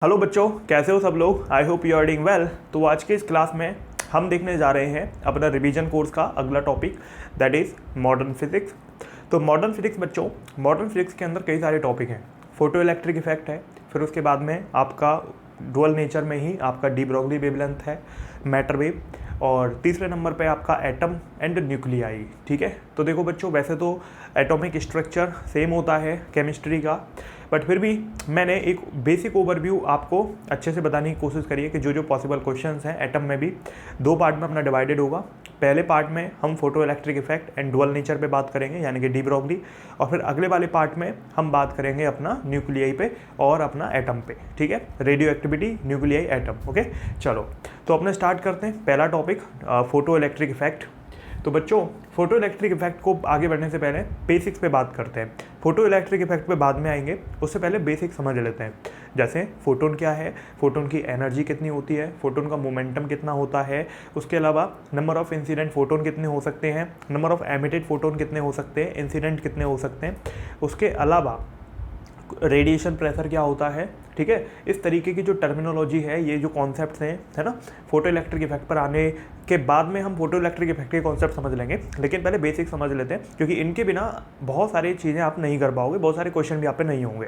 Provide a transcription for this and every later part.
Hello बच्चों, कैसे हो सब लोग। I hope you are doing well. तो आज के इस क्लास में हम देखने जा रहे हैं अपना रिवीजन कोर्स का अगला topic, that is modern physics. तो मॉडर्न फिजिक्स बच्चों, मॉडर्न फिजिक्स के अंदर कई सारे टॉपिक हैं। फोटो इलेक्ट्रिक इफेक्ट है, फिर उसके बाद में आपका डुअल नेचर में ही आपका डी ब्रोगली वेवलेंथ है, मैटर वेव, और तीसरे नंबर पे आपका एटम एंड न्यूक्लियाई। ठीक है, तो देखो बच्चों, वैसे तो एटॉमिक स्ट्रक्चर सेम होता है केमिस्ट्री का, बट फिर भी मैंने एक बेसिक ओवरव्यू आपको अच्छे से बताने की कोशिश करी है कि जो जो पॉसिबल क्वेश्चंस हैं एटम में भी दो पार्ट में अपना डिवाइडेड होगा। पहले पार्ट में हम photo electric effect and dual nature पे बात करेंगे, यानी कि डी ब्रोगली, और फिर अगले वाले पार्ट में हम बात करेंगे अपना न्यूक्लियाई पे और अपना एटम पे। ठीक है, radio activity, nuclei, atom. Okay, चलो तो अपने स्टार्ट करते हैं पहला टॉपिक, फोटो इलेक्ट्रिक इफेक्ट। तो बच्चों, फोटो इलेक्ट्रिक इफेक्ट को आगे बढ़ने से पहले बेसिक्स पे बात करते हैं। फोटो इलेक्ट्रिक इफेक्ट पे बाद में आएंगे, उससे पहले बेसिक समझ लेते हैं। जैसे फोटोन क्या है, फोटोन की एनर्जी कितनी होती है, फोटोन का मोमेंटम कितना होता है, उसके अलावा नंबर ऑफ इंसिडेंट फोटोन कितने हो सकते हैं, नंबर ऑफ एमिटेड फोटोन कितने हो सकते हैं, इंसिडेंट कितने हो सकते हैं, उसके अलावा रेडिएशन प्रेशर क्या होता है। ठीक है, इस तरीके की जो टर्मिनोलॉजी है, ये जो कॉन्सेप्ट्स हैं, है ना, फोटो इलेक्ट्रिक इफेक्ट पर आने के बाद में हम फोटो इलेक्ट्रिक इफेक्ट के कॉन्सेप्ट समझ लेंगे, लेकिन पहले बेसिक समझ लेते हैं, क्योंकि इनके बिना बहुत सारी चीज़ें आप नहीं कर पाओगे, बहुत सारे क्वेश्चन भी आप पे नहीं होंगे।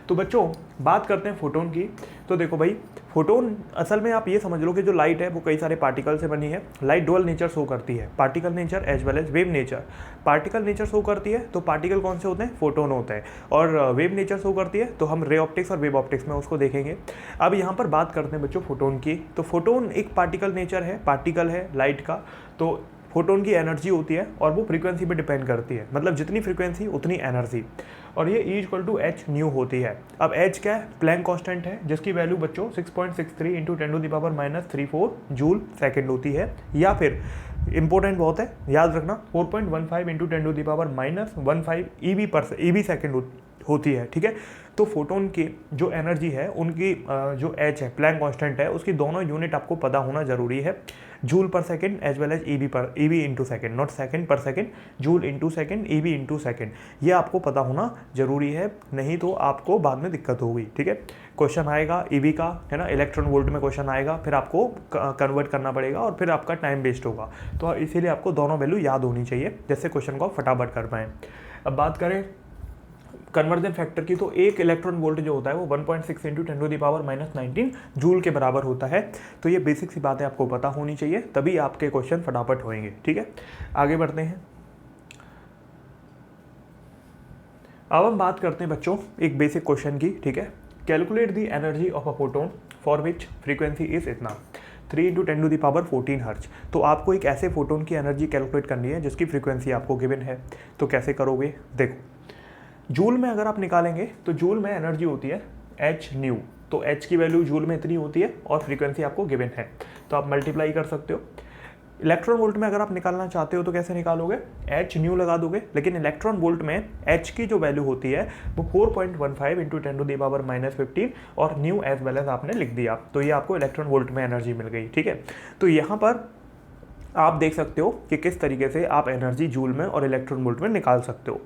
तो बच्चों, बात करते हैं फोटोन की। तो देखो भाई, फोटोन असल में आप ये समझ लो कि जो लाइट है वो कई सारे पार्टिकल से बनी है। लाइट डुअल नेचर शो करती है, particle nature as well as wave nature. Particle nature show करती है तो पार्टिकल कौन से होते हैं, फोटोन होते हैं, और वेव नेचर शो करती है तो हम रे ऑप्टिक्स और वेव ऑप्टिक्स में उसको देखेंगे। अब यहाँ पर बात करते हैं बच्चों फोटोन की। तो फोटोन एक पार्टिकल नेचर है, पार्टिकल है लाइट का। तो फोटोन की एनर्जी होती है और वो फ्रीक्वेंसी पे डिपेंड करती है, मतलब जितनी फ्रीक्वेंसी उतनी एनर्जी, और ये E equal to h nu होती है। अब एच क्या है, प्लैंक कांस्टेंट है, जिसकी वैल्यू बच्चों 6.63 इंटू 10⁻³ जूल सेकेंड होती है, या फिर इंपॉर्टेंट बहुत है, याद रखना 4.15 इंटू 10⁻⁻15 ईवी सेकेंड होती है। ठीक है, तो फोटोन की जो एनर्जी है, उनकी जो एच है, प्लैंक कांस्टेंट है, उसकी दोनों यूनिट आपको पता होना जरूरी है, joule per second as well as eV into second, not second per second, joule into second, eV into second, ये आपको पता होना जरूरी है, नहीं तो आपको बाद में दिक्कत होगी। ठीक है, क्वेश्चन आएगा ईवी का, है ना, इलेक्ट्रॉन वोल्ट में क्वेश्चन आएगा, फिर आपको कन्वर्ट करना पड़ेगा और फिर आपका टाइम वेस्ट होगा। तो इसीलिए आपको दोनों वैल्यू याद होनी चाहिए, जिससे क्वेश्चन को आप फटाफट कर पाएँ। अब बात करें कन्वर्जन फैक्टर की, तो एक इलेक्ट्रॉन वोल्ट जो होता है वो 1.6 इंटू 10⁻⁻19 जूल के बराबर होता है। तो ये बेसिक सी बातें आपको पता होनी चाहिए, तभी आपके क्वेश्चन फटाफट होंगे। ठीक है, आगे बढ़ते हैं। अब हम बात करते हैं बच्चों एक बेसिक क्वेश्चन की। ठीक है, calculate the energy of a photon for which frequency is इतना 3 इंटू 10⁻14 हर्ट्ज। तो आपको एक ऐसे फोटोन की एनर्जी कैलकुलेट करनी है जिसकी फ्रीक्वेंसी आपको गिवन है। तो कैसे करोगे, देखो, जूल में अगर आप निकालेंगे तो जूल में एनर्जी होती है एच न्यू, तो एच की वैल्यू जूल में इतनी होती है और फ्रीक्वेंसी आपको गिवन है, तो आप मल्टीप्लाई कर सकते हो। इलेक्ट्रॉन वोल्ट में अगर आप निकालना चाहते हो तो कैसे निकालोगे, एच न्यू लगा दोगे, लेकिन इलेक्ट्रॉन वोल्ट में एच की जो वैल्यू होती है वो 4.15 इंटू 10⁻⁻15 और न्यू एज वेल एज आपने लिख दिया, तो ये आपको इलेक्ट्रॉन वोल्ट में एनर्जी मिल गई। ठीक है, तो यहाँ पर आप देख सकते हो कि किस तरीके से आप एनर्जी जूल में और इलेक्ट्रॉन वोल्ट में निकाल सकते हो।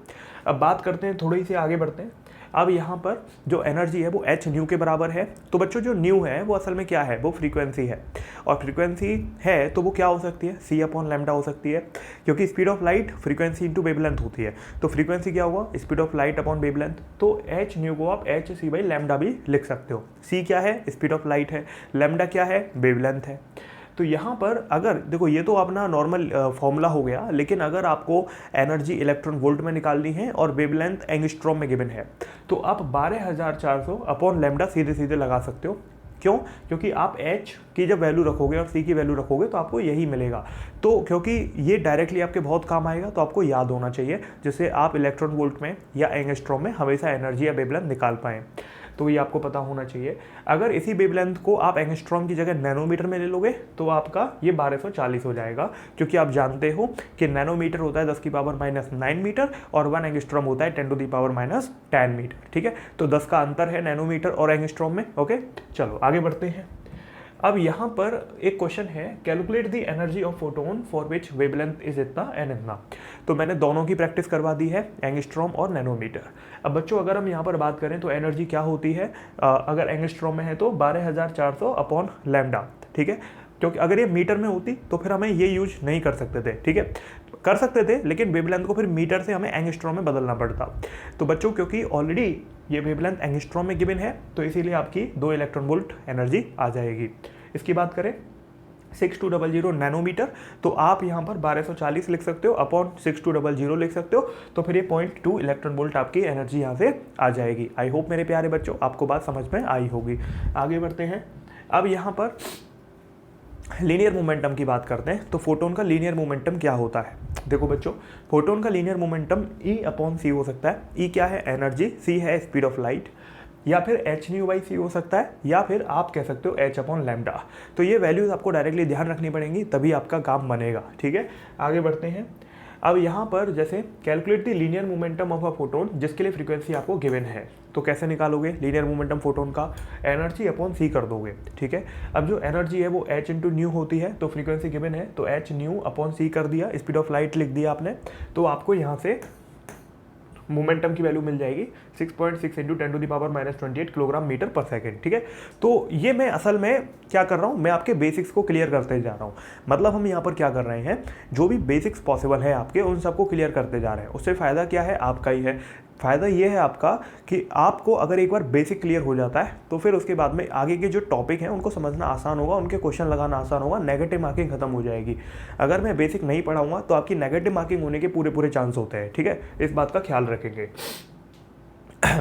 अब बात करते हैं, थोड़ी सी आगे बढ़ते हैं। अब यहाँ पर जो एनर्जी है वो एच न्यू के बराबर है। तो बच्चों, जो न्यू है वो असल में क्या है, वो फ्रीक्वेंसी है, और फ्रीक्वेंसी है तो वो क्या हो सकती है, c/λ हो सकती है, क्योंकि speed of light frequency into wavelength होती है। तो फ्रीक्वेंसी क्या हुआ, speed of light upon wavelength, तो एच न्यू को आप hc/λ भी लिख सकते हो। c क्या है, स्पीड ऑफ लाइट है, लैम्डा क्या है, वेवलेंथ है। तो यहाँ पर अगर देखो, ये तो अपना नॉर्मल फॉर्मूला हो गया, लेकिन अगर आपको एनर्जी इलेक्ट्रॉन वोल्ट में निकालनी है और वेवलेंथ एंगस्ट्रॉम में गिवन है, तो आप 12400 अपॉन लैम्डा सीधे सीधे लगा सकते हो। क्यों, क्योंकि आप h की जब वैल्यू रखोगे और c की वैल्यू रखोगे तो आपको यही मिलेगा। तो क्योंकि ये डायरेक्टली आपके बहुत काम आएगा, तो आपको याद होना चाहिए, जिससे आप इलेक्ट्रॉन वोल्ट में या एंगस्ट्रॉम में हमेशा एनर्जी या वेवलेंथ निकाल पाएँ। तो ये आपको पता होना चाहिए। अगर इसी वेवलेंथ को आप एंगस्ट्रॉम की जगह नैनोमीटर में ले लोगे तो आपका ये 1240 हो जाएगा, क्योंकि आप जानते हो कि नैनोमीटर होता है 10⁻⁹ मीटर और 1 एंगस्ट्रॉम होता है 10⁻10 मीटर। ठीक है, तो 10 का अंतर है नैनोमीटर और एंगस्ट्रॉम में। ओके, चलो आगे बढ़ते हैं। अब यहाँ पर एक क्वेश्चन है, calculate the energy of photon for which wavelength is इतना एन इतना। तो मैंने दोनों की प्रैक्टिस करवा दी है, एंगस्ट्रॉम और नैनोमीटर। अब बच्चों अगर हम यहाँ पर बात करें तो एनर्जी क्या होती है, अगर एंगस्ट्रॉम में है तो 12,400 अपॉन लैम्डा, ठीक है। क्योंकि अगर ये मीटर में होती तो फिर हमें ये यूज नहीं कर सकते थे, ठीक है, कर सकते थे, लेकिन वेवलेंथ को फिर मीटर से हमें एंगस्ट्रॉम में बदलना पड़ता। तो बच्चों क्योंकि ऑलरेडी ये वेवलेंथ एंगस्ट्रॉम में गिवन है तो इसीलिए आपकी 2 इलेक्ट्रॉन वोल्ट एनर्जी आ जाएगी। इसकी बात करें 6200 नैनोमीटर, तो आप यहाँ पर 1240 लिख सकते हो अपॉन 6200 लिख सकते हो, तो फिर ये 0.2 इलेक्ट्रॉन वोल्ट आपकी एनर्जी यहाँ से आ जाएगी। आई होप मेरे प्यारे बच्चों आपको बात समझ में आई होगी। आगे बढ़ते हैं। अब यहाँ पर लीनियर मोमेंटम की बात करते हैं। तो फोटोन का लीनियर मोमेंटम क्या होता है? देखो बच्चों, फोटोन का लीनियर मोमेंटम E अपॉन सी हो सकता है। E क्या है? एनर्जी। C है स्पीड ऑफ लाइट, या फिर h/c हो सकता है, या फिर आप कह सकते हो h अपॉन लैम्डा। तो ये वैल्यूज आपको डायरेक्टली ध्यान रखनी पड़ेंगी, तभी आपका काम बनेगा, ठीक है। आगे बढ़ते हैं। अब यहाँ पर जैसे calculate the linear momentum of a photon, जिसके लिए फ्रीक्वेंसी आपको गिवन है, तो कैसे निकालोगे लीनियर मोमेंटम फोटोन का? एनर्जी अपॉन सी कर दोगे, ठीक है। अब जो एनर्जी है वो h इंटू न्यू होती है, तो फ्रीक्वेंसी गिवन है तो h न्यू अपॉन सी कर दिया, स्पीड ऑफ लाइट लिख दिया आपने, तो आपको यहाँ से मोमेंटम की वैल्यू मिल जाएगी 6.6 इंटू 10⁻⁻28 किलोग्राम मीटर पर सेकेंड, ठीक है। तो ये मैं असल में क्या कर रहा हूँ, मैं आपके बेसिक्स को क्लियर करते जा रहा हूँ। मतलब हम यहाँ पर क्या कर रहे हैं, जो भी बेसिक्स पॉसिबल है आपके उन सबको क्लियर करते जा रहे हैं। उससे फ़ायदा क्या है? आपका ही है। फ़ायदा ये है आपका कि आपको अगर एक बार बेसिक क्लियर हो जाता है तो फिर उसके बाद में आगे के जो टॉपिक हैं उनको समझना आसान होगा, उनके क्वेश्चन लगाना आसान होगा, नेगेटिव मार्किंग खत्म हो जाएगी। अगर मैं बेसिक नहीं पढ़ाऊंगा तो आपकी नेगेटिव मार्किंग होने के पूरे चांस होते हैं, ठीक है। इस बात का ख्याल रखेंगे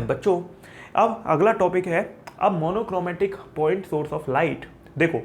बच्चों। अब अगला टॉपिक है अब monochromatic point source of light. देखो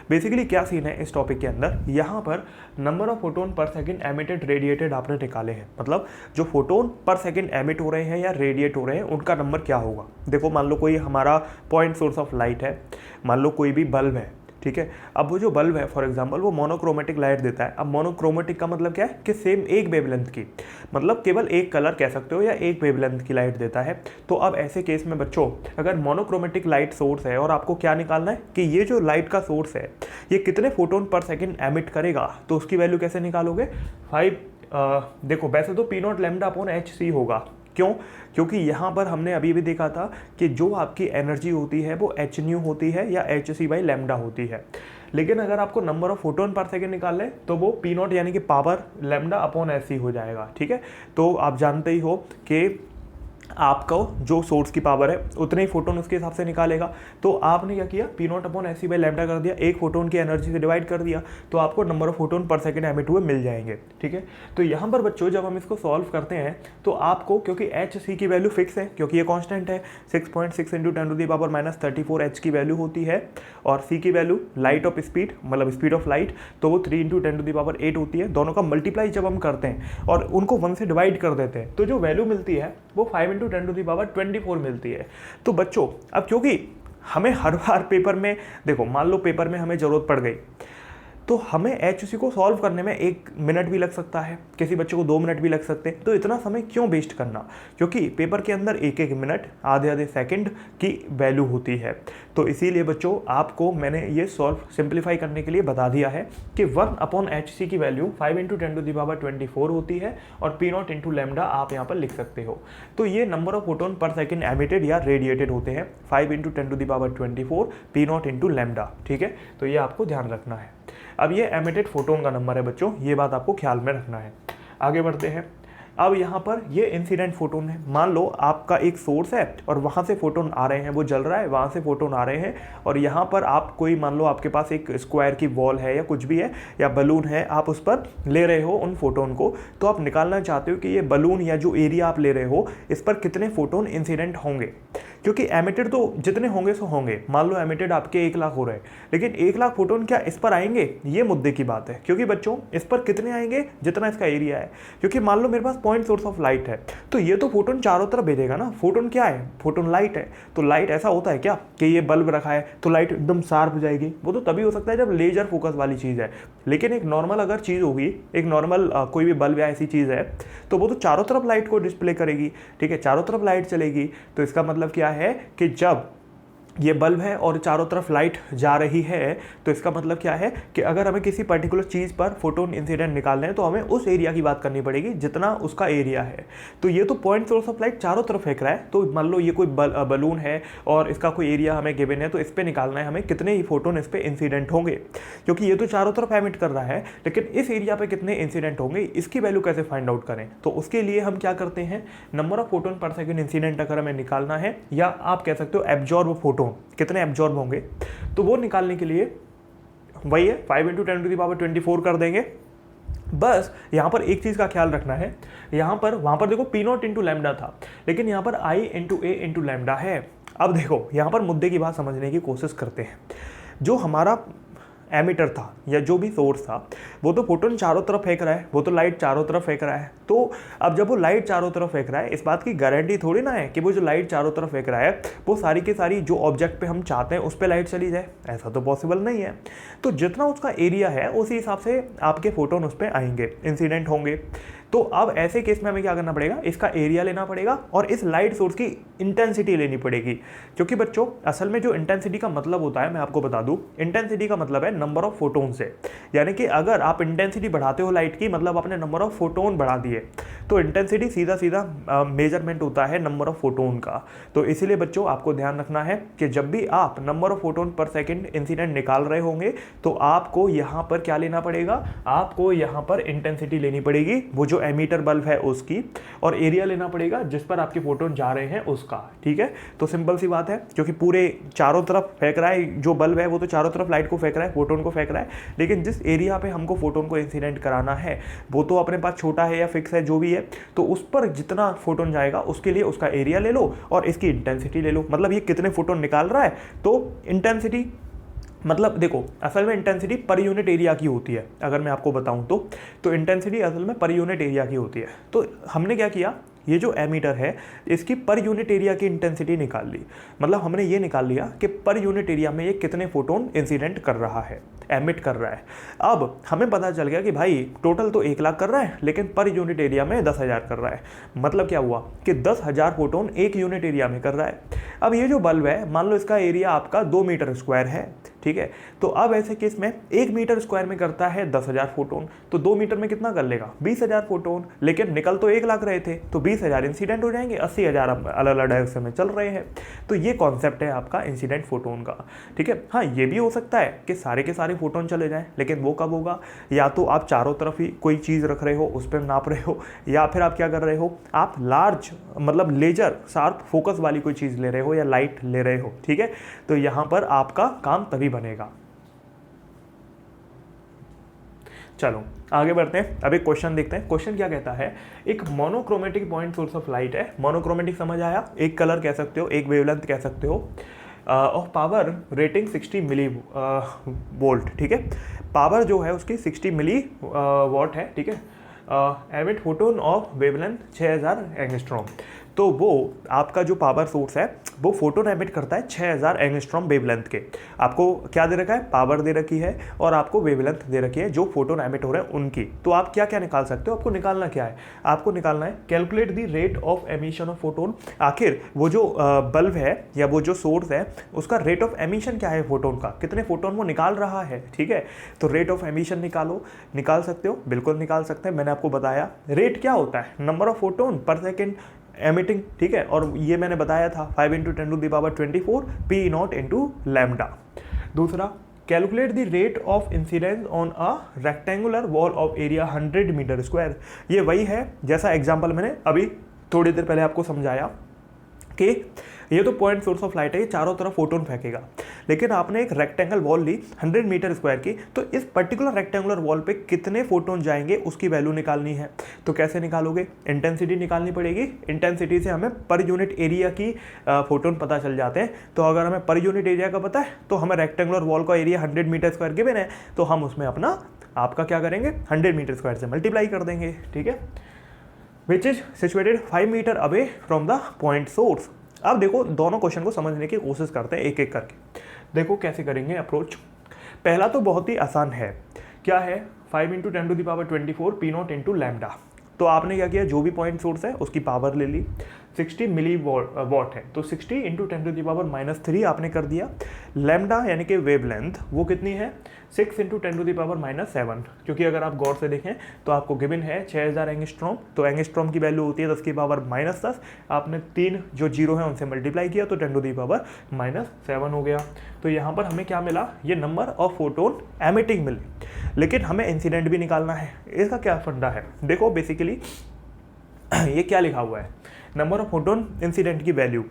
बेसिकली क्या सीन है इस टॉपिक के अंदर, यहाँ पर नंबर ऑफ फोटोन पर सेकंड एमिटेड रेडिएटेड आपने निकाले हैं। मतलब जो फोटोन पर सेकंड एमिट हो रहे हैं या रेडिएट हो रहे हैं उनका नंबर क्या होगा। देखो मान लो कोई हमारा पॉइंट सोर्स ऑफ लाइट है, मान लो कोई भी बल्ब है, ठीक है। अब वो जो बल्ब है फॉर एग्जांपल वो मोनोक्रोमेटिक लाइट देता है। अब मोनोक्रोमेटिक का मतलब क्या है कि सेम एक वेवलेंथ की, मतलब केवल एक कलर कह सकते हो या एक वेवलेंथ की लाइट देता है। तो अब ऐसे केस में बच्चों अगर मोनोक्रोमेटिक लाइट सोर्स है और आपको क्या निकालना है कि ये जो लाइट का सोर्स है ये कितने फोटोन पर सेकेंड एमिट करेगा, तो उसकी वैल्यू कैसे निकालोगे? 5 देखो वैसे तो P0 लैम्डा अपॉन HC होगा। क्यों? क्योंकि यहाँ पर हमने अभी भी देखा था कि जो आपकी एनर्जी होती है वो h न्यू होती है या HC बाई लैम्डा होती है। लेकिन अगर आपको नंबर ऑफ फोटोन पर सेकेंड निकाल लें तो वो P0 यानी कि पावर लैम्डा अपॉन HC हो जाएगा, ठीक है। तो आप जानते ही हो कि आपका जो सोर्स की पावर है उतने ही फोटोन उसके हिसाब से निकालेगा। तो आपने क्या किया, P0 upon HC by lambda कर दिया, एक फोटोन की एनर्जी से डिवाइड कर दिया, तो आपको नंबर ऑफ फोटोन पर सेकंड एमिट हुए मिल जाएंगे, ठीक है। तो यहाँ पर बच्चों जब हम इसको सॉल्व करते हैं तो आपको, क्योंकि HC की वैल्यू फिक्स है क्योंकि ये कांस्टेंट है, 6.6 इंटू 10⁻⁻34 H की वैल्यू होती है, और C की वैल्यू लाइट ऑफ स्पीड मतलब स्पीड ऑफ लाइट, तो वो 3 इंटू 10⁸ होती है। दोनों का मल्टीप्लाई जब हम करते हैं और उनको 1 से डिवाइड कर देते हैं तो जो वैल्यू मिलती है वो 5 इंटू 10⁻24 मिलती है। तो बच्चों अब क्योंकि हमें हर बार पेपर में, देखो मान लो पेपर में हमें ज़रूरत पड़ गई तो हमें HC को सॉल्व करने में 1 मिनट भी लग सकता है, किसी बच्चे को 2 मिनट भी लग सकते हैं। तो इतना समय क्यों वेस्ट करना, क्योंकि पेपर के अंदर 1-1 मिनट आधे सेकंड की वैल्यू होती है। तो इसीलिए बच्चों आपको मैंने ये सॉल्व सिंप्लीफाई करने के लिए बता दिया है कि 1 अपॉन HC की वैल्यू 5 इंटू 10⁻24 होती है, और P0 इंटू लैम्डा आप यहाँ पर लिख सकते हो। तो ये नंबर ऑफ फोटोन पर सेकंड एमिटेड या रेडिएटेड होते हैं 5 इंटू 10⁻24 P0 इंटू लैम्डा, ठीक है। तो ये आपको ध्यान रखना है। अब ये एमिटेड फोटोन का नंबर है बच्चों, ये बात आपको ख्याल में रखना है। आगे बढ़ते हैं। अब यहाँ पर ये इंसिडेंट फोटोन है। मान लो आपका एक सोर्स है और वहाँ से फोटोन आ रहे हैं, वो जल रहा है, वहाँ से फोटोन आ रहे हैं, और यहाँ पर आप कोई, मान लो आपके पास एक स्क्वायर की वॉल है या कुछ भी है या बलून है, आप उस पर ले रहे हो उन फोटोन को। तो आप निकालना चाहते हो कि ये बलून या जो एरिया आप ले रहे हो इस पर कितने फोटोन इंसिडेंट होंगे, क्योंकि एमिटेड तो जितने होंगे सो होंगे। मान लो एमिटेड आपके 1 लाख हो रहे हैं, लेकिन 1 लाख फोटोन क्या इस पर आएंगे, ये मुद्दे की बात है। क्योंकि बच्चों इस पर कितने आएंगे, जितना इसका एरिया है। क्योंकि मान लो मेरे पास पॉइंट सोर्स ऑफ लाइट है तो ये तो फोटोन चारों तरफ भेजेगा ना। फोटोन क्या है, फोटोन लाइट है। तो लाइट ऐसा होता है क्या कि ये बल्ब रखा है तो लाइट एकदम शार्प हो जाएगी, वो तो तभी हो सकता है जब लेजर फोकस वाली चीज़ है। लेकिन एक नॉर्मल अगर चीज़ होगी, एक नॉर्मल कोई भी बल्ब या ऐसी चीज़ है तो वो तो चारों तरफ लाइट को डिस्प्ले करेगी, ठीक है, चारों तरफ लाइट चलेगी। तो इसका मतलब क्या है कि जब ये बल्ब है और चारों तरफ लाइट जा रही है, तो इसका मतलब क्या है कि अगर हमें किसी पर्टिकुलर चीज़ पर फोटोन इंसिडेंट निकालना है तो हमें उस एरिया की बात करनी पड़ेगी जितना उसका एरिया है। तो ये तो पॉइंट सोर्स ऑफ लाइट चारों तरफ फेंक रहा है, तो मान लो ये कोई बलून है और इसका कोई एरिया हमें गिवन है, तो इस पर निकालना है हमें कितने ही फोटोन इस पर इंसिडेंट होंगे, क्योंकि ये तो चारों तरफ एमिट कर रहा है, लेकिन इस एरिया पर कितने इंसिडेंट होंगे इसकी वैल्यू कैसे फाइंड आउट करें। तो उसके लिए हम क्या करते हैं, नंबर ऑफ फोटोन पर सेकेंड इंसिडेंट अगर हमें निकालना है, या आप कह सकते हो एब्जॉर्ब फोटोन कितने एब्जॉर्ब होंगे, तो वो निकालने के लिए वही है 5 × 10⁻24 कर देंगे। बस यहाँ पर एक चीज़ का ख्याल रखना है, यहाँ पर वहाँ पर देखो P0 × लैम्डा था, लेकिन यहाँ पर I × A × लैम्डा है। अब देखो यहाँ पर मुद्दे की बात समझने की कोशिश करते हैं। जो हमारा एमिटर था या जो भी सोर्स था, वो तो फोटोन चारों तरफ फेंक रहा है, वो तो लाइट चारों तरफ फेंक रहा है। तो अब जब वो लाइट चारों तरफ फेंक रहा है, इस बात की गारंटी थोड़ी ना है कि वो जो लाइट चारों तरफ फेंक रहा है वो सारी की सारी जो ऑब्जेक्ट पे हम चाहते हैं उस पर लाइट चली जाए, ऐसा तो पॉसिबल नहीं है। तो जितना उसका एरिया है उसी हिसाब से आपके फोटोन उस पर आएंगे, इंसिडेंट होंगे। तो अब ऐसे केस में हमें क्या करना पड़ेगा, इसका एरिया लेना पड़ेगा और इस लाइट सोर्स की इंटेंसिटी लेनी पड़ेगी। क्योंकि बच्चों असल में जो इंटेंसिटी का मतलब होता है, मैं आपको बता दूं, इंटेंसिटी का मतलब है नंबर ऑफ फोटोन से। यानी कि अगर आप इंटेंसिटी बढ़ाते हो लाइट की, मतलब आपने नंबर ऑफ फोटोन बढ़ा दिए, तो इंटेंसिटी सीधा सीधा मेजरमेंट होता है नंबर ऑफ फोटोन का। तो इसीलिए बच्चों आपको ध्यान रखना है कि जब भी आप नंबर ऑफ फोटोन पर सेकेंड इंसिडेंट निकाल रहे होंगे तो आपको यहाँ पर क्या लेना पड़ेगा, आपको यहाँ पर इंटेंसिटी लेनी पड़ेगी, वो जो एमीटर बल्ब है उसकी, और एरिया लेना पड़ेगा जिस पर आपके फोटोन जा रहे हैं उसका। ठीक है, तो सिंपल सी बात है, क्योंकि पूरे चारों तरफ फेंक रहा है जो बल्ब है, वो तो चारों तरफ लाइट को फेंक रहा है, फोटोन को फेंक रहा है, लेकिन जिस एरिया पे हमको फोटोन को इंसिडेंट कराना है वो तो अपने पास छोटा है या फिक्स है, जो भी है, तो उस पर जितना फोटोन जाएगा उसके लिए उसका एरिया ले लो और इसकी इंटेंसिटी ले लो। मतलब ये कितने फोटोन निकाल रहा है, तो इंटेंसिटी मतलब देखो असल में इंटेंसिटी पर यूनिट एरिया की होती है। अगर मैं आपको बताऊं तो इंटेंसिटी असल में पर यूनिट एरिया की होती है। तो हमने क्या किया, ये जो एमीटर है इसकी पर यूनिट एरिया की इंटेंसिटी निकाल ली। मतलब हमने ये निकाल लिया कि पर यूनिट एरिया में ये कितने फोटोन इंसिडेंट कर रहा है, एमिट कर रहा है। अब हमें पता चल गया कि भाई टोटल तो 1 लाख कर रहा है, लेकिन पर यूनिट एरिया में 10,000 कर रहा है। मतलब क्या हुआ कि 10,000 फोटोन 1 यूनिट एरिया में कर रहा है। अब ये जो बल्ब है, मान लो इसका एरिया आपका 2 मीटर स्क्वायर है, ठीक है, तो अब ऐसे केस में 1 मीटर स्क्वायर में करता है 10,000 फोटोन, तो 2 मीटर में कितना कर लेगा, 20,000 फोटोन। लेकिन निकल तो 1 लाख रहे थे, तो 20,000 इंसिडेंट हो जाएंगे, 80,000 अलग अलग डायरेक्शन में चल रहे हैं। तो ये कॉन्सेप्ट है आपका इंसिडेंट फोटोन का। ठीक है, हाँ ये भी हो सकता है कि सारे के सारे फोटोन चले जाएं, लेकिन वो कब होगा, या तो आप चारों तरफ ही कोई चीज़ रख रहे हो उस पर नाप रहे हो, या फिर आप क्या कर रहे हो, आप लार्ज मतलब लेजर शार्प फोकस वाली कोई चीज़ ले रहे हो या लाइट ले रहे हो। ठीक है, तो यहाँ पर आपका काम तभी बनेगा। चलो आगे बढ़ते हैं, अब एक क्वेश्चन देखते हैं। क्वेश्चन क्या कहता है, एक monochromatic point source of light है। मोनोक्रोमेटिक समझ आया, एक कलर कह सकते हो, एक वेवलेंथ कह सकते हो, of power rating 60 millivolt. ठीक है, पावर जो है उसकी 60 मिली वॉट है। ठीक है, emit photon of wavelength 6000 angstrom. तो वो आपका जो पावर सोर्स है वो फोटोन एमिट करता है 6000 एंगस्ट्रॉम वेवलेंथ के। आपको क्या दे रखा है, पावर दे रखी है और आपको वेवलेंथ दे रखी है जो फोटोन एमिट हो रहे हैं उनकी। तो आप क्या क्या निकाल सकते हो, आपको निकालना क्या है, आपको निकालना है calculate the rate of emission of photon. आखिर वो जो बल्ब है या वो जो सोर्स है उसका रेट ऑफ एमिशन क्या है फोटोन का, कितने फोटोन वो निकाल रहा है। ठीक है, तो रेट ऑफ एमिशन निकाल सकते हो, बिल्कुल निकाल सकते हैं। मैंने आपको बताया रेट क्या होता है, नंबर ऑफ फोटोन पर सेकेंड एमिटिंग। ठीक है, और ये मैंने बताया था 5 × 10⁻24 P0 × लैम्डा। दूसरा, calculate the rate of incidence on a rectangular wall of area 100 metre square. ये वही है जैसा एग्जांपल मैंने अभी थोड़ी देर पहले आपको समझाया कि ये तो पॉइंट सोर्स ऑफ लाइट है, ये चारों तरफ फोटोन फेंकेगा, लेकिन आपने एक रेक्टेंगल वॉल ली 100 मीटर स्क्वायर की, तो इस पर्टिकुलर रेक्टेंगुलर वॉल पे कितने फोटोन जाएंगे उसकी वैल्यू निकालनी है। तो कैसे निकालोगे, इंटेंसिटी निकालनी पड़ेगी। इंटेंसिटी से हमें पर यूनिट एरिया की फोटोन पता चल जाते हैं। तो अगर हमें पर यूनिट एरिया का पता है तो हमें रेक्टेंगुलर वॉल का एरिया 100 मीटर स्क्वायर गिवन है, तो हम उसमें आपका क्या करेंगे, 100 मीटर स्क्वायर से मल्टीप्लाई कर देंगे। ठीक है, which is situated 5 metre away from the point source. अब देखो दोनों क्वेश्चन को समझने की कोशिश करते हैं एक एक करके। देखो कैसे करेंगे अप्रोच। पहला तो बहुत ही आसान है, क्या है, 5 × 10⁻24 P0 × लैम्डा। तो आपने क्या किया, जो भी पॉइंट सोर्स है उसकी पावर ले ली, 60 मिली वॉट है, तो 60 इंटू 10⁻³ आपने कर दिया। लैम्डा यानी कि वेवलेंथ वो कितनी है, 6 इंटू 10⁻⁷, क्योंकि अगर आप गौर से देखें तो आपको गिवन है 6000 एंगस्ट्रॉम, तो एंगस्ट्रॉम की वैल्यू होती है 10⁻⁻10, आपने 3 जो जीरो है उनसे मल्टीप्लाई किया तो 10⁻⁷ हो गया। तो यहाँ पर हमें क्या मिला, ये नंबर ऑफ फोटोन एमिटिंग मिले। लेकिन हमें इंसिडेंट भी निकालना है। इसका क्या फंडा है, देखो बेसिकली ये क्या लिखा हुआ है, नंबर ऑफ फोटोन इंसिडेंट की वैल्यू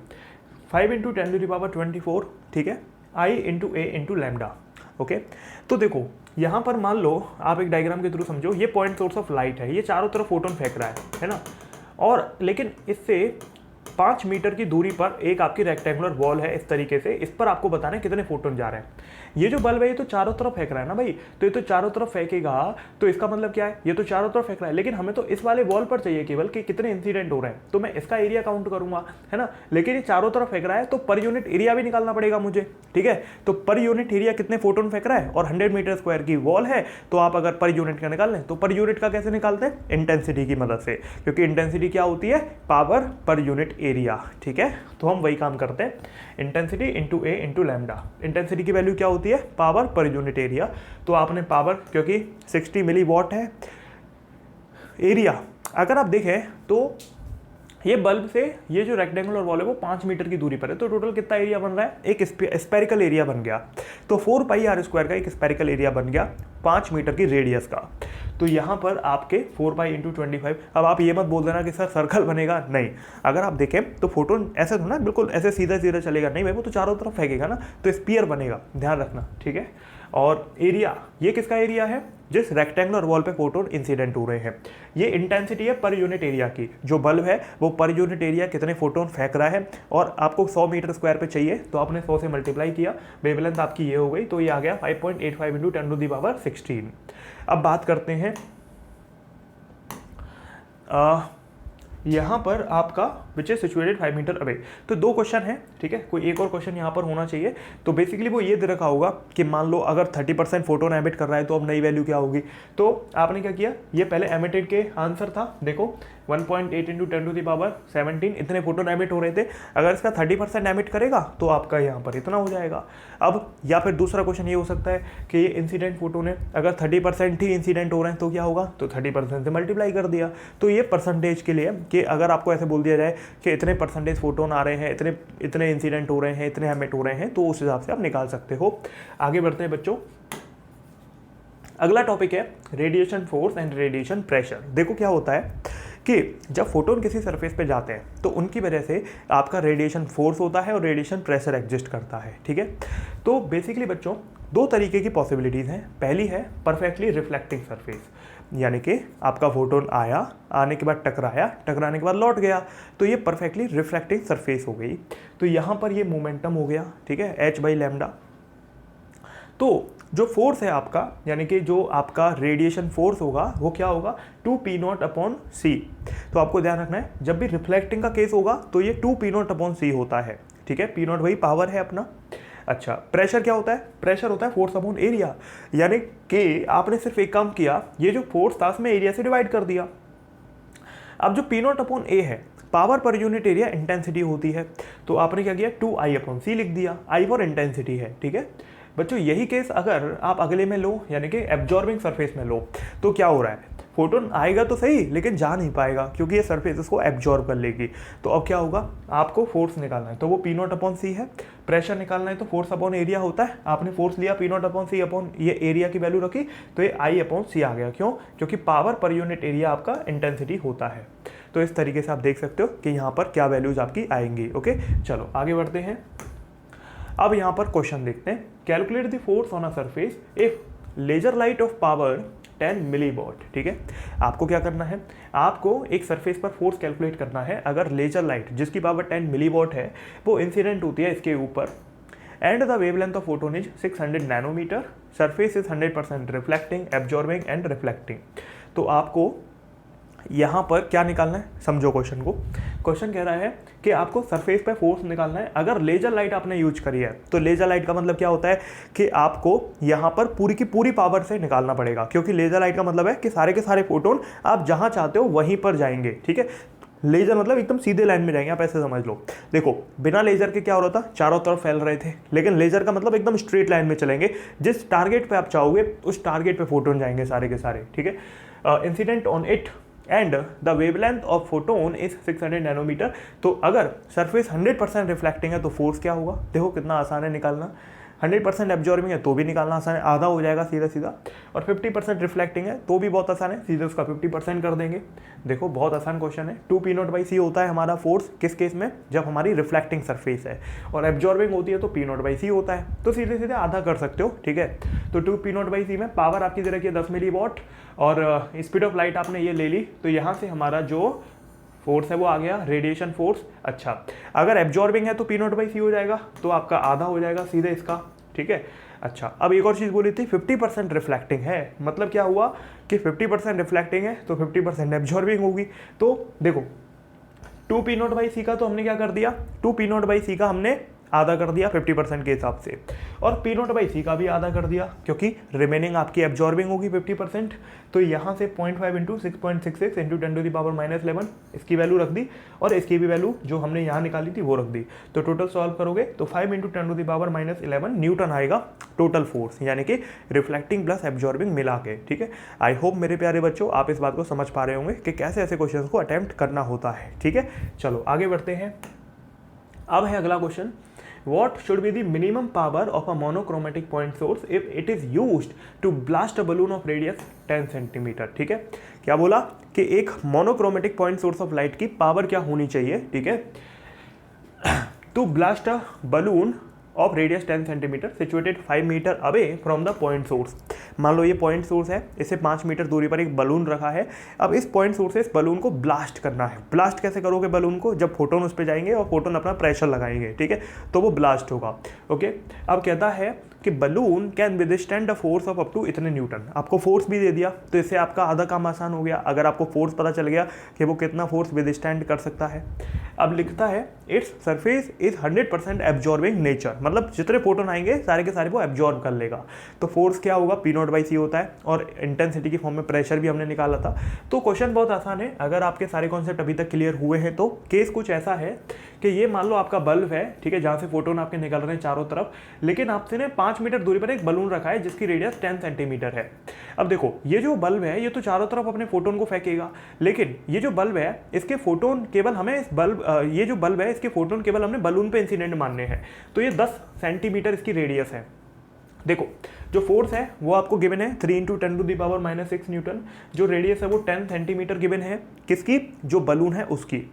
5 इंटू 10⁻24, ठीक है, आई इंटू ए इंटू लैम्डा। ओके, तो देखो यहाँ पर मान लो आप एक डायग्राम के थ्रू समझो, ये पॉइंट सोर्स ऑफ लाइट है, ये चारों तरफ फोटोन फेंक रहा है ना, और लेकिन इससे 5 मीटर की दूरी पर एक आपकी रेक्टेंगुलर वॉल है इस तरीके से, इस पर आपको बताना है कितने फोटोन जा रहे हैं। ये जो बल्ब है ये तो चारों तरफ फेंक रहा है ना भाई, तो ये तो चारों तरफ फेंकेगा, तो इसका मतलब क्या है, ये तो चारों तरफ फेंक रहा है, लेकिन हमें तो इस वाले वॉल पर चाहिए केवल कि कितने इंसिडेंट हो रहे हैं, तो मैं इसका एरिया काउंट करूंगा, है ना। लेकिन ये चारों तरफ फेंक रहा है तो पर यूनिट एरिया भी निकालना पड़ेगा मुझे, ठीक है। तो पर यूनिट एरिया कितने फोटोन फेंक रहा है, और 100 मीटर स्क्वायर की वॉल है, तो आप अगर पर यूनिट का निकाल लें तो पर यूनिट का कैसे निकालते हैं, इंटेंसिटी की मदद से, क्योंकि इंटेंसिटी क्या होती है, पावर पर यूनिट एरिया, ठीक है। तो हम वही काम करते हैं, इंटेंसिटी इंटू ए इंटू लैम्डा। इंटेंसिटी की वैल्यू क्या होती है, पावर पर यूनिट एरिया, तो आपने पावर क्योंकि 60 मिली वॉट है, एरिया अगर आप देखें तो ये बल्ब से ये जो रेक्टेंगुलर वॉल है वो 5 मीटर की दूरी पर है, तो टोटल कितना एरिया बन रहा है, एक स्पेरिकल एरिया बन गया, तो 4πr² का एक स्पेरिकल एरिया बन गया 5 मीटर की रेडियस का। तो यहाँ पर आपके 4π इंटू 25, अब आप ये मत बोल देना कि सर सर्कल बनेगा, नहीं, अगर आप देखें तो फोटोन ऐसे तो ना बिल्कुल ऐसे सीधा सीधा चलेगा नहीं भाई, वो तो चारों तरफ फेंकेगा ना, तो स्पीयर बनेगा, ध्यान रखना, ठीक है। और एरिया, ये किसका एरिया है, जिस रेक्टेंगुलर वॉल पे फोटोन इंसिडेंट हो रहे हैं। ये इंटेंसिटी है पर यूनिट एरिया की, जो बल्ब है वो पर यूनिट एरिया कितने फोटोन फेंक रहा है, और आपको 100 मीटर स्क्वायर पे चाहिए, तो आपने 100 से मल्टीप्लाई किया, वेवलेंथ आपकी ये हो गई, तो ये आ गया 5.85 इंटू 10⁻16। अब बात करते हैं यहाँ पर आपका which is situated 5 metre away. तो 2 क्वेश्चन है, ठीक है, कोई एक और क्वेश्चन यहाँ पर होना चाहिए। तो बेसिकली वो ये दे रखा होगा कि मान लो अगर 30% फोटोन एमिट कर रहा है तो अब नई वैल्यू क्या होगी। तो आपने क्या किया, ये पहले एमिटेड के आंसर था, देखो 1.8 इंटू 10⁻17 इतने फोटोन एमिट हो रहे थे, अगर इसका 30% एमिट करेगा तो आपका यहाँ पर इतना हो जाएगा। अब या फिर दूसरा क्वेश्चन ये हो सकता है कि ये इंसिडेंट फोटोन है, अगर 30% ही इंसिडेंट हो रहे हैं तो क्या होगा, तो 30% से मल्टीप्लाई कर दिया। तो ये परसेंटेज के लिए कि अगर आपको ऐसे बोल दिया जाए कि इतने परसेंटेज फोटोन आ रहे हैं, इतने इंसिडेंट हो रहे हैं, इतने एमिट हो रहे हैं, तो उस हिसाब से आप निकाल सकते हो। आगे बढ़ते हैं बच्चों, अगला टॉपिक है radiation force and radiation pressure. देखो क्या होता है कि जब फोटोन किसी सरफेस पे जाते हैं तो उनकी वजह से आपका रेडिएशन फोर्स होता है और रेडिएशन प्रेशर एग्जिस्ट करता है, ठीक है। तो बेसिकली बच्चों 2 तरीके की पॉसिबिलिटीज़ हैं। पहली है परफेक्टली रिफ्लेक्टिंग सरफेस, यानी कि आपका फोटोन आया, आने के बाद टकराया, टकराने के बाद लौट गया, तो ये परफेक्टली रिफ्लेक्टिंग सरफेस हो गई। तो यहाँ पर ये मोमेंटम हो गया, ठीक है, h/λ। तो जो फोर्स है आपका, यानी कि जो आपका रेडिएशन फोर्स होगा वो क्या होगा, 2p0/c। तो आपको ध्यान रखना है जब भी रिफ्लेक्टिंग का केस होगा तो ये 2p0/c होता है, ठीक है। p0 वही पावर है अपना। अच्छा, प्रेशर क्या होता है, प्रेशर होता है फोर्स अपॉन एरिया, यानी कि आपने सिर्फ एक काम किया, ये जो फोर्स था उसमें एरिया से डिवाइड कर दिया। अब जो p0/a है, power per unit area intensity होती है, तो आपने क्या किया, 2I/c लिख दिया, I फॉर इंटेंसिटी है, ठीक है। बच्चों यही केस अगर आप अगले में लो, यानी कि एब्जॉर्बिंग सरफेस में लो, तो क्या हो रहा है, फोटोन आएगा तो सही लेकिन जा नहीं पाएगा क्योंकि ये सरफेस इसको एब्जॉर्ब कर लेगी। तो अब क्या होगा, आपको फोर्स निकालना है, तो वो p0/c है। प्रेशर निकालना है तो फोर्स अपॉन एरिया होता है, आपने फोर्स लिया p0/c अपॉन ये एरिया की वैल्यू रखी, तो ये I/c आ गया। क्यों, क्योंकि पावर पर यूनिट एरिया आपका इंटेंसिटी होता है। तो इस तरीके से आप देख सकते हो कि यहाँ पर क्या वैल्यूज आपकी आएंगी। ओके, चलो आगे बढ़ते हैं। अब यहाँ पर क्वेश्चन देखते हैं, calculate the force on a surface if laser light of power 10 milliwatt, ठीक है। आपको क्या करना है, आपको एक सरफेस पर फोर्स कैलकुलेट करना है अगर लेजर लाइट जिसकी पावर 10 मिलीवॉट है वो इंसिडेंट होती है इसके ऊपर, and the wavelength of photon is 600 nanometre, surface is 100% reflecting, absorbing and reflecting. तो आपको यहाँ पर क्या निकालना है, समझो क्वेश्चन को। क्वेश्चन कह रहा है कि आपको सरफेस पे फोर्स निकालना है अगर लेजर लाइट आपने यूज करी है। तो लेजर लाइट का मतलब क्या होता है कि आपको यहाँ पर पूरी की पूरी पावर से निकालना पड़ेगा, क्योंकि लेजर लाइट का मतलब है कि सारे के सारे फोटोन आप जहाँ चाहते हो वहीं पर जाएंगे, ठीक है। लेजर मतलब एकदम सीधे लाइन में जाएंगे, आप ऐसे समझ लो। देखो बिना लेजर के क्या हो रहा था, चारों तरफ फैल रहे थे, लेकिन लेजर का मतलब एकदम स्ट्रेट लाइन में चलेंगे, जिस टारगेट पे आप चाहोगे उस टारगेट पे फोटोन जाएंगे सारे के सारे, ठीक है। Incident on it and the wavelength of photon is 600 nanometre. तो अगर सरफेस 100% रिफ्लेक्टिंग है तो फोर्स क्या होगा, देखो कितना आसान है निकालना। 100% एब्जॉर्बिंग है तो भी निकालना आसान है, आधा हो जाएगा सीधा सीधा। और 50% रिफ्लेक्टिंग है तो भी बहुत आसान है, सीधे उसका 50% कर देंगे। देखो बहुत आसान क्वेश्चन है। 2p0/c होता है हमारा फोर्स, किस केस में, जब हमारी रिफ्लेक्टिंग सरफेस है, और एब्जॉर्बिंग होती है तो p0/c होता है, तो सीधे सीधे आधा कर सकते हो, ठीक है। तो 2p0/c में पावर आपकी दे रखी है 10 मिलीवॉट, और स्पीड ऑफ लाइट आपने ये ले ली, तो यहाँ से हमारा जो फोर्स है वो आ गया रेडिएशन फोर्स। अच्छा, अगर एब्जॉर्बिंग है तो p0/c हो जाएगा, तो आपका आधा हो जाएगा सीधे इसका, ठीक है। अच्छा, अब एक और चीज़ बोली थी 50% रिफ्लेक्टिंग है, मतलब क्या हुआ कि 50% रिफ्लेक्टिंग है तो 50% एब्जॉर्बिंग होगी। तो देखो 2p0/c का तो हमने क्या कर दिया, 2p0/c का हमने आधा कर दिया 50% के हिसाब से, और p0/c का भी आधा कर दिया, क्योंकि रिमेनिंग आपकी एब्जॉर्बिंग होगी 50%। तो यहाँ से 0.5 इंटू 6.66 इंटू 10⁻⁻11 इसकी वैल्यू रख दी, और इसकी भी वैल्यू जो हमने यहाँ निकाली थी वो रख दी। तो टोटल सॉल्व करोगे तो 5 इंटू 10⁻⁻11 न्यूटन आएगा टोटल फोर्स, यानी कि रिफ्लेक्टिंग प्लस एब्जॉर्बिंग मिला के, ठीक है। आई होप मेरे प्यारे बच्चों आप इस बात को समझ पा रहे होंगे कि कैसे ऐसे क्वेश्चन को अटेम्प्ट करना होता है, ठीक है। चलो आगे बढ़ते हैं। अब है अगला question, What should be the minimum power of a monochromatic point source if it is used to blast a balloon of radius 10 centimetre, ठीक है। क्या बोला कि एक monochromatic point source of light की पावर क्या होनी चाहिए, ठीक है, to blast a balloon of radius 10 centimetre situated 5 metre away from the point source. मान लो ये पॉइंट सोर्स है, इसे 5 मीटर दूरी पर एक बलून रखा है। अब इस पॉइंट सोर्स से इस बलून को ब्लास्ट करना है। ब्लास्ट कैसे करोगे बलून को, जब फोटोन उस पर जाएंगे और फोटोन अपना प्रेशर लगाएंगे, ठीक है, तो वो ब्लास्ट होगा, ओके। अब कहता है कि balloon can withstand the force of up to इतने न्यूटन। आपको फोर्स भी दे दिया तो इससे आपका आधा काम आसान हो गया, अगर आपको फोर्स पता चल गया कि वो कितना फोर्स विदस्टैंड कर सकता है। अब लिखता है its surface is 100% absorbing nature, मतलब जितने फोटोन आएंगे सारे के सारे वो एब्जॉर्ब कर लेगा। तो फोर्स क्या होगा, p0/c होता है, और इंटेंसिटी की फॉर्म में प्रेशर भी हमने निकाला था। तो क्वेश्चन बहुत आसान है, अगर आपके सारे कॉन्सेप्ट अभी तक क्लियर हुए हैं तो केस कुछ ऐसा है कि ये मान लो आपका बल्ब है, ठीक है, जहाँ से फोटोन आपके निकल रहे हैं चारों तरफ, लेकिन आपसे ने 5 मीटर दूरी पर एक बलून रखा है जिसकी रेडियस 10 सेंटीमीटर है। अब देखो ये जो बल्ब है ये तो चारों तरफ अपने फोटोन को फेंकेगा, लेकिन ये जो बल्ब है इसके फोटोन केवल हमें इस बल्ब ये जो बल्ब है इसके फोटोन केवल हमने बलून पे इंसिडेंट मानने हैं, तो ये 10 सेंटीमीटर इसकी रेडियस है। देखो जो फोर्स है वो आपको गिवन है 3 इंटू 10⁻⁻6 न्यूटन, जो रेडियस है वो 10 सेंटीमीटर गिवन है, किसकी, जो बलून है उसकी।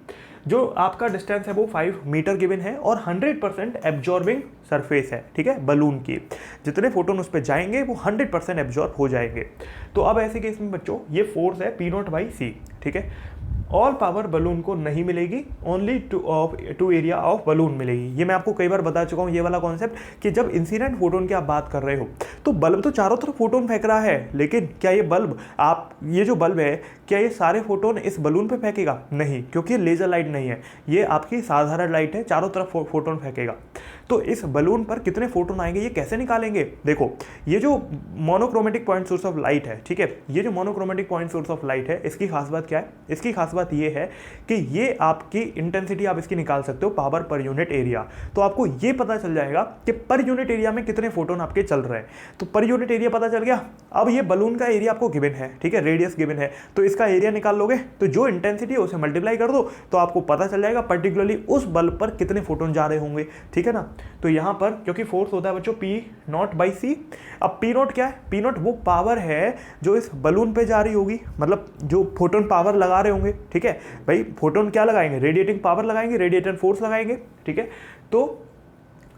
जो आपका डिस्टेंस है वो 5 मीटर गिवन है, और 100% एब्जॉर्बिंग सरफेस है, ठीक है, बलून की। जितने फोटोन उस पर जाएंगे वो 100% एब्जॉर्ब हो जाएंगे। तो अब ऐसे केस में बच्चों ये फोर्स है p0/c, ठीक है। ऑल पावर बलून को नहीं मिलेगी, only to area of balloon मिलेगी। ये मैं आपको कई बार बता चुका हूँ ये वाला कॉन्सेप्ट, कि जब इंसिडेंट फोटोन की आप बात कर रहे हो तो बल्ब तो चारों तरफ फोटोन फेंक रहा है, लेकिन क्या ये बल्ब ये जो बल्ब है क्या ये सारे फोटोन इस बलून पे फेंकेगा, नहीं, क्योंकि ये लेजर लाइट नहीं है, ये आपकी साधारण लाइट है, चारों तरफ फोटोन फेंकेगा। तो इस बलून पर कितने फोटोन आएंगे ये कैसे निकालेंगे, देखो ये जो monochromatic point source of light है, ठीक है, ये जो monochromatic point source of light है इसकी खास बात क्या है, इसकी खास बात ये है कि ये आपकी इंटेंसिटी आप इसकी निकाल सकते हो पावर पर यूनिट एरिया। तो आपको ये पता चल जाएगा कि पर यूनिट एरिया में कितने फोटोन आपके चल रहे हैं। तो पर यूनिट एरिया पता चल गया। अब ये बलून का एरिया आपको गिवन है, ठीक है, रेडियस गिवन है, तो इसका एरिया निकाल लोगे, तो जो इंटेंसिटी है उसे मल्टीप्लाई कर दो, तो आपको पता चल जाएगा पर्टिकुलरली उस बल्ब पर कितने फोटोन जा रहे होंगे, ठीक है ना। तो यहां पर क्योंकि फोर्स होता है बच्चों p0/c, अब p0 क्या है, p0 वो पावर है जो इस बलून पे जा रही होगी, मतलब जो फोटोन पावर लगा रहे होंगे, ठीक है भाई। फोटोन क्या लगाएंगे, रेडिएटिंग पावर लगाएंगे, रेडिएटर फोर्स लगाएंगे, ठीक है। तो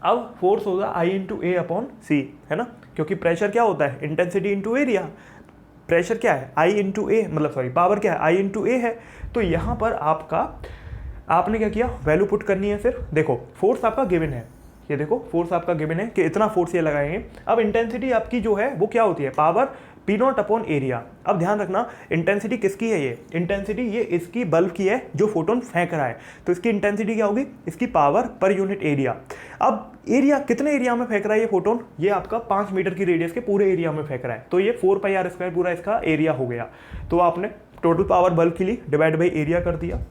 अब फोर्स होगा I इंटू ए अपॉन सी, है ना, क्योंकि प्रेशर क्या होता है, इंटेंसिटी इंटू एरिया। प्रेशर क्या है, I इंटू ए, मतलब सॉरी पावर क्या है, I इंटू ए है। तो यहाँ पर आपने क्या किया, वैल्यू पुट करनी है। फिर देखो फोर्स आपका गिवन है, ये देखो फोर्स आपका गिवन है कि इतना फोर्स ये लगाएंगे। अब इंटेंसिटी आपकी जो है वो क्या होती है, पावर p0 अपॉन एरिया। अब ध्यान रखना इंटेंसिटी किसकी है, ये इंटेंसिटी ये इसकी बल्ब की है जो फोटोन फेंक रहा है, तो इसकी इंटेंसिटी क्या होगी, इसकी पावर पर यूनिट एरिया। अब एरिया कितने एरिया में फेंक रहा है ये फोटोन, ये आपका 5 मीटर की रेडियस के पूरे एरिया में फेंक रहा है, तो ये 4πr² पूरा इसका एरिया हो गया। तो आपने टोटल पावर बल्ब के लिए डिवाइड बाई एरिया कर दिया,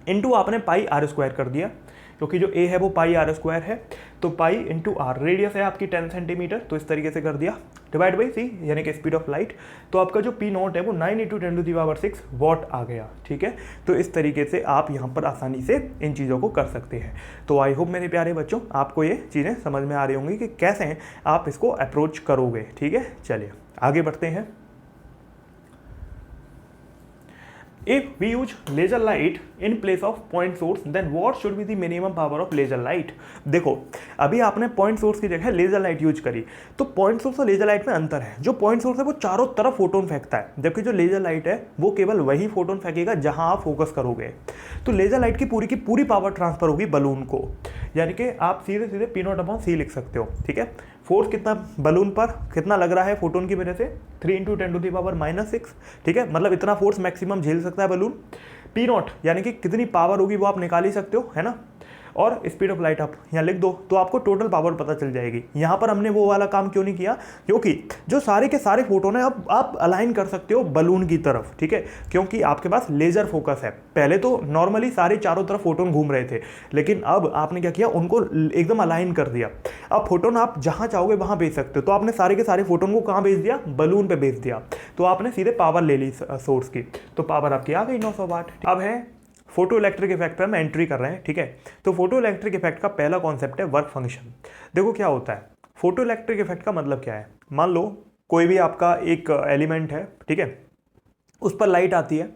इंटू आपने पाई आर स्क्वायर कर दिया, क्योंकि जो ए है वो पाई आर स्क्वायर है, तो पाई इंटू आर, रेडियस है आपकी 10 सेंटीमीटर, तो इस तरीके से कर दिया, डिवाइड बाई सी यानी कि स्पीड ऑफ लाइट। तो आपका जो पी नॉट है वो 9 × 10⁻6 वॉट आ गया। ठीक है, तो इस तरीके से आप यहाँ पर आसानी से इन चीज़ों को कर सकते हैं। तो आई होप मेरे प्यारे बच्चों आपको ये चीज़ें समझ में आ रही होंगी कि कैसे आप इसको अप्रोच करोगे। ठीक है, चलिए आगे बढ़ते हैं। If we use laser light in place of point source, then what should be the minimum power of laser light? देखो, अभी आपने पॉइंट सोर्स की जगह लेजर लाइट यूज करी, तो पॉइंट सोर्स और लेजर लाइट में अंतर है। जो पॉइंट सोर्स है वो चारों तरफ फोटोन फेंकता है, जबकि जो लेजर लाइट है वो केवल वही फोटोन फेंकेगा जहां आप फोकस करोगे। तो लेजर लाइट की पूरी पावर ट्रांसफर होगी बलून को, यानी कि आप सीधे सीधे P0/C लिख सकते हो। ठीक है, फोर्स कितना बलून पर कितना लग रहा है फोटोन की वजह से, 3 × 10⁻⁻6। ठीक है, मतलब इतना फोर्स मैक्सिमम झेल सकता है बलून। P0 यानी कि कितनी पावर होगी वो आप निकाल ही सकते हो, है ना। और स्पीड ऑफ लाइट आप यहाँ लिख दो, तो आपको टोटल पावर पता चल जाएगी। यहाँ पर हमने वो वाला काम क्यों नहीं किया, क्योंकि जो सारे के सारे फोटोन है अब आप अलाइन कर सकते हो बलून की तरफ। ठीक है, क्योंकि आपके पास लेजर फोकस है। पहले तो नॉर्मली सारे चारों तरफ फोटोन घूम रहे थे, लेकिन अब आपने क्या किया, उनको एकदम अलाइन कर दिया। अब फोटोन आप जहाँ चाहोगे वहाँ भेज सकते हो। तो आपने सारे के सारे फोटोन को कहाँ भेज दिया, बलून पे भेज दिया। तो आपने सीधे पावर ले ली सोर्स की, तो पावर आपकी आ गई 900 वाट। अब है फोटो इलेक्ट्रिक इफेक्ट पर हम एंट्री कर रहे हैं। ठीक है, तो फोटो इलेक्ट्रिक इफेक्ट का पहला कॉन्सेप्ट है वर्क फंक्शन। देखो क्या होता है, फोटो इलेक्ट्रिक इफेक्ट का मतलब क्या है। मान लो कोई भी आपका एक एलिमेंट है, ठीक है, उस पर लाइट आती है,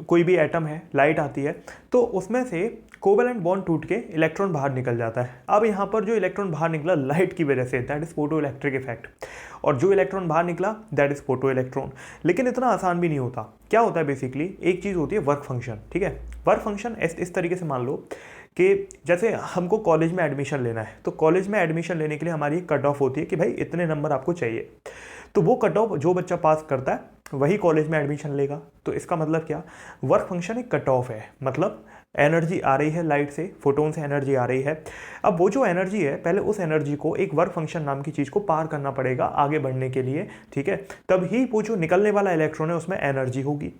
कोई भी एटम है, लाइट आती है, तो उसमें से कोवेलेंट बॉन्ड टूट के इलेक्ट्रॉन बाहर निकल जाता है। अब यहाँ पर जो इलेक्ट्रॉन बाहर निकला लाइट की वजह से, that is photo electric effect. और जो इलेक्ट्रॉन बाहर निकला दैट इज फोटो इलेक्ट्रॉन। लेकिन इतना आसान भी नहीं होता। क्या होता है बेसिकली, एक चीज़ होती है वर्क फंक्शन। ठीक है, वर्क फंक्शन इस तरीके से मान लो कि जैसे हमको कॉलेज में एडमिशन लेना है, तो कॉलेज में एडमिशन लेने के लिए हमारी एक कट ऑफ होती है कि भाई इतने नंबर आपको चाहिए। तो वो कट ऑफ जो बच्चा पास करता है वही कॉलेज में एडमिशन लेगा। तो इसका मतलब क्या, वर्क फंक्शन एक कट ऑफ है, मतलब एनर्जी आ रही है लाइट से, फोटोन से एनर्जी आ रही है। अब वो जो एनर्जी है, पहले उस एनर्जी को एक वर्क फंक्शन नाम की चीज़ को पार करना पड़ेगा आगे बढ़ने के लिए। ठीक है, तब ही वो जो निकलने वाला इलेक्ट्रॉन है उसमें एनर्जी होगी।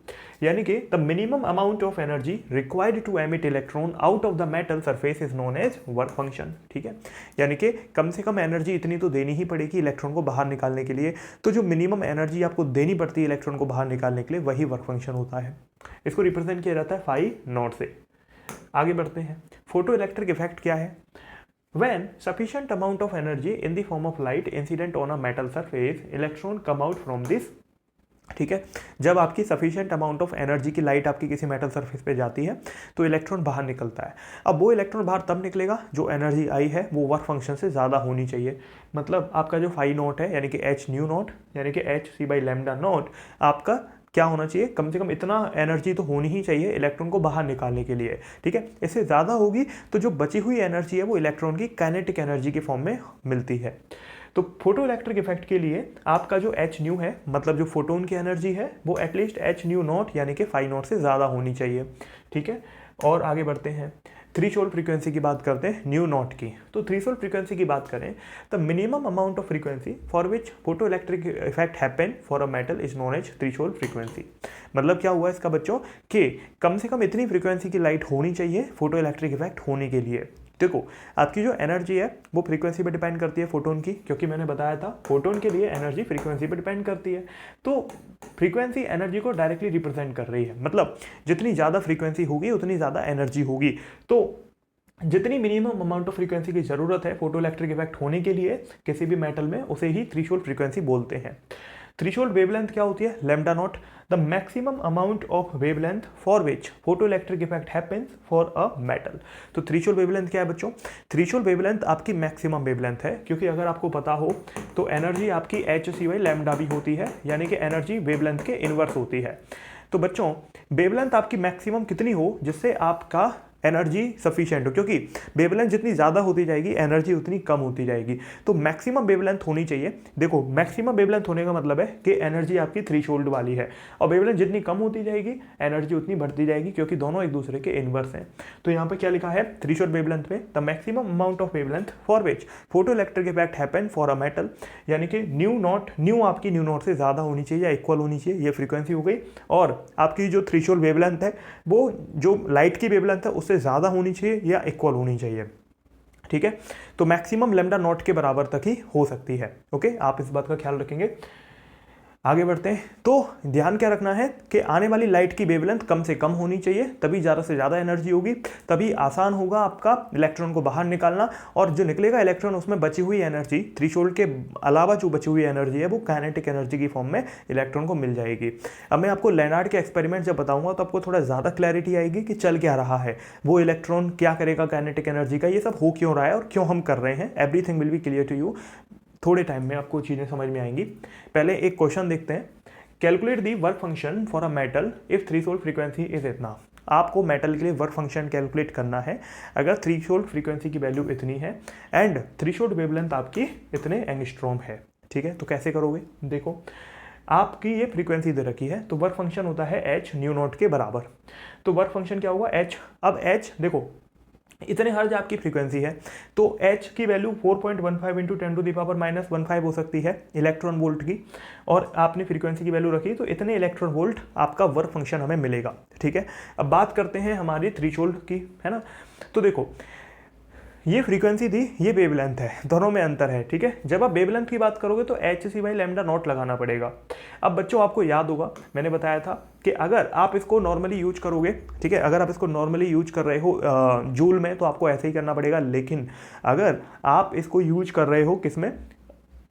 यानी कि the minimum amount of energy required to emit electron out of the metal surface is known as work function. ठीक है, यानी कि कम से कम एनर्जी इतनी तो देनी ही पड़ेगी इलेक्ट्रॉन को बाहर निकालने के लिए। तो जो मिनिमम एनर्जी आपको देनी पड़ती है इलेक्ट्रॉन को बाहर निकालने के लिए, वही वर्क फंक्शन होता है। इसको रिप्रेजेंट किया जाता है फाई नॉट से। आगे बढ़ते हैं, फोटो इलेक्ट्रिक इफेक्ट क्या है। When sufficient amount of energy in the form of light incident on a metal surface, electron come out from this। ठीक है, जब आपकी सफिशिएंट अमाउंट ऑफ एनर्जी की लाइट आपकी किसी मेटल सरफेस पे जाती है तो इलेक्ट्रॉन बाहर निकलता है। अब वो इलेक्ट्रॉन बाहर तब निकलेगा जो एनर्जी आई है वो वर्क फंक्शन से ज़्यादा होनी चाहिए। मतलब आपका जो फाई नॉट है यानी कि एच न्यू नॉट यानी कि hc/λ0 आपका क्या होना चाहिए, कम से कम इतना एनर्जी तो होनी ही चाहिए इलेक्ट्रॉन को बाहर निकालने के लिए। ठीक है, इससे ज़्यादा होगी तो जो बची हुई एनर्जी है वो इलेक्ट्रॉन की काइनेटिक एनर्जी के फॉर्म में मिलती है। तो फोटो इलेक्ट्रिक इफेक्ट के लिए आपका जो एच न्यू है, मतलब जो फोटोन की एनर्जी है, वो एटलीस्ट एच न्यू नॉट यानी कि फाई नॉट से ज़्यादा होनी चाहिए। ठीक है, और आगे बढ़ते हैं, थ्रेशोल्ड फ्रीक्वेंसी की बात करते हैं न्यू नॉट की। तो थ्रेशोल्ड फ्रीक्वेंसी की बात करें तो minimum amount of frequency for which photo electric effect happen for a metal is known as threshold frequency. मतलब क्या हुआ इसका बच्चों कि कम से कम इतनी फ्रीक्वेंसी की लाइट होनी चाहिए फोटो इलेक्ट्रिक इफेक्ट होने के लिए। देखो, आपकी जो एनर्जी है वो फ्रीक्वेंसी पे डिपेंड करती है फोटोन की, क्योंकि मैंने बताया था फोटोन के लिए एनर्जी फ्रीक्वेंसी पे डिपेंड करती है। तो फ्रीक्वेंसी एनर्जी को डायरेक्टली रिप्रेजेंट कर रही है, मतलब जितनी ज़्यादा फ्रीक्वेंसी होगी उतनी ज़्यादा एनर्जी होगी। तो जितनी मिनिमम अमाउंट ऑफ फ्रीक्वेंसी की ज़रूरत है फोटो इलेक्ट्रिक इफेक्ट होने के लिए किसी भी मेटल में, उसे ही थ्रेशोल्ड फ्रीक्वेंसी बोलते हैं। थ्रेशोल्ड वेवलेंथ क्या होती है, lambda naught, the maximum amount of wavelength for which photo electric effect happens for a metal. तो थ्रेशोल्ड वेवलेंथ क्या है बच्चों, थ्रेशोल्ड वेवलेंथ आपकी मैक्सिमम वेवलेंथ है, क्योंकि अगर आपको पता हो तो एनर्जी आपकी hc/λ भी होती है, यानी कि एनर्जी वेवलेंथ के इनवर्स होती है। तो बच्चों वेवलेंथ आपकी मैक्सिमम कितनी हो जिससे आपका एनर्जी सफिशिएंट हो, क्योंकि वेवलेंथ जितनी ज़्यादा होती जाएगी एनर्जी उतनी कम होती जाएगी। तो मैक्सिमम वेवलेंथ होनी चाहिए। देखो मैक्सिमम वेवलेंथ होने का मतलब है कि एनर्जी आपकी थ्रेशोल्ड वाली है, और वेवलेंथ जितनी कम होती जाएगी एनर्जी उतनी बढ़ती जाएगी, क्योंकि दोनों एक दूसरे के इनवर्स हैं। तो यहाँ पे क्या लिखा है थ्रेशोल्ड वेवलेंथ में, the maximum amount of wavelength for which photo electric effect happen for a metal, यानी कि न्यू नॉट, न्यू आपकी न्यू नॉट से ज़्यादा होनी चाहिए या इक्वल होनी चाहिए, ये फ्रीक्वेंसी हो गई। और आपकी जो थ्रेशोल्ड वेवलेंथ है वो जो लाइट की वेवलेंथ है उससे ज़्यादा होनी चाहिए या इक्वल होनी चाहिए, ठीक है। तो मैक्सिमम लैम्डा नॉट के बराबर तक ही हो सकती है। ओके, आप इस बात का ख्याल रखेंगे। आगे बढ़ते हैं। तो ध्यान क्या रखना है कि आने वाली लाइट की वेवलेंथ कम से कम होनी चाहिए, तभी ज़्यादा से ज़्यादा एनर्जी होगी, तभी आसान होगा आपका इलेक्ट्रॉन को बाहर निकालना, और जो निकलेगा इलेक्ट्रॉन उसमें बची हुई एनर्जी, थ्रेशोल्ड के अलावा जो बची हुई एनर्जी है वो काइनेटिक एनर्जी की फॉर्म में इलेक्ट्रॉन को मिल जाएगी। अब मैं आपको लेनार्ड के एक्सपेरिमेंट जब बताऊंगा तो आपको थोड़ा ज़्यादा क्लैरिटी आएगी कि चल क्या रहा है, वो इलेक्ट्रॉन क्या करेगा काइनेटिक एनर्जी का, ये सब हो क्यों रहा है और क्यों हम कर रहे हैं। Everything will be clear to you. थोड़े टाइम में आपको चीज़ें समझ में आएंगी। पहले एक क्वेश्चन देखते हैं। Calculate the work function for a metal if threshold frequency is इतना। आपको मेटल के लिए वर्क फंक्शन कैलकुलेट करना है अगर थ्रेशोल्ड फ्रीक्वेंसी की वैल्यू इतनी है एंड थ्रेशोल्ड वेवलेंथ आपकी इतने एंगस्ट्रॉम है, ठीक है। तो कैसे करोगे, देखो आपकी ये फ्रीक्वेंसी दे रखी है, तो वर्क फंक्शन होता है h न्यू नॉट के बराबर। तो वर्क फंक्शन क्या होगा h, अब h देखो इतने हर्ज आपकी फ्रीक्वेंसी है, तो h की वैल्यू 4.15 इंटू 10⁻⁻⁻15 हो सकती है इलेक्ट्रॉन वोल्ट की, और आपने फ्रीक्वेंसी की वैल्यू रखी तो इतने इलेक्ट्रॉन वोल्ट आपका वर्क फंक्शन हमें मिलेगा, ठीक है। अब बात करते हैं हमारी थ्रेशोल्ड की, है ना। तो देखो ये फ्रीक्वेंसी थी, ये वेवलेंथ है, दोनों में अंतर है, ठीक है। जब आप वेवलेंथ की बात करोगे तो h/λ0 लगाना पड़ेगा। अब बच्चों आपको याद होगा मैंने बताया था कि अगर आप इसको नॉर्मली यूज करोगे, ठीक है, अगर आप इसको नॉर्मली यूज कर रहे हो जूल में तो आपको ऐसे ही करना पड़ेगा, लेकिन अगर आप इसको यूज कर रहे हो किसमें,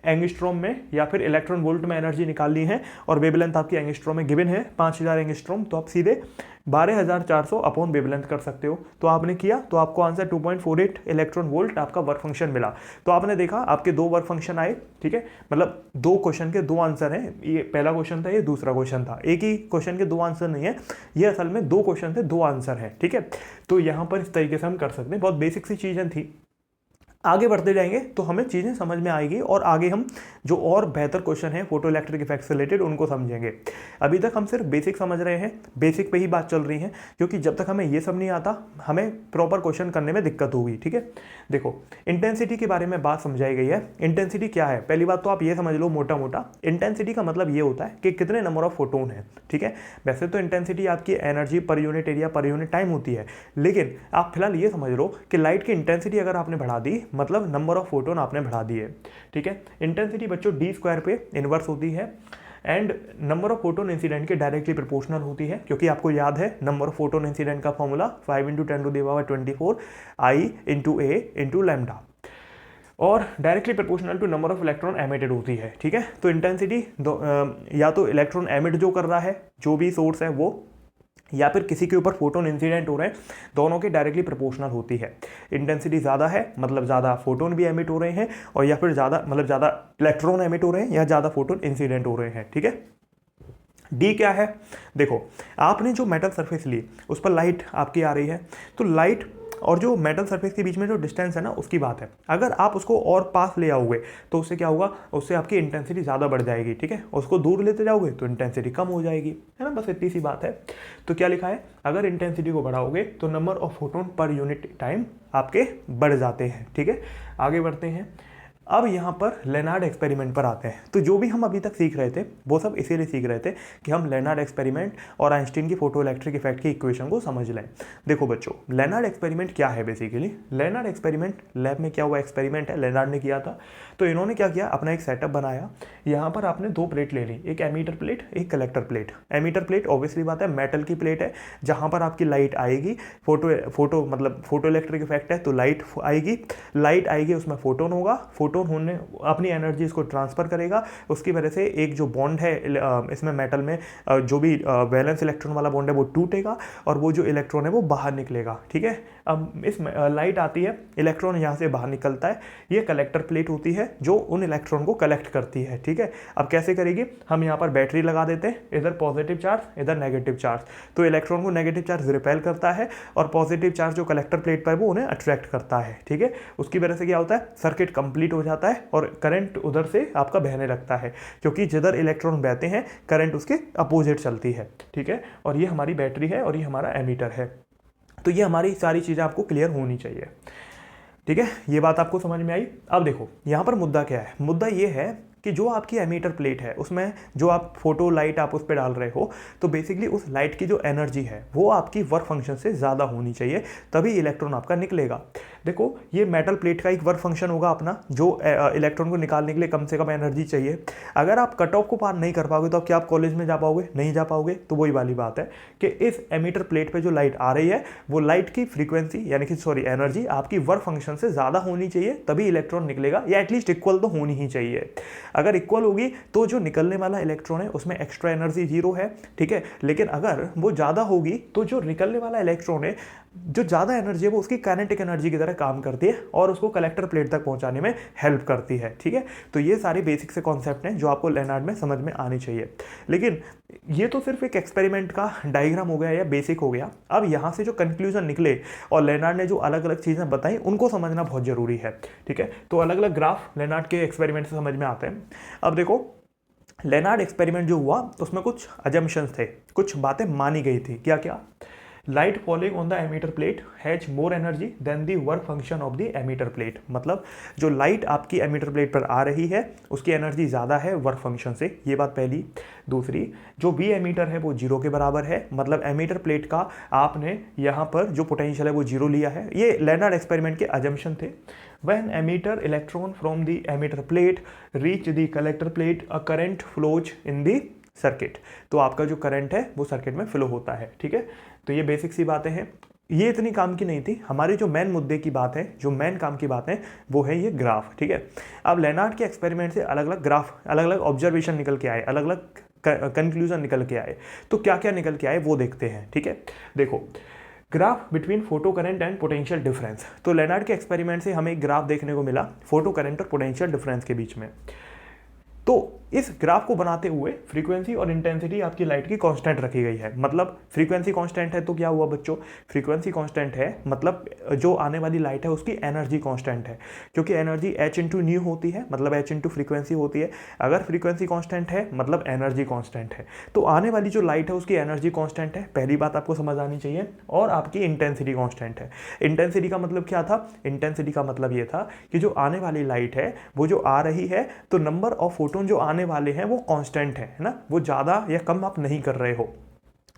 एंगस्ट्रॉम में, या फिर इलेक्ट्रॉन वोल्ट में एनर्जी निकालनी है और वेवलेंथ आपकी एंगस्ट्रॉम में गिवन है 5000 एंगस्ट्रॉम, तो आप सीधे 12400 अपॉन वेवलेंथ कर सकते हो। तो आपने किया तो आपको आंसर 2.48 इलेक्ट्रॉन वोल्ट आपका वर्क फंक्शन मिला। तो आपने देखा आपके दो वर्क फंक्शन आए, ठीक है, मतलब दो क्वेश्चन के दो आंसर हैं, ये पहला क्वेश्चन था, ये दूसरा क्वेश्चन था। एक ही क्वेश्चन के दो आंसर नहीं है, ये असल में दो क्वेश्चन थे, दो आंसर है, ठीक है। तो यहाँ पर इस तरीके से हम कर सकते हैं, बहुत बेसिक सी चीज़ें थी। आगे बढ़ते जाएंगे तो हमें चीज़ें समझ में आएगी और आगे हम जो और बेहतर क्वेश्चन है फोटो इलेक्ट्रिक इफेक्ट से रिलेटेड उनको समझेंगे। अभी तक हम सिर्फ बेसिक समझ रहे हैं, बेसिक पे ही बात चल रही है, क्योंकि जब तक हमें ये सब नहीं आता हमें प्रॉपर क्वेश्चन करने में दिक्कत होगी, ठीक है। देखो इंटेंसिटी के बारे में बात समझाई गई है। इंटेंसिटी क्या है, पहली बात तो आप ये समझ लो मोटा मोटा, इंटेंसिटी का मतलब ये होता है कि कितने नंबर ऑफ फोटोन है, ठीक है। वैसे तो इंटेंसिटी आपकी energy per unit area per unit time होती है, लेकिन आप फिलहाल ये समझ लो कि लाइट की इंटेंसिटी अगर आपने बढ़ा दी मतलब नंबर ऑफ फोटोन आपने बढ़ा दिए, ठीक है। इंटेंसिटी बच्चों d² पे इनवर्स होती है and number of photon incident के डायरेक्टली प्रोपोर्शनल होती है, क्योंकि आपको याद है नंबर ऑफ फोटोन इंसिडेंट का फॉर्मूला 5 × 10⁻24 I × A × लैम्डा, और directly proportional to number of electron emitted होती है, ठीक है। तो इंटेंसिटी या तो इलेक्ट्रॉन एमिट जो कर रहा है जो भी सोर्स है वो, या फिर किसी के ऊपर फोटोन इंसिडेंट हो रहे हैं, दोनों के डायरेक्टली प्रोपोर्शनल होती है। इंटेंसिटी ज़्यादा है मतलब ज़्यादा फोटोन भी एमिट हो रहे हैं, और या फिर ज़्यादा मतलब ज़्यादा इलेक्ट्रॉन एमिट हो रहे हैं या ज़्यादा फोटोन इंसिडेंट हो रहे हैं, ठीक है। डी क्या है, देखो आपने जो मेटल सरफेस ली उस पर लाइट आपकी आ रही है, तो लाइट और जो मेटल सरफेस के बीच में जो डिस्टेंस है ना उसकी बात है। अगर आप उसको और पास ले आओगे तो उससे क्या होगा, उससे आपकी इंटेंसिटी ज़्यादा बढ़ जाएगी, ठीक है। उसको दूर लेते जाओगे तो इंटेंसिटी कम हो जाएगी, है ना, बस इतनी सी बात है। तो क्या लिखा है, अगर इंटेंसिटी को बढ़ाओगे तो number of photon per unit time आपके बढ़ जाते हैं, ठीक है। आगे बढ़ते हैं। अब यहाँ पर लेनार्ड एक्सपेरिमेंट पर आते हैं। तो जो भी हम अभी तक सीख रहे थे वो सब इसीलिए सीख रहे थे कि हम लेनार्ड एक्सपेरिमेंट और आइंस्टीन की फोटो इलेक्ट्रिक इफेक्ट की इक्वेशन को समझ लें। देखो बच्चों लेनार्ड एक्सपेरिमेंट क्या है, बेसिकली लेनार्ड एक्सपेरिमेंट लैब में क्या हुआ एक्सपेरिमेंट है, लेनार्ड ने किया था। तो इन्होंने क्या किया, अपना एक सेटअप बनाया। यहाँ पर आपने दो प्लेट ले ली, एक एमीटर प्लेट एक collector plate. Emitter plate obviously बात है मेटल की प्लेट है, जहाँ पर आपकी लाइट आएगी, फोटो मतलब फोटो इलेक्ट्रिक इफेक्ट है तो लाइट आएगी, उसमें फोटोन होगा, फोटोन होने अपनी एनर्जी इसको ट्रांसफर करेगा, उसकी वजह से एक जो बॉन्ड है इसमें मेटल में जो भी वैलेंस इलेक्ट्रॉन वाला बॉन्ड है वो टूटेगा और वो जो इलेक्ट्रॉन है वो बाहर निकलेगा, ठीक है। अब इस लाइट आती है, इलेक्ट्रॉन यहाँ से बाहर निकलता है, ये कलेक्टर प्लेट होती है जो उन इलेक्ट्रॉन को कलेक्ट करती है, ठीक है। अब कैसे करेगी, हम यहाँ पर बैटरी लगा देते हैं, इधर पॉजिटिव चार्ज इधर नेगेटिव चार्ज, तो इलेक्ट्रॉन को नेगेटिव चार्ज रिपेल करता है और पॉजिटिव चार्ज जो कलेक्टर प्लेट पर वो उन्हें अट्रैक्ट करता है, ठीक है। उसकी वजह से क्या होता है, सर्किट कंप्लीट हो जाता है और करंट उधर से आपका बहने लगता है, क्योंकि जिधर इलेक्ट्रॉन बहते हैं करंट उसके अपोजिट चलती है, ठीक है। और ये हमारी बैटरी है और ये हमारा एमीटर है। तो ये हमारी सारी चीज़ें आपको क्लियर होनी चाहिए, ठीक है। ये बात आपको समझ में आई। अब देखो यहाँ पर मुद्दा क्या है, मुद्दा ये है कि जो आपकी एमीटर प्लेट है उसमें जो आप फोटो लाइट आप उस पर डाल रहे हो, तो बेसिकली उस लाइट की जो एनर्जी है वो आपकी वर्क फंक्शन से ज़्यादा होनी चाहिए, तभी इलेक्ट्रॉन आपका निकलेगा। देखो ये मेटल प्लेट का एक वर्क फंक्शन होगा अपना, जो इलेक्ट्रॉन को निकालने के लिए कम से कम एनर्जी चाहिए। अगर आप कट ऑफ को पार नहीं कर पाओगे तो आप क्या आप कॉलेज में जा पाओगे, नहीं जा पाओगे। तो वही वाली बात है कि इस एमीटर प्लेट पे जो लाइट आ रही है वो लाइट की फ्रीक्वेंसी यानी कि एनर्जी आपकी वर्क फंक्शन से ज़्यादा होनी चाहिए, तभी इलेक्ट्रॉन निकलेगा, या एटलीस्ट इक्वल तो होनी ही चाहिए। अगर इक्वल होगी तो जो निकलने वाला इलेक्ट्रॉन है उसमें एक्स्ट्रा एनर्जी 0 है, ठीक है। लेकिन अगर वो ज़्यादा होगी तो जो निकलने वाला इलेक्ट्रॉन है, जो ज़्यादा एनर्जी है वो उसकी काइनेटिक एनर्जी की तरह काम करती है और उसको कलेक्टर प्लेट तक पहुंचाने में हेल्प करती है, ठीक है। तो ये सारे बेसिक से कॉन्सेप्ट हैं जो आपको लेनार्ड में समझ में आनी चाहिए। लेकिन ये तो सिर्फ एक एक्सपेरिमेंट का डायग्राम हो गया या बेसिक हो गया। अब यहाँ से जो कंक्लूजन निकले और लेनार्ड ने जो अलग अलग चीज़ें बताई उनको समझना बहुत ज़रूरी है, ठीक है। तो अलग अलग ग्राफ लेनार्ड के एक्सपेरिमेंट से समझ में आते हैं। अब देखो लेनार्ड एक्सपेरिमेंट जो हुआ उसमें कुछ अजम्पशंस थे, कुछ बातें मानी गई थी। क्या क्या, light falling on the emitter plate has more energy than the work function of the emitter plate. मतलब जो लाइट आपकी एमीटर प्लेट पर आ रही है उसकी एनर्जी ज़्यादा है वर्क फंक्शन से, ये बात पहली। दूसरी, जो वी एमीटर है वो 0 के बराबर है, मतलब एमीटर प्लेट का आपने यहाँ पर जो पोटेंशियल है वो 0 लिया है। ये लेनार्ड एक्सपेरिमेंट के अजम्पशन थे। When emitter electron from the emitter plate reach the collector plate, a current flows in the circuit. तो आपका जो करंट है वो सर्किट में फ्लो होता है, ठीक है। तो ये बेसिक सी बातें हैं, ये इतनी काम की नहीं थी। हमारी जो मेन मुद्दे की बात है, जो मेन काम की बात है वो है ये ग्राफ, ठीक है। अब लेनार्ड के एक्सपेरिमेंट से अलग अलग ग्राफ, अलग अलग ऑब्जर्वेशन निकल के आए, अलग अलग कंक्लूजन निकल के आए। तो क्या क्या निकल के आए वो देखते हैं, ठीक है। देखो graph between photo current and potential difference. तो लेनार्ड के एक्सपेरिमेंट से हमें एक ग्राफ देखने को मिला फोटो करंट और पोटेंशियल डिफरेंस के बीच में। तो इस ग्राफ को बनाते हुए फ्रीक्वेंसी और इंटेंसिटी आपकी लाइट की कांस्टेंट रखी गई है। मतलब फ्रीक्वेंसी कांस्टेंट है तो क्या हुआ बच्चों, फ्रीक्वेंसी कांस्टेंट है मतलब जो आने वाली लाइट है उसकी एनर्जी कांस्टेंट है, क्योंकि एनर्जी h इंटू न्यू होती है, मतलब h इंटू फ्रीक्वेंसी होती है। अगर फ्रीक्वेंसी कांस्टेंट है मतलब एनर्जी कांस्टेंट है, तो आने वाली जो लाइट है उसकी एनर्जी कांस्टेंट है, पहली बात आपको समझ आनी चाहिए। और आपकी इंटेंसिटी कांस्टेंट है। इंटेंसिटी का मतलब क्या था, इंटेंसिटी का मतलब ये था कि जो आने वाली लाइट है वो जो आ रही है तो नंबर ऑफ फोटोन जो आने वाले हैं वो कांस्टेंट है ना, वो ज़्यादा या कम आप नहीं कर रहे हो।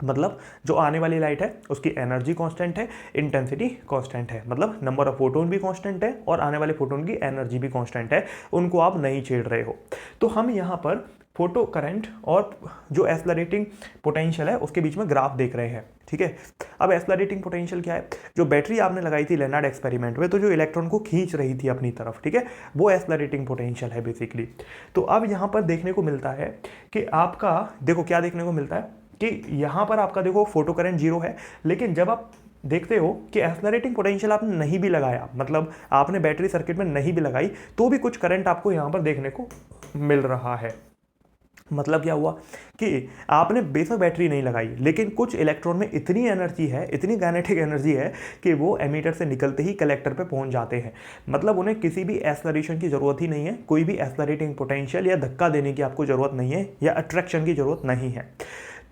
मतलब जो आने वाली लाइट है उसकी एनर्जी कांस्टेंट है, इंटेंसिटी कांस्टेंट है, मतलब नंबर ऑफ फोटोन भी कांस्टेंट है और आने वाले फोटोन की एनर्जी भी कांस्टेंट है, उनको आप नहीं छेड़ रहे हो। तो हम यहाँ पर फोटो करंट और जो एक्सेलरेटिंग पोटेंशियल है उसके बीच में ग्राफ देख रहे हैं, ठीक है। अब एक्सेलरेटिंग पोटेंशियल क्या है, जो बैटरी आपने लगाई थी लेनार्ड एक्सपेरिमेंट में, तो जो इलेक्ट्रॉन को खींच रही थी अपनी तरफ, ठीक है, वो एक्सेलरेटिंग पोटेंशियल है बेसिकली। तो अब यहाँ पर देखने को मिलता है कि आपका देखो क्या देखने को मिलता है कि यहाँ पर आपका देखो फोटो करंट 0 है, लेकिन जब आप देखते हो कि एक्सेलरेटिंग पोटेंशियल आपने नहीं भी लगाया, मतलब आपने बैटरी सर्किट में नहीं भी लगाई, तो भी कुछ करंट आपको यहाँ पर देखने को मिल रहा है। मतलब क्या हुआ कि आपने बेशक बैटरी नहीं लगाई, लेकिन कुछ इलेक्ट्रॉन में इतनी एनर्जी है, इतनी काइनेटिक एनर्जी है कि वो एमीटर से निकलते ही कलेक्टर पे पहुंच जाते हैं। मतलब उन्हें किसी भी एक्सेलरेशन की ज़रूरत ही नहीं है, कोई भी एक्सेलरेटिंग पोटेंशियल या धक्का देने की आपको ज़रूरत नहीं है, या अट्रैक्शन की ज़रूरत नहीं है।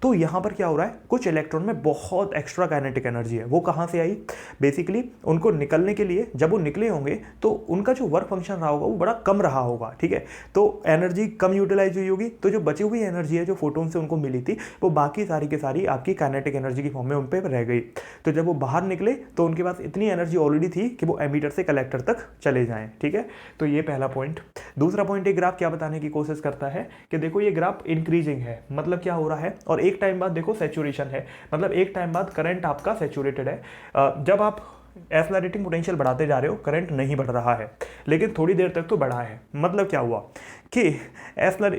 तो यहाँ पर क्या हो रहा है, कुछ इलेक्ट्रॉन में बहुत एक्स्ट्रा काइनेटिक एनर्जी है। वो कहाँ से आई, बेसिकली उनको निकलने के लिए जब वो निकले होंगे तो उनका जो वर्क फंक्शन रहा होगा वो बड़ा कम रहा होगा, ठीक है। तो एनर्जी कम यूटिलाइज हुई होगी, तो जो बची हुई एनर्जी है जो फोटोन से उनको मिली थी वो बाकी सारी की सारी आपकी काइनेटिक एनर्जी की फॉर्म में उन पर रह गई। तो जब वो बाहर निकले तो उनके पास इतनी एनर्जी ऑलरेडी थी कि वो एमीटर से कलेक्टर तक चले जाएं, ठीक है। तो ये पहला पॉइंट। दूसरा पॉइंट, ये ग्राफ क्या बताने की कोशिश करता है कि देखो ये ग्राफ इंक्रीजिंग है, मतलब क्या हो रहा है, और एक टाइम बाद देखो सैचुरेशन है, मतलब एक टाइम बाद करंट आपका सैचुरेटेड है। जब आप एक्सेलरेटिंग पोटेंशियल बढ़ाते जा रहे हो करंट नहीं बढ़ रहा है, लेकिन थोड़ी देर तक तो बढ़ा है। मतलब क्या हुआ कि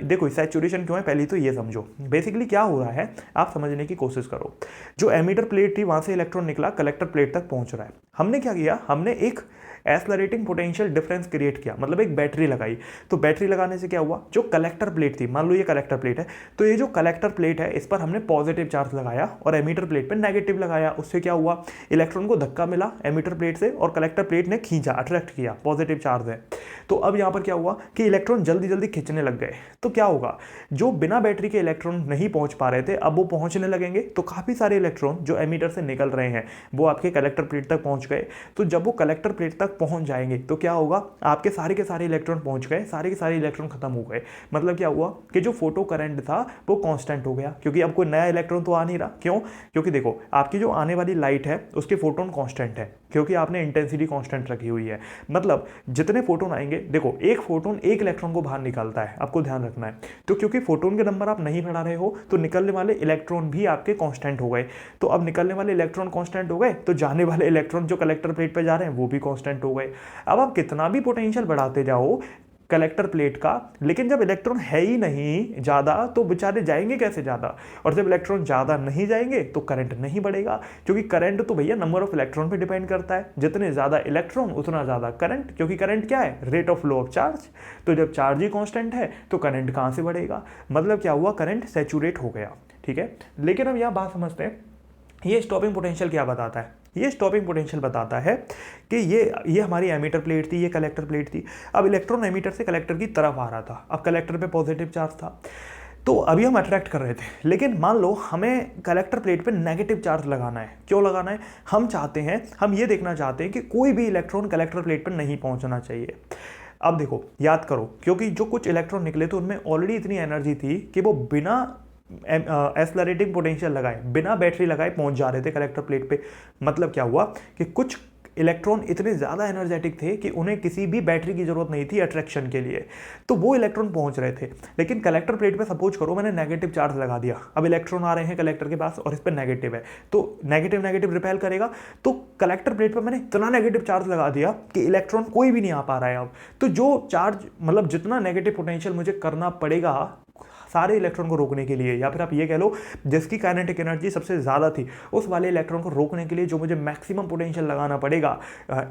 देखो सैचुरेशन क्यों है, पहले तो ये समझो बेसिकली क्या हो रहा है, आप समझने की कोशिश करो। जो एमिटर प्लेट थी वहां से इलेक्ट्रॉन निकला, कलेक्टर प्लेट तक पहुंच रहा है। हमने क्या किया, हमने एक एक्सेलरेटिंग पोटेंशियल डिफरेंस क्रिएट किया, मतलब एक बैटरी लगाई। तो बैटरी लगाने से क्या हुआ, जो कलेक्टर प्लेट थी, मान लो ये कलेक्टर प्लेट है, तो ये जो कलेक्टर प्लेट है इस पर हमने पॉजिटिव चार्ज लगाया और एमिटर प्लेट पर नेगेटिव लगाया। उससे क्या हुआ, इलेक्ट्रॉन को धक्का मिला एमिटर प्लेट से और कलेक्टर प्लेट ने खींचा, अट्रैक्ट किया, पॉजिटिव चार्ज है। तो अब यहाँ पर क्या हुआ कि इलेक्ट्रॉन जल्दी जल्दी खींचने लग गए। तो क्या होगा, जो बिना बैटरी के इलेक्ट्रॉन नहीं पहुंच पा रहे थे अब वो पहुंचने लगेंगे। तो काफ़ी सारे इलेक्ट्रॉन जो एमिटर से निकल रहे हैं वो आपके कलेक्टर प्लेट तक पहुंच गए। तो जब वो कलेक्टर प्लेट तक पहुंच जाएंगे तो क्या होगा, आपके सारे के सारे इलेक्ट्रॉन पहुंच गए, सारे के सारे इलेक्ट्रॉन खत्म हो गए। मतलब क्या हुआ कि जो फोटो करंट था वो कांस्टेंट हो गया, क्योंकि अब कोई नया इलेक्ट्रॉन तो आ नहीं रहा। क्यों, क्योंकि देखो आपकी जो आने वाली लाइट है उसके फोटोन कांस्टेंट है, क्योंकि आपने इंटेंसिटी कांस्टेंट रखी हुई है। मतलब जितने फोटोन आएंगे, देखो एक फोटोन एक इलेक्ट्रॉन को बाहर निकालता है, आपको ध्यान रखना है। तो क्योंकि फोटोन के नंबर आप नहीं बढ़ा रहे हो तो निकलने वाले इलेक्ट्रॉन भी आपके कांस्टेंट हो गए। तो अब निकलने वाले इलेक्ट्रॉन कांस्टेंट हो गए तो जाने वाले इलेक्ट्रॉन जो कलेक्टर प्लेट पे जा रहे हैं वो भी कांस्टेंट हो गए। अब आप कितना भी पोटेंशियल बढ़ाते जाओ कलेक्टर प्लेट का, लेकिन जब इलेक्ट्रॉन है ही नहीं ज़्यादा तो बेचारे जाएंगे कैसे ज़्यादा, और जब इलेक्ट्रॉन ज़्यादा नहीं जाएंगे तो करंट नहीं बढ़ेगा, क्योंकि करंट तो भैया नंबर ऑफ इलेक्ट्रॉन पे डिपेंड करता है। जितने ज़्यादा इलेक्ट्रॉन उतना ज़्यादा करंट, क्योंकि करंट क्या है, rate of flow of charge. तो जब चार्ज ही कॉन्स्टेंट है तो करंट कहाँ से बढ़ेगा, मतलब क्या हुआ, करंट सैचुरेट हो गया। ठीक है, लेकिन अब यहाँ बात समझते हैं, ये स्टॉपिंग पोटेंशियल क्या बताता है। ये स्टॉपिंग पोटेंशियल बताता है कि ये हमारी एमिटर प्लेट थी, ये कलेक्टर प्लेट थी। अब इलेक्ट्रॉन एमिटर से कलेक्टर की तरफ आ रहा था, अब कलेक्टर पे पॉजिटिव चार्ज था, तो अभी हम अट्रैक्ट कर रहे थे। लेकिन मान लो हमें कलेक्टर प्लेट पे नेगेटिव चार्ज लगाना है। क्यों लगाना है, हम चाहते हैं, हम ये देखना चाहते हैं कि कोई भी इलेक्ट्रॉन कलेक्टर प्लेट पर नहीं पहुंचना चाहिए। अब देखो याद करो, क्योंकि जो कुछ इलेक्ट्रॉन निकले थे उनमें ऑलरेडी इतनी एनर्जी थी कि वो बिना एक्सेलरेटिंग पोटेंशियल लगाए, बिना बैटरी लगाए पहुंच जा रहे थे कलेक्टर प्लेट पे। मतलब क्या हुआ कि कुछ इलेक्ट्रॉन इतने ज़्यादा एनर्जेटिक थे कि उन्हें किसी भी बैटरी की जरूरत नहीं थी अट्रैक्शन के लिए, तो वो इलेक्ट्रॉन पहुंच रहे थे। लेकिन कलेक्टर प्लेट पे सपोज करो मैंने नेगेटिव चार्ज लगा दिया, अब इलेक्ट्रॉन आ रहे हैं कलेक्टर के पास और इस पर नेगेटिव है, तो नेगेटिव नेगेटिव रिपेल करेगा। तो कलेक्टर प्लेट पर मैंने इतना नेगेटिव चार्ज लगा दिया कि इलेक्ट्रॉन कोई भी नहीं आ पा रहा है अब। तो जो चार्ज, मतलब जितना नेगेटिव पोटेंशियल मुझे करना पड़ेगा सारे इलेक्ट्रॉन को रोकने के लिए, या फिर आप ये कह लो जिसकी काइनेटिक एनर्जी सबसे ज़्यादा थी उस वाले इलेक्ट्रॉन को रोकने के लिए जो मुझे मैक्सिमम पोटेंशियल लगाना पड़ेगा,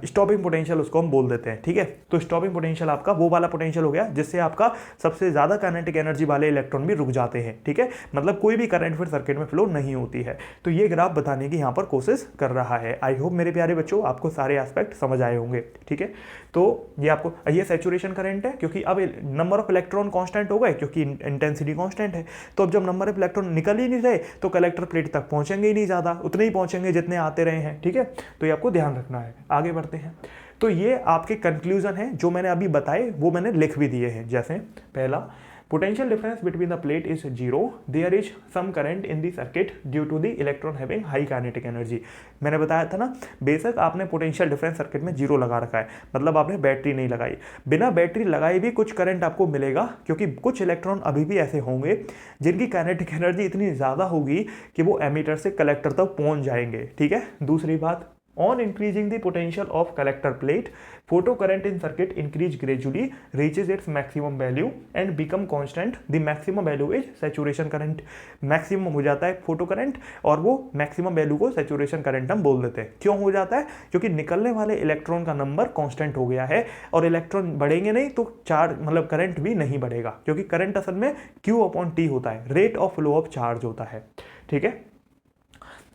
स्टॉपिंग पोटेंशियल उसको हम बोल देते हैं। ठीक है, तो स्टॉपिंग पोटेंशियल आपका वो वाला पोटेंशियल हो गया जिससे आपका सबसे ज़्यादा काइनेटिक एनर्जी वाले इलेक्ट्रॉन भी रुक जाते हैं। ठीक है, मतलब कोई भी करंट फिर सर्किट में फ्लो नहीं होती है। तो ये ग्राफ बताने की यहाँ पर कोशिश कर रहा है। आई होप मेरे प्यारे बच्चों आपको सारे एस्पेक्ट समझ आए होंगे। ठीक है, तो ये आपको, ये सैचुरेशन करंट है, क्योंकि अब नंबर ऑफ इलेक्ट्रॉन कांस्टेंट हो गए क्योंकि इंटेंसिटी कांस्टेंट है। तो अब जब नंबर ऑफ इलेक्ट्रॉन निकल ही नहीं रहे तो कलेक्टर प्लेट तक पहुंचेंगे ही नहीं, ज़्यादा उतने ही पहुंचेंगे जितने आते रहे हैं। ठीक है, तो ये आपको ध्यान रखना है। आगे बढ़ते हैं, तो ये आपके कंक्लूजन है जो मैंने अभी बताए वो मैंने लिख भी दिए हैं। जैसे पहला, potential difference between the plate is zero. There is some current in the circuit due to the electron having high kinetic energy. मैंने बताया था ना, बेशक आपने पोटेंशियल डिफरेंस सर्किट में जीरो लगा रखा है, मतलब आपने बैटरी नहीं लगाई। बिना बैटरी लगाए भी कुछ करंट आपको मिलेगा, क्योंकि कुछ इलेक्ट्रॉन अभी भी ऐसे होंगे जिनकी काइनेटिक एनर्जी इतनी ज़्यादा होगी कि वो एमीटर से कलेक्टर तक पहुंच जाएंगे। ठीक है, दूसरी बात, on increasing the potential of collector plate, photo current in circuit increase gradually, reaches its maximum value and become constant. The maximum value is saturation current. maximum हो जाता है फोटो करंट और वो मैक्सिमम वैल्यू को saturation current हम बोल देते हैं। क्यों हो जाता है, क्योंकि निकलने वाले इलेक्ट्रॉन का नंबर कांस्टेंट हो गया है और इलेक्ट्रॉन बढ़ेंगे नहीं तो चार्ज, मतलब करंट भी नहीं बढ़ेगा, क्योंकि करंट असल में Q/T होता है, rate of flow of charge होता है। ठीक है,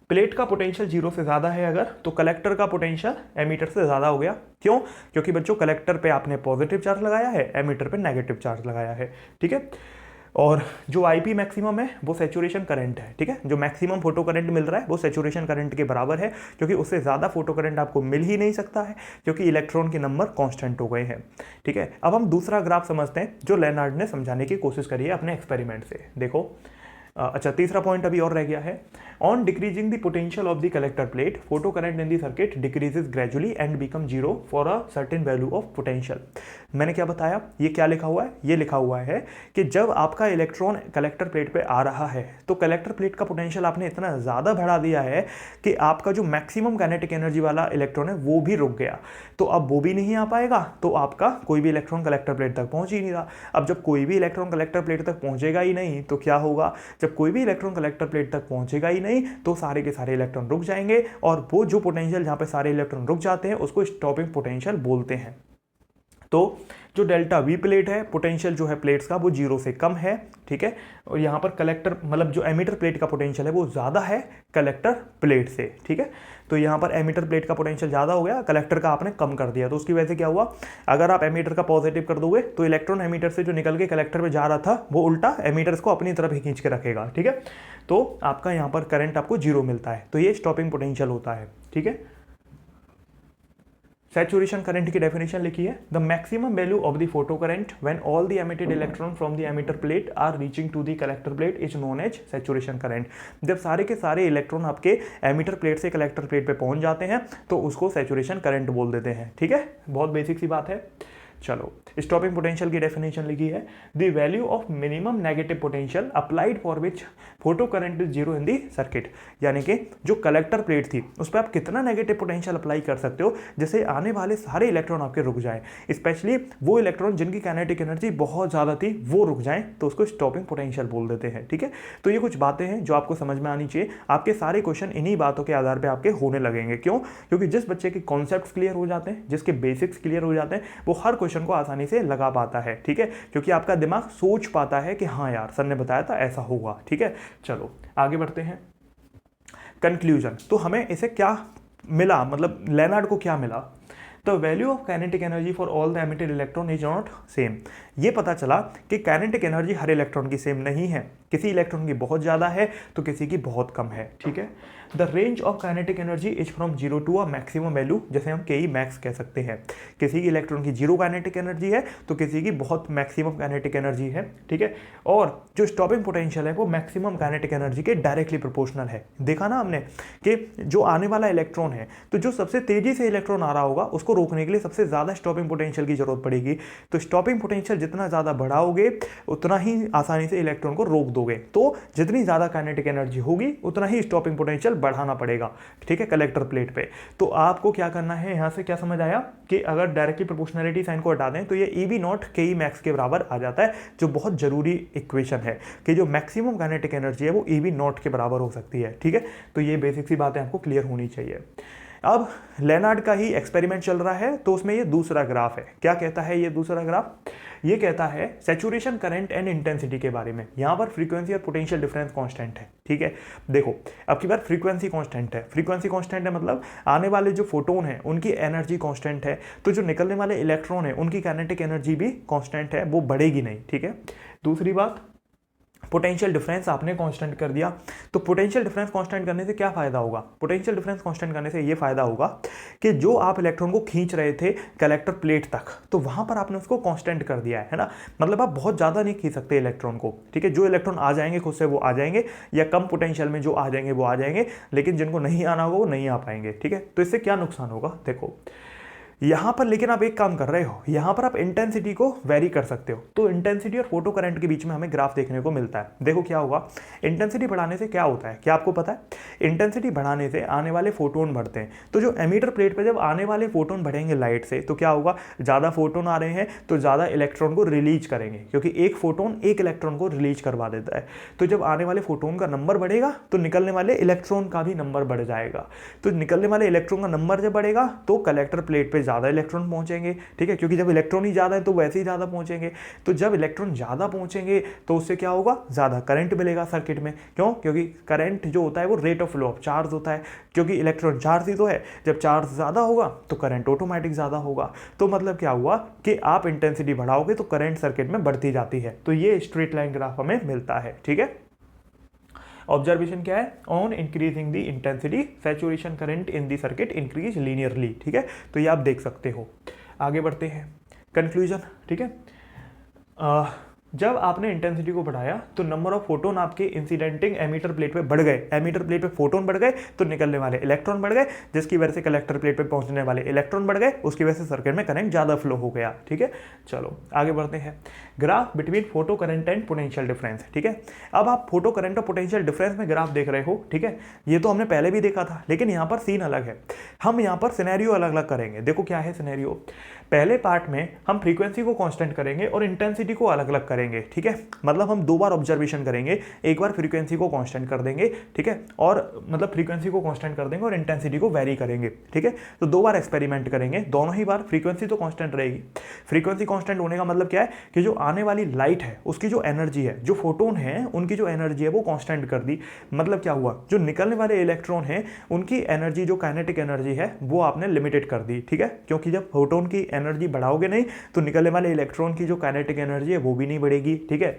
प्लेट का पोटेंशियल जीरो से ज़्यादा है अगर, तो कलेक्टर का पोटेंशियल एमीटर से ज़्यादा हो गया। क्यों, क्योंकि बच्चों कलेक्टर पे आपने पॉजिटिव चार्ज लगाया है, एमीटर पे नेगेटिव चार्ज लगाया है। ठीक है, और जो आईपी मैक्सिमम है वो सैचुरेशन करंट है। ठीक है, जो मैक्सिमम फोटो करंट मिल रहा है वो सैचुरेशन करंट के बराबर है, क्योंकि उससे ज़्यादा फोटो करंट आपको मिल ही नहीं सकता है, क्योंकि इलेक्ट्रॉन के नंबर कांस्टेंट हो गए हैं। ठीक है, अब हम दूसरा ग्राफ समझते हैं जो लेनार्ड ने समझाने की कोशिश करी है अपने एक्सपेरिमेंट से। देखो, अच्छा, तीसरा पॉइंट अभी और रह गया है। On decreasing the potential of the collector plate, photo current in the circuit decreases gradually and become zero for a certain value of potential. मैंने क्या बताया, ये क्या लिखा हुआ है, ये लिखा हुआ है कि जब आपका इलेक्ट्रॉन कलेक्टर प्लेट पे आ रहा है तो कलेक्टर प्लेट का पोटेंशियल आपने इतना ज़्यादा बढ़ा दिया है कि आपका जो मैक्सिमम काइनेटिक एनर्जी वाला इलेक्ट्रॉन है वो भी रुक गया, तो अब वो भी नहीं आ पाएगा, तो आपका कोई भी इलेक्ट्रॉन कलेक्टर प्लेट तक पहुंच ही नहीं रहा। अब जब कोई भी इलेक्ट्रॉन कलेक्टर प्लेट तक पहुंचेगा ही नहीं तो क्या होगा, जब कोई भी इलेक्ट्रॉन कलेक्टर प्लेट तक पहुंचेगा ही नहीं तो सारे के सारे इलेक्ट्रॉन रुक जाएंगे, और वो जो पोटेंशियल जहां पे सारे इलेक्ट्रॉन रुक जाते हैं उसको स्टॉपिंग पोटेंशियल बोलते हैं। तो जो डेल्टा वी प्लेट है, पोटेंशियल जो है प्लेट्स का वो जीरो से कम है, ठीक है, और यहाँ पर कलेक्टर मतलब जो एमिटर प्लेट का पोटेंशियल है वो ज़्यादा है कलेक्टर प्लेट से, ठीक है। तो यहाँ पर एमिटर प्लेट का पोटेंशियल ज़्यादा हो गया, कलेक्टर का आपने कम कर दिया, तो उसकी वजह से क्या हुआ, अगर आप एमिटर का पॉजिटिव कर दोगे तो इलेक्ट्रॉन एमिटर से जो निकल के कलेक्टर में जा रहा था वो उल्टा एमिटर्स को अपनी तरफ ही खींच के रखेगा, ठीक है। तो आपका यहाँ पर करंट आपको जीरो मिलता है, तो ये स्टॉपिंग पोटेंशियल होता है, ठीक है। सैचुरेशन करंट की डेफिनेशन लिखी है, the maximum value of the photo current when all the emitted electron from the emitter plate are reaching to the collector plate is known as saturation current. जब सारे के सारे इलेक्ट्रॉन आपके emitter plate से collector plate पे पहुंच जाते हैं तो उसको सैचुरेशन करंट बोल देते हैं, ठीक है। बहुत बेसिक सी बात है। चलो, स्टॉपिंग पोटेंशियल की डेफिनेशन लिखी है, the value of minimum negative potential applied for which photo current is zero in the circuit. यानी कि जो कलेक्टर प्लेट थी उस पर आप कितना नेगेटिव पोटेंशियल अप्लाई कर सकते हो जिससे आने वाले सारे इलेक्ट्रॉन आपके रुक जाएं, स्पेशली वो इलेक्ट्रॉन जिनकी काइनेटिक एनर्जी बहुत ज़्यादा थी वो रुक जाएं, तो उसको स्टॉपिंग पोटेंशियल बोल देते हैं, ठीक है। तो ये कुछ बातें हैं जो आपको समझ में आनी चाहिए। आपके सारे क्वेश्चन इन्हीं बातों के आधार पर आपके होने लगेंगे। क्यों? क्योंकि जिस बच्चे के कॉन्सेप्ट क्लियर हो जाते हैं, जिसके बेसिक्स क्लियर हो जाते हैं, वो हर क्वेश्चन को आसानी से लगा पाता है, ठीक है, क्योंकि आपका दिमाग सोच पाता है कि हाँ यार सर ने बताया था ऐसा होगा, ठीक है। चलो आगे बढ़ते हैं। कंक्लूजन, तो हमें इसे क्या मिला, मतलब लेनार्ड को क्या मिला, the value of kinetic energy for all the emitted electron is not same. ये पता चला कि काइनेटिक एनर्जी हर इलेक्ट्रॉन की सेम नहीं है, किसी इलेक्ट्रॉन की बहुत ज़्यादा है तो किसी की बहुत कम है, ठीक है। The range of kinetic energy is from zero to a maximum value, जैसे हम के मैक्स कह सकते हैं। किसी की इलेक्ट्रॉन की जीरो काइनेटिक एनर्जी है तो किसी की बहुत मैक्सिमम काइनेटिक एनर्जी है, ठीक है। और जो स्टॉपिंग पोटेंशियल है वो मैक्सिमम काइनेटिक एनर्जी के डायरेक्टली प्रोपोर्शनल है। देखा ना हमने कि जो आने वाला इलेक्ट्रॉन है तो जो सबसे तेजी से इलेक्ट्रॉन आ रहा होगा उसको रोकने के लिए सबसे ज़्यादा स्टॉपिंग पोटेंशियल की जरूरत पड़ेगी। तो स्टॉपिंग पोटेंशियल जितना ज़्यादा बढ़ाओगे उतना ही आसानी से इलेक्ट्रॉन को रोक दोगे, तो जितनी ज़्यादा काइनेटिक एनर्जी होगी उतना ही स्टॉपिंग पोटेंशियल बढ़ाना पड़ेगा, ठीक है, कलेक्टर प्लेट पे। तो आपको क्या करना है, यहाँ से क्या समझ आया कि अगर डायरेक्टली प्रोपोर्शनैलिटी साइन को हटा दें तो ये ई वी नॉट के ई मैक्स के बराबर आ जाता है, जो बहुत जरूरी इक्वेशन है कि जो मैक्सिमम काइनेटिक एनर्जी है वो ई वी नॉट के बराबर हो सकती है, ठीक है। तो ये बेसिक सी बातें आपको क्लियर होनी चाहिए। अब लेनार्ड का ही एक्सपेरिमेंट चल रहा है तो उसमें ये दूसरा ग्राफ है। क्या कहता है ये दूसरा ग्राफ? ये कहता है सैचुरेशन करंट एंड इंटेंसिटी के बारे में। यहाँ पर फ्रीक्वेंसी और पोटेंशियल डिफरेंस कांस्टेंट है, ठीक है। देखो अब की बार फ्रीक्वेंसी कांस्टेंट है, फ्रीक्वेंसी कांस्टेंट है मतलब आने वाले जो फोटोन है उनकी एनर्जी कांस्टेंट है, तो जो निकलने वाले इलेक्ट्रॉन है उनकी काइनेटिक एनर्जी भी कांस्टेंट है, वो बढ़ेगी नहीं, ठीक है। दूसरी बात, पोटेंशियल डिफरेंस आपने कांस्टेंट कर दिया, तो पोटेंशियल डिफरेंस कांस्टेंट करने से क्या फायदा होगा? पोटेंशियल डिफरेंस कांस्टेंट करने से ये फायदा होगा कि जो आप इलेक्ट्रॉन को खींच रहे थे कलेक्टर प्लेट तक, तो वहां पर आपने उसको कांस्टेंट कर दिया है ना, मतलब आप बहुत ज्यादा नहीं खींच सकते इलेक्ट्रॉन को, ठीक है। जो इलेक्ट्रॉन आ जाएंगे खुद से वो आ जाएंगे, या कम पोटेंशियल में जो आ जाएंगे वो आ जाएंगे, लेकिन जिनको नहीं आना होगा वो नहीं आ पाएंगे, ठीक है। तो इससे क्या नुकसान होगा? देखो यहाँ पर लेकिन आप एक काम कर रहे हो, यहाँ पर आप इंटेंसिटी को वेरी कर सकते हो, तो इंटेंसिटी और फोटो करंट के बीच में हमें ग्राफ देखने को मिलता है। देखो क्या होगा, इंटेंसिटी बढ़ाने से क्या होता है, क्या आपको पता है? इंटेंसिटी बढ़ाने से आने वाले फोटोन बढ़ते हैं, तो जो एमीटर प्लेट पे जब आने वाले फोटोन बढ़ेंगे लाइट से, तो क्या होगा, ज़्यादा फोटोन आ रहे हैं तो ज़्यादा इलेक्ट्रॉन को रिलीज करेंगे, क्योंकि एक फोटोन एक इलेक्ट्रॉन को रिलीज करवा देता है। तो जब आने वाले फोटोन का नंबर बढ़ेगा तो निकलने वाले इलेक्ट्रॉन का भी नंबर बढ़ जाएगा, तो निकलने वाले इलेक्ट्रॉन का नंबर जब बढ़ेगा तो कलेक्टर प्लेट पे ज़्यादा इलेक्ट्रॉन पहुंचेंगे, ठीक है, क्योंकि जब इलेक्ट्रॉन ही ज़्यादा है तो वैसे ही ज़्यादा पहुंचेंगे। तो जब इलेक्ट्रॉन ज़्यादा पहुंचेंगे तो उससे क्या होगा, ज़्यादा करंट मिलेगा सर्किट में। क्यों? क्योंकि करंट जो होता है वो rate of flow of charge होता है, क्योंकि इलेक्ट्रॉन चार्ज ही तो है, जब चार्ज ज़्यादा होगा तो करंट ऑटोमेटिक ज़्यादा होगा। तो मतलब क्या हुआ कि आप इंटेंसिटी बढ़ाओगे तो करंट सर्किट में बढ़ती जाती है। तो ये स्ट्रेट लाइन ग्राफ हमें मिलता है, ठीक है। ऑब्जर्वेशन क्या है, on increasing the intensity saturation current in the circuit increase linearly, ठीक है। तो ये आप देख सकते हो। आगे बढ़ते हैं, कंक्लूजन, ठीक है। जब आपने इंटेंसिटी को बढ़ाया तो नंबर ऑफ फोटोन आपके इंसिडेंटिंग एमीटर प्लेट पे बढ़ गए, एमीटर प्लेट पे फोटोन बढ़ गए तो निकलने वाले इलेक्ट्रॉन बढ़ गए, जिसकी वजह से कलेक्टर प्लेट पे पहुंचने वाले इलेक्ट्रॉन बढ़ गए, उसकी वजह से सर्किट में करंट ज़्यादा फ्लो हो गया। ठीक है, चलो आगे बढ़ते हैं। Graph between photo current and potential difference. ठीक है, अब आप फोटो करंट और पोटेंशियल डिफरेंस में ग्राफ देख रहे हो। ठीक है, ये तो हमने पहले भी देखा था, लेकिन यहाँ पर सीन अलग है। हम यहाँ पर सिनेरियो अलग अलग करेंगे। देखो क्या है सिनेरियो। पहले पार्ट में हम फ्रीक्वेंसी को कांस्टेंट करेंगे और इंटेंसिटी को अलग अलग करेंगे। ठीक है, मतलब हम दो बार ऑब्जर्वेशन करेंगे, एक बार फ्रीक्वेंसी को कांस्टेंट कर देंगे, ठीक है, और मतलब फ्रीक्वेंसी को कांस्टेंट कर देंगे और इंटेंसिटी को वेरी करेंगे। ठीक है, तो दो बार एक्सपेरिमेंट करेंगे, दोनों ही बार फ्रीक्वेंसी तो कांस्टेंट रहेगी। फ्रीक्वेंसी कांस्टेंट होने का मतलब क्या है कि जो आने वाली लाइट है उसकी जो एनर्जी है, जो फोटोन है उनकी जो एनर्जी है वो कांस्टेंट कर दी। मतलब क्या हुआ, जो निकलने वाले इलेक्ट्रॉन है उनकी एनर्जी, जो काइनेटिक एनर्जी है वो आपने लिमिटेड कर दी। ठीक है, क्योंकि जब फोटोन की एनर्जी बढ़ाओगे नहीं तो निकलने वाले इलेक्ट्रॉन की जो काइनेटिक एनर्जी है वो भी नहीं बढ़ेगी। ठीक है,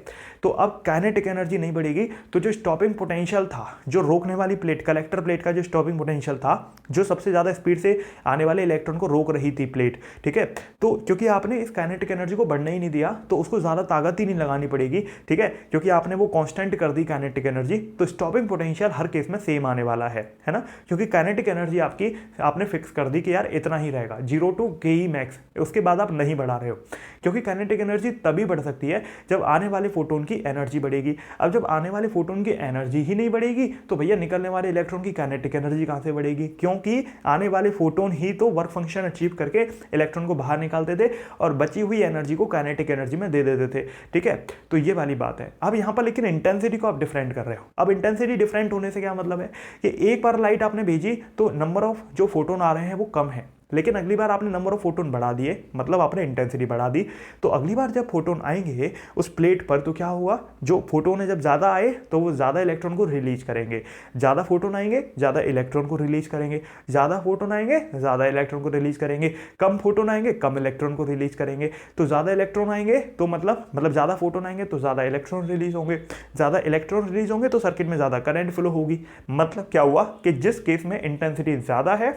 तो अब काइनेटिक एनर्जी नहीं बढ़ेगी तो जो स्टॉपिंग पोटेंशियल था, जो रोकने वाली प्लेट, कलेक्टर प्लेट का जो स्टॉपिंग पोटेंशियल था, जो सबसे ज्यादा स्पीड से आने वाले इलेक्ट्रॉन को रोक रही थी प्लेट, ठीक है, तो क्योंकि आपने इस काइनेटिक एनर्जी को बढ़ने ही नहीं दिया तो उसको ज्यादा ताकत ही नहीं लगानी पड़ेगी। ठीक है, क्योंकि आपने वो कांस्टेंट कर दी काइनेटिक एनर्जी, तो स्टॉपिंग पोटेंशियल हर केस में सेम आने वाला है ना, क्योंकि काइनेटिक एनर्जी आपकी आपने फिक्स कर दी कि यार इतना ही रहेगा, 0 to KE मैक्स, उसके बाद आप नहीं बढ़ा रहे हो। क्योंकि काइनेटिक एनर्जी तभी बढ़ सकती है जब आने वाले फोटोन की एनर्जी बढ़ेगी। अब जब आने वाले फोटोन की एनर्जी ही नहीं बढ़ेगी तो भैया निकलने वाले इलेक्ट्रॉन की काइनेटिक एनर्जी कहां से बढ़ेगी, क्योंकि आने वाले फोटोन ही तो वर्क फंक्शन अचीव करके इलेक्ट्रॉन को बाहर निकालते थे और बची हुई एनर्जी को काइनेटिक एनर्जी में दे देते थे। ठीक है, तो ये वाली बात है। अब यहां पर लेकिन इंटेंसिटी को आप डिफरेंट कर रहे हो। अब इंटेंसिटी डिफरेंट होने से क्या मतलब है कि एक बार लाइट आपने भेजी तो नंबर ऑफ जो फोटोन आ रहे हैं वो कम है, लेकिन अगली बार आपने नंबर ऑफ फोटोन बढ़ा दिए, मतलब आपने इंटेंसिटी बढ़ा दी, तो अगली बार जब फोटोन आएंगे उस प्लेट पर तो क्या हुआ, जो फोटोन है जब ज़्यादा आए तो वो ज़्यादा इलेक्ट्रॉन को रिलीज करेंगे, ज़्यादा फोटोन आएंगे ज़्यादा इलेक्ट्रॉन को रिलीज करेंगे, ज़्यादा फोटोन आएंगे ज़्यादा इलेक्ट्रॉन को रिलीज करेंगे, कम फोटोन आएंगे कम इलेक्ट्रॉन को रिलीज करेंगे। तो ज़्यादा इलेक्ट्रॉन आएंगे तो मतलब ज़्यादा फोटोन आएंगे तो ज़्यादा इलेक्ट्रॉन रिलीज होंगे, ज़्यादा इलेक्ट्रॉन रिलीज होंगे तो सर्किट में ज़्यादा करंट फ्लो होगी। मतलब क्या हुआ कि जिस केस में इंटेंसिटी ज़्यादा है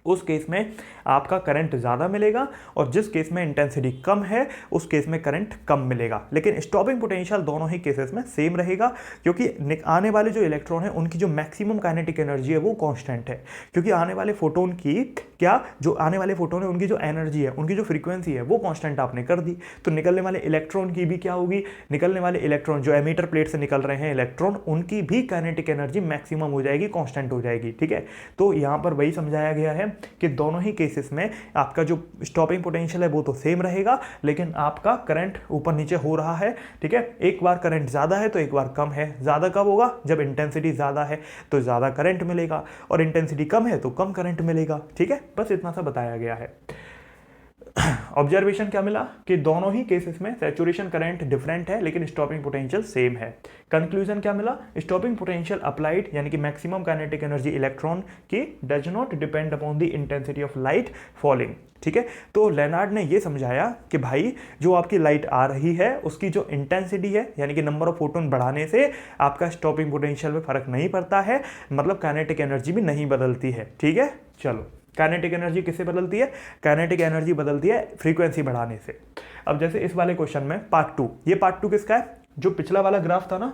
उस केस में आपका करंट ज़्यादा मिलेगा और जिस केस में इंटेंसिटी कम है उस केस में करंट कम मिलेगा। लेकिन स्टॉपिंग पोटेंशियल दोनों ही केसेस में सेम रहेगा, क्योंकि आने वाले जो इलेक्ट्रॉन है उनकी जो मैक्सिमम काइनेटिक एनर्जी है वो कांस्टेंट है। क्योंकि आने वाले फोटोन की जो आने वाले फोटोन है उनकी जो एनर्जी है, उनकी जो फ्रीक्वेंसी है वो कांस्टेंट आपने कर दी, तो निकलने वाले इलेक्ट्रॉन की भी क्या होगी, निकलने वाले इलेक्ट्रॉन जो एमीटर प्लेट से निकल रहे हैं इलेक्ट्रॉन, उनकी भी काइनेटिक एनर्जी मैक्सिमम हो जाएगी, कांस्टेंट हो जाएगी। ठीक है, तो यहाँ पर वही समझाया गया है कि दोनों ही केसेस में आपका जो स्टॉपिंग पोटेंशियल है वो तो सेम रहेगा, लेकिन आपका करंट ऊपर नीचे हो रहा है। ठीक है, एक बार करंट ज्यादा है तो एक बार कम है। ज्यादा कब होगा, जब इंटेंसिटी ज्यादा है तो ज्यादा करंट मिलेगा और इंटेंसिटी कम है तो कम करंट मिलेगा। ठीक है, बस इतना सा बताया गया है। ऑब्जर्वेशन क्या मिला कि दोनों ही केसेस में सैचुरेशन करंट डिफरेंट है लेकिन स्टॉपिंग पोटेंशियल सेम है। कंक्लूजन क्या मिला, स्टॉपिंग पोटेंशियल अप्लाइड यानी कि मैक्सिमम काइनेटिक एनर्जी इलेक्ट्रॉन की does not depend upon the intensity of light falling. ठीक है, तो लेनार्ड ने ये समझाया कि भाई जो आपकी लाइट आ रही है उसकी जो इंटेंसिटी है यानी कि नंबर ऑफ फोटोन बढ़ाने से आपका स्टॉपिंग पोटेंशियल में फर्क नहीं पड़ता है, मतलब काइनेटिक एनर्जी भी नहीं बदलती है। ठीक है, चलो काइनेटिक एनर्जी किससे बदलती है, काइनेटिक एनर्जी बदलती है फ्रीक्वेंसी बढ़ाने से। अब जैसे इस वाले क्वेश्चन में पार्ट 2, ये पार्ट 2 किसका है, जो पिछला वाला ग्राफ था ना,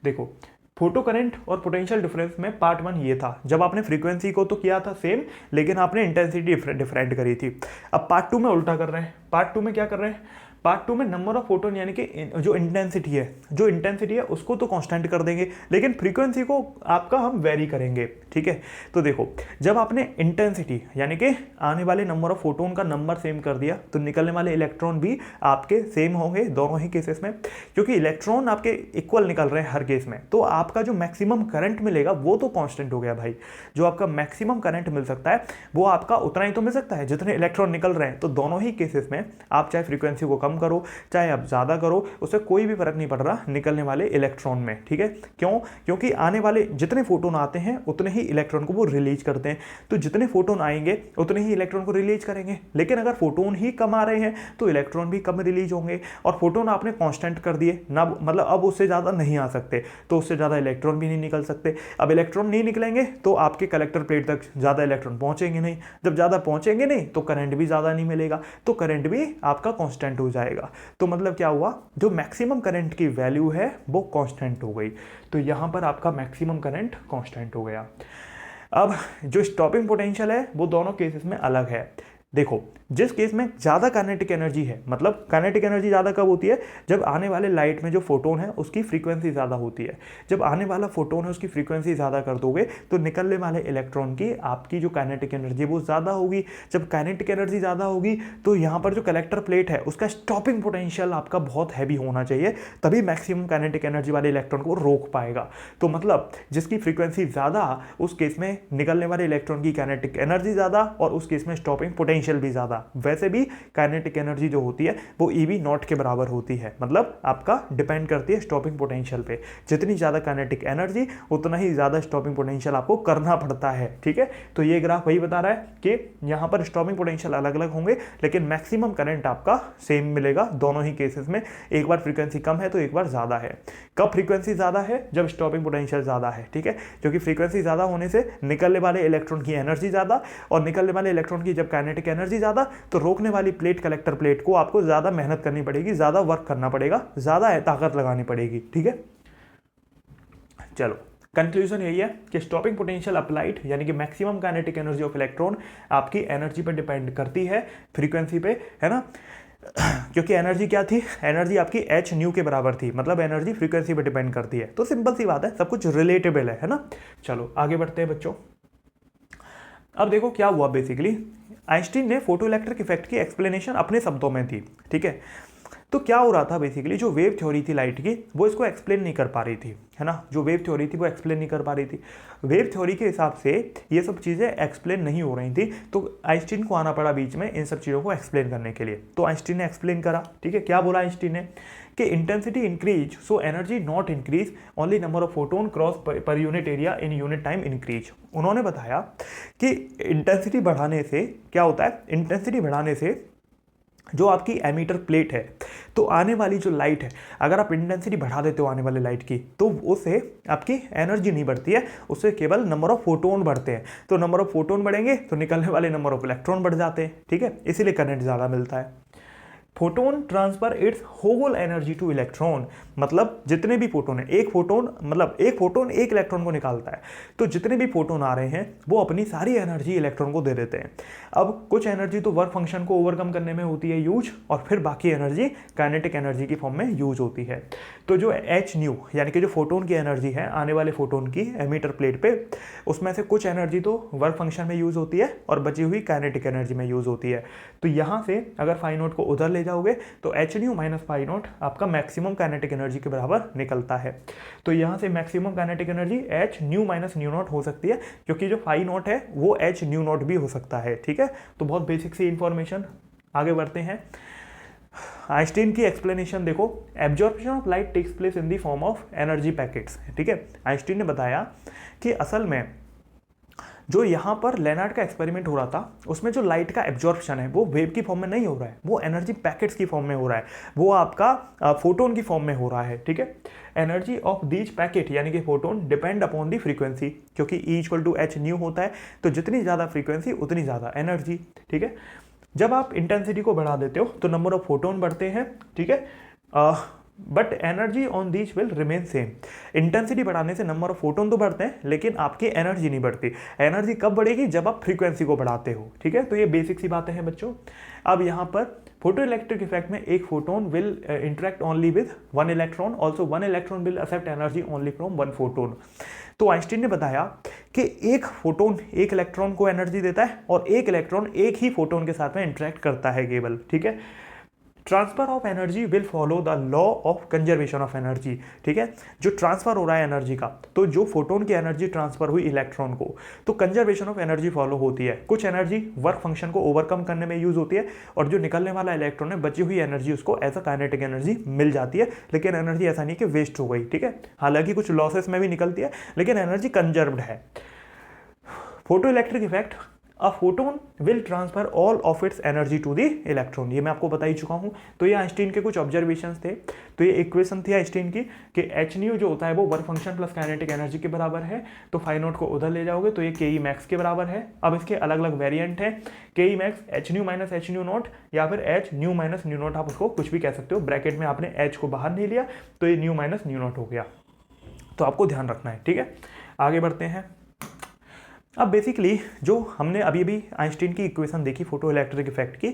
देखो फोटो करंट और पोटेंशियल डिफरेंस में पार्ट 1 ये था, जब आपने फ्रीक्वेंसी को तो किया था सेम लेकिन आपने इंटेंसिटी डिफरेंट करी थी। अब पार्ट 2 में उल्टा कर रहे हैं। पार्ट 2 में क्या कर रहे हैं, पार्ट 2 में नंबर ऑफ फोटोन यानी कि जो इंटेंसिटी है उसको तो कांस्टेंट कर देंगे लेकिन फ्रीक्वेंसी को आपका हम वेरी करेंगे। ठीक है, तो देखो जब आपने इंटेंसिटी यानी कि आने वाले नंबर ऑफ फोटोन का नंबर सेम कर दिया तो निकलने वाले इलेक्ट्रॉन भी आपके सेम होंगे दोनों ही केसेस में, क्योंकि इलेक्ट्रॉन आपके इक्वल निकल रहे हैं हर केस में, तो आपका जो मैक्सिमम करंट मिलेगा वो तो कांस्टेंट हो गया भाई। जो आपका मैक्सिमम करंट मिल सकता है वो आपका उतना ही तो मिल सकता है जितने इलेक्ट्रॉन निकल रहे हैं। तो दोनों ही केसेस में आप चाहे फ्रीक्वेंसी को कम कम करो चाहे आप ज़्यादा करो, उससे कोई भी फर्क नहीं पड़ रहा निकलने वाले इलेक्ट्रॉन में, ठीक है। क्यों? क्योंकि आने वाले जितने फोटोन आते हैं उतने ही इलेक्ट्रॉन को वो रिलीज करते हैं, तो जितने फोटोन आएंगे उतने ही इलेक्ट्रॉन को रिलीज करेंगे। लेकिन अगर फोटोन ही कम आ रहे हैं तो इलेक्ट्रॉन भी कम रिलीज होंगे, और फोटोन आपने कांस्टेंट कर दिए ना, मतलब अब उससे ज़्यादा नहीं आ सकते, तो उससे ज़्यादा इलेक्ट्रॉन भी नहीं निकल सकते। अब इलेक्ट्रॉन नहीं निकलेंगे तो आपके कलेक्टर प्लेट तक ज़्यादा इलेक्ट्रॉन पहुंचेंगे नहीं, जब ज़्यादा पहुंचेंगे नहीं तो करंट भी ज़्यादा नहीं मिलेगा, तो करंट भी आपका कांस्टेंट हो जाएगा। तो मतलब क्या हुआ, जो मैक्सिमम करंट की वैल्यू है वो कांस्टेंट हो गई, तो यहां पर आपका मैक्सिमम करंट कांस्टेंट हो गया। अब जो स्टॉपिंग पोटेंशियल है वो दोनों केसेस में अलग है। देखो, जिस केस में ज़्यादा काइनेटिक एनर्जी है, मतलब काइनेटिक एनर्जी ज़्यादा कब होती है, जब आने वाले लाइट में जो फोटोन है उसकी फ्रीक्वेंसी ज़्यादा होती है। जब आने वाला फोटोन है उसकी फ्रीक्वेंसी ज़्यादा कर दोगे तो निकलने वाले इलेक्ट्रॉन की आपकी जो काइनेटिक एनर्जी वो ज़्यादा होगी। जब काइनेटिक एनर्जी ज़्यादा होगी तो यहाँ पर जो कलेक्टर प्लेट है उसका स्टॉपिंग पोटेंशियल आपका बहुत हैवी होना चाहिए, तभी मैक्सिमम काइनेटिक एनर्जी वाले इलेक्ट्रॉन को रोक पाएगा। तो मतलब जिसकी फ्रीक्वेंसी ज़्यादा, उस केस में निकलने वाले इलेक्ट्रॉन की काइनेटिक एनर्जी ज़्यादा और उस केस में स्टॉपिंग पोटेंशियल भी ज़्यादा। वैसे भी काइनेटिक एनर्जी जो होती है वो EV नॉट के बराबर होती है, मतलब आपका डिपेंड करती है स्टॉपिंग पोटेंशियल पे। जितनी ज़्यादा काइनेटिक एनर्जी उतना ही ज़्यादा स्टॉपिंग पोटेंशियल आपको करना पड़ता है, ठीक है। तो ये ग्राफ वही बता रहा है कि यहाँ पर स्टॉपिंग पोटेंशियल अलग अलग होंगे लेकिन मैक्सिमम करंट आपका सेम मिलेगा दोनों ही केसेस में। एक बार फ्रीक्वेंसी कम है तो एक बार ज़्यादा है। कब फ्रीक्वेंसी ज़्यादा है? जब स्टॉपिंग पोटेंशियल ज़्यादा है, ठीक है। क्योंकि फ्रीक्वेंसी ज़्यादा होने से निकलने वाले इलेक्ट्रॉन की एनर्जी ज़्यादा, और निकलने वाले इलेक्ट्रॉन की जब काइनेटिक एनर्जी ज़्यादा तो रोकने वाली प्लेट, कलेक्टर प्लेट को आपको ज़्यादा मेहनत करनी पड़ेगी, ज़्यादा वर्क करना पड़ेगा, ज़्यादा ताकत लगानी पड़ेगी, ठीक है। चलो, कंक्लूजन यही है कि स्टॉपिंग पोटेंशियल अप्लाइड यानी कि maximum kinetic energy of electron आपकी एनर्जी पर डिपेंड करती है, फ्रीक्वेंसी पे, है ना। क्योंकि एनर्जी क्या थी, एनर्जी आपकी h न्यू के बराबर थी, मतलब एनर्जी फ्रीक्वेंसी पे डिपेंड करती है। तो सिंपल सी बात है, सब कुछ रिलेटेबल है ना। चलो आगे बढ़ते हैं बच्चों। अब देखो क्या हुआ, बेसिकली आइंस्टीन ने फोटो इलेक्ट्रिक इफेक्ट की एक्सप्लेनेशन अपने शब्दों में दी, ठीक है। तो क्या हो रहा था, बेसिकली जो वेव थ्योरी थी लाइट की वो इसको एक्सप्लेन नहीं कर पा रही थी, है ना। जो वेव थ्योरी थी वो एक्सप्लेन नहीं कर पा रही थी। वेव थ्योरी के हिसाब से ये सब चीज़ें एक्सप्लेन नहीं हो रही थी, तो आइंस्टीन को आना पड़ा बीच में इन सब चीज़ों को एक्सप्लेन करने के लिए। तो आइंस्टीन ने एक्सप्लेन करा, ठीक है। क्या बोला आइंस्टीन ने कि intensity increase so energy not increase, only number of photon cross per unit area in unit time increase. उन्होंने बताया कि इंटेंसिटी बढ़ाने से क्या होता है, इंटेंसिटी बढ़ाने से जो आपकी एमीटर प्लेट है, तो आने वाली जो लाइट है, अगर आप इंटेंसिटी बढ़ा देते हो आने वाले लाइट की तो उससे आपकी एनर्जी नहीं बढ़ती है, उससे केवल नंबर ऑफ फोटोन बढ़ते हैं। तो नंबर ऑफ फोटोन बढ़ेंगे तो निकलने वाले नंबर ऑफ इलेक्ट्रॉन बढ़ जाते हैं, ठीक है। इसीलिए करंट ज़्यादा मिलता है। Photon transfer its whole energy to electron, मतलब जितने भी फोटोन है, एक फोटोन मतलब एक फोटोन एक इलेक्ट्रॉन को निकालता है, तो जितने भी फोटोन आ रहे हैं वो अपनी सारी एनर्जी इलेक्ट्रॉन को दे देते हैं। अब कुछ एनर्जी तो वर्क फंक्शन को ओवरकम करने में होती है यूज, और फिर बाकी एनर्जी काइनेटिक एनर्जी की फॉर्म में यूज होती है। तो जो h न्यू यानी कि जो फोटोन की एनर्जी है आने वाले फोटोन की एमीटर प्लेट पे, उसमें से कुछ एनर्जी तो वर्क फंक्शन में यूज होती है और बची हुई काइनेटिक एनर्जी में यूज होती है। तो यहाँ से अगर फाई नोट को उधर ले जाओगे तो h nu minus phi naught आपका मैक्सिमम काइनेटिक एनर्जी के बराबर निकलता है। तो यहाँ से maximum kinetic energy h nu minus nu naught हो सकती है, क्योंकि जो फाई नोट है वो h न्यू नॉट भी हो सकता है, ठीक है। तो बहुत बेसिक सी इंफॉर्मेशन। आगे बढ़ते हैं। आइंस्टीन की एक्सप्लेनेशन देखो, absorption of light takes place in the form of energy packets, ठीक है। आइंस्टीन ने बताया कि असल में जो यहाँ पर लेनार्ड का एक्सपेरिमेंट हो रहा था उसमें जो लाइट का एब्जॉर्प्शन है वो वेव की फॉर्म में नहीं हो रहा है, वो एनर्जी पैकेट्स की फॉर्म में हो रहा है, वो आपका फोटोन की फॉर्म में हो रहा है, ठीक है। एनर्जी ऑफ दीज पैकेट यानी कि photon depend upon the frequency, क्योंकि E equal to h nu होता है, तो जितनी ज़्यादा फ्रीक्वेंसी उतनी ज़्यादा एनर्जी, ठीक है। जब आप इंटेंसिटी को बढ़ा देते हो तो नंबर ऑफ फोटोन बढ़ते हैं, ठीक है, but energy on these will remain same. Intensity बढ़ाने से नंबर ऑफ फोटोन तो बढ़ते हैं लेकिन आपकी एनर्जी नहीं बढ़ती। एनर्जी कब बढ़ेगी? जब आप फ्रीक्वेंसी को बढ़ाते हो, ठीक है। तो ये बेसिक सी बातें हैं बच्चों। अब यहाँ पर फोटो इलेक्ट्रिक इफेक्ट में एक photon will interact only with one electron, also one electron will accept energy only from one photon. तो आइंस्टीन ने बताया कि एक फोटोन एक इलेक्ट्रॉन को एनर्जी देता है और एक इलेक्ट्रॉन एक ही फोटोन के साथ में इंटरेक्ट करता है केवल, ठीक है। Transfer of energy will follow the law of conservation of energy. ठीक है, जो ट्रांसफर हो रहा है एनर्जी का, तो जो फोटोन की एनर्जी ट्रांसफर हुई इलेक्ट्रॉन को, तो कंजर्वेशन ऑफ एनर्जी फॉलो होती है। कुछ एनर्जी वर्क फंक्शन को ओवरकम करने में यूज होती है, और जो निकलने वाला इलेक्ट्रॉन है बची हुई एनर्जी उसको एज अ काइनेटिक एनर्जी मिल जाती है। लेकिन एनर्जी ऐसा नहीं कि वेस्ट हो गई, ठीक है, हालांकि कुछ लॉसेस में भी निकलती है, लेकिन एनर्जी कंजर्व्ड है। Photo electric effect, a photon will transfer all of its energy to the electron, ये मैं आपको बता ही चुका हूँ। तो ये आइंस्टीन के कुछ ऑब्जर्वेशंस थे। तो ये इक्वेशन थी आइंस्टीन की कि एच न्यू जो होता है वो work function plus kinetic energy के बराबर है, तो फाई नॉट को उधर ले जाओगे तो ये के ई मैक्स के बराबर है। अब इसके अलग अलग वेरिएंट है, K E max H nu minus H nu naught, या फिर H nu minus nu naught, आप उसको कुछ भी कह सकते हो। ब्रैकेट में आपने एच को बाहर नहीं लिया तो ये न्यू माइनस न्यू नॉट हो गया, तो आपको ध्यान रखना है, ठीक है। आगे बढ़ते हैं। अब बेसिकली जो हमने अभी अभी आइंस्टीन की इक्वेशन देखी फोटो इलेक्ट्रिक इफेक्ट की,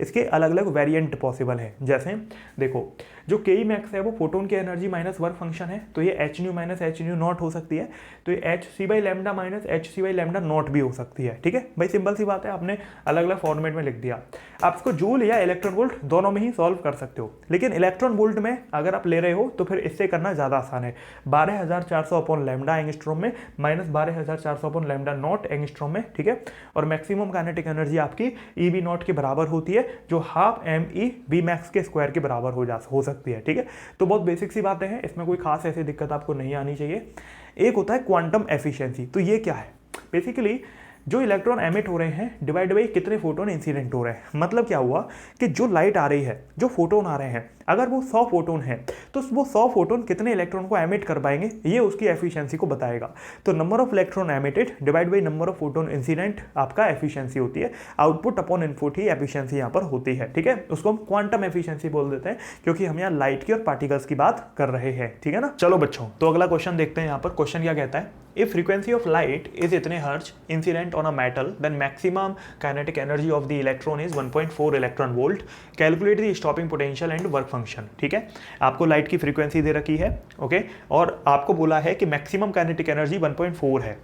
इसके अलग अलग वेरिएंट पॉसिबल है। जैसे देखो, जो के ई मैक्स है वो फोटोन की एनर्जी माइनस वर्क फंक्शन है, तो ये h nu minus H nu naught हो सकती है। तो ये h c by lambda minus h c by lambda naught भी हो सकती है, ठीक है भाई, सिंपल सी बात है, आपने अलग अलग फॉर्मेट में लिख दिया। आप इसको जूल या इलेक्ट्रॉन वोल्ट दोनों में ही सॉल्व कर सकते हो, लेकिन इलेक्ट्रॉन वोल्ट में अगर आप ले रहे हो तो फिर इससे करना ज़्यादा आसान है। 12400 अपॉन लैम्डा एंगस्ट्रॉम में minus 12400 upon lambda naught angstrom में, ठीक है। और मैक्सिमम काइनेटिक एनर्जी आपकी ई वी नॉट के बराबर होती है, जो half m e v max के स्क्वायर के बराबर हो सकती है, ठीक है। तो बहुत बेसिक सी बातें हैं, इसमें कोई खास ऐसी दिक्कत आपको नहीं आनी चाहिए। एक होता है क्वांटम एफिशिएंसी, तो ये क्या है? बेसिकली जो इलेक्ट्रॉन एमिट हो रहे हैं डिवाइड बाई कितने फोटोन इंसिडेंट हो रहे हैं। मतलब क्या हुआ कि जो लाइट आ रही है, जो फोटोन आ रहे हैं, अगर वो 100 फोटोन है तो वो 100 फोटोन कितने इलेक्ट्रॉन को एमिट कर पाएंगे, ये उसकी एफिशिएंसी को बताएगा। तो number of electron emitted divide by number of photon incident आपका एफिशिएंसी होती है। आउटपुट अपॉन इनपुट ही एफिशिएंसी यहाँ पर होती है, ठीक है। उसको हम क्वांटम एफिशिएंसी बोल देते हैं, क्योंकि हम यहाँ लाइट की और पार्टिकल्स की बात कर रहे हैं, ठीक है ना। चलो बच्चों, तो अगला क्वेश्चन देखते हैं। यहाँ पर क्वेश्चन क्या कहता है, if frequency of light is इतने hertz incident on a metal then maximum kinetic energy of the electron is 1.4 electron volt, calculate the stopping potential and work function. ठीक है, आपको लाइट की फ्रीक्वेंसी दे रखी है, ओके, और आपको बोला है कि मैक्सिमम काइनेटिक एनर्जी 1.4 है,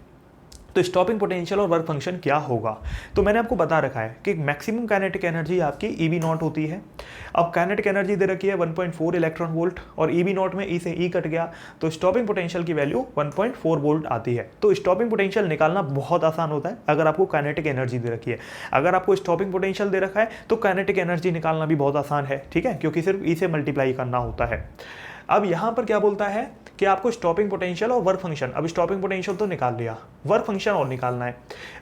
तो स्टॉपिंग पोटेंशियल और वर्क फंक्शन क्या होगा। तो मैंने आपको बता रखा है कि मैक्सिमम काइनेटिक एनर्जी आपकी ई वी नॉट होती है। अब काइनेटिक एनर्जी दे रखी है 1.4 इलेक्ट्रॉन वोल्ट, और ई वी नॉट में ई से ई कट गया, तो स्टॉपिंग पोटेंशियल की वैल्यू 1.4 वोल्ट आती है। तो स्टॉपिंग पोटेंशियल निकालना बहुत आसान होता है अगर आपको काइनेटिक एनर्जी दे रखी है। अगर आपको स्टॉपिंग पोटेंशियल दे रखा है तो काइनेटिक एनर्जी निकालना भी बहुत आसान है, ठीक है, क्योंकि सिर्फ ई से मल्टीप्लाई करना होता है। अब यहाँ पर क्या बोलता है कि आपको स्टॉपिंग पोटेंशियल और वर्क फंक्शन, अब स्टॉपिंग पोटेंशियल तो निकाल लिया, वर्क फंक्शन और निकालना है।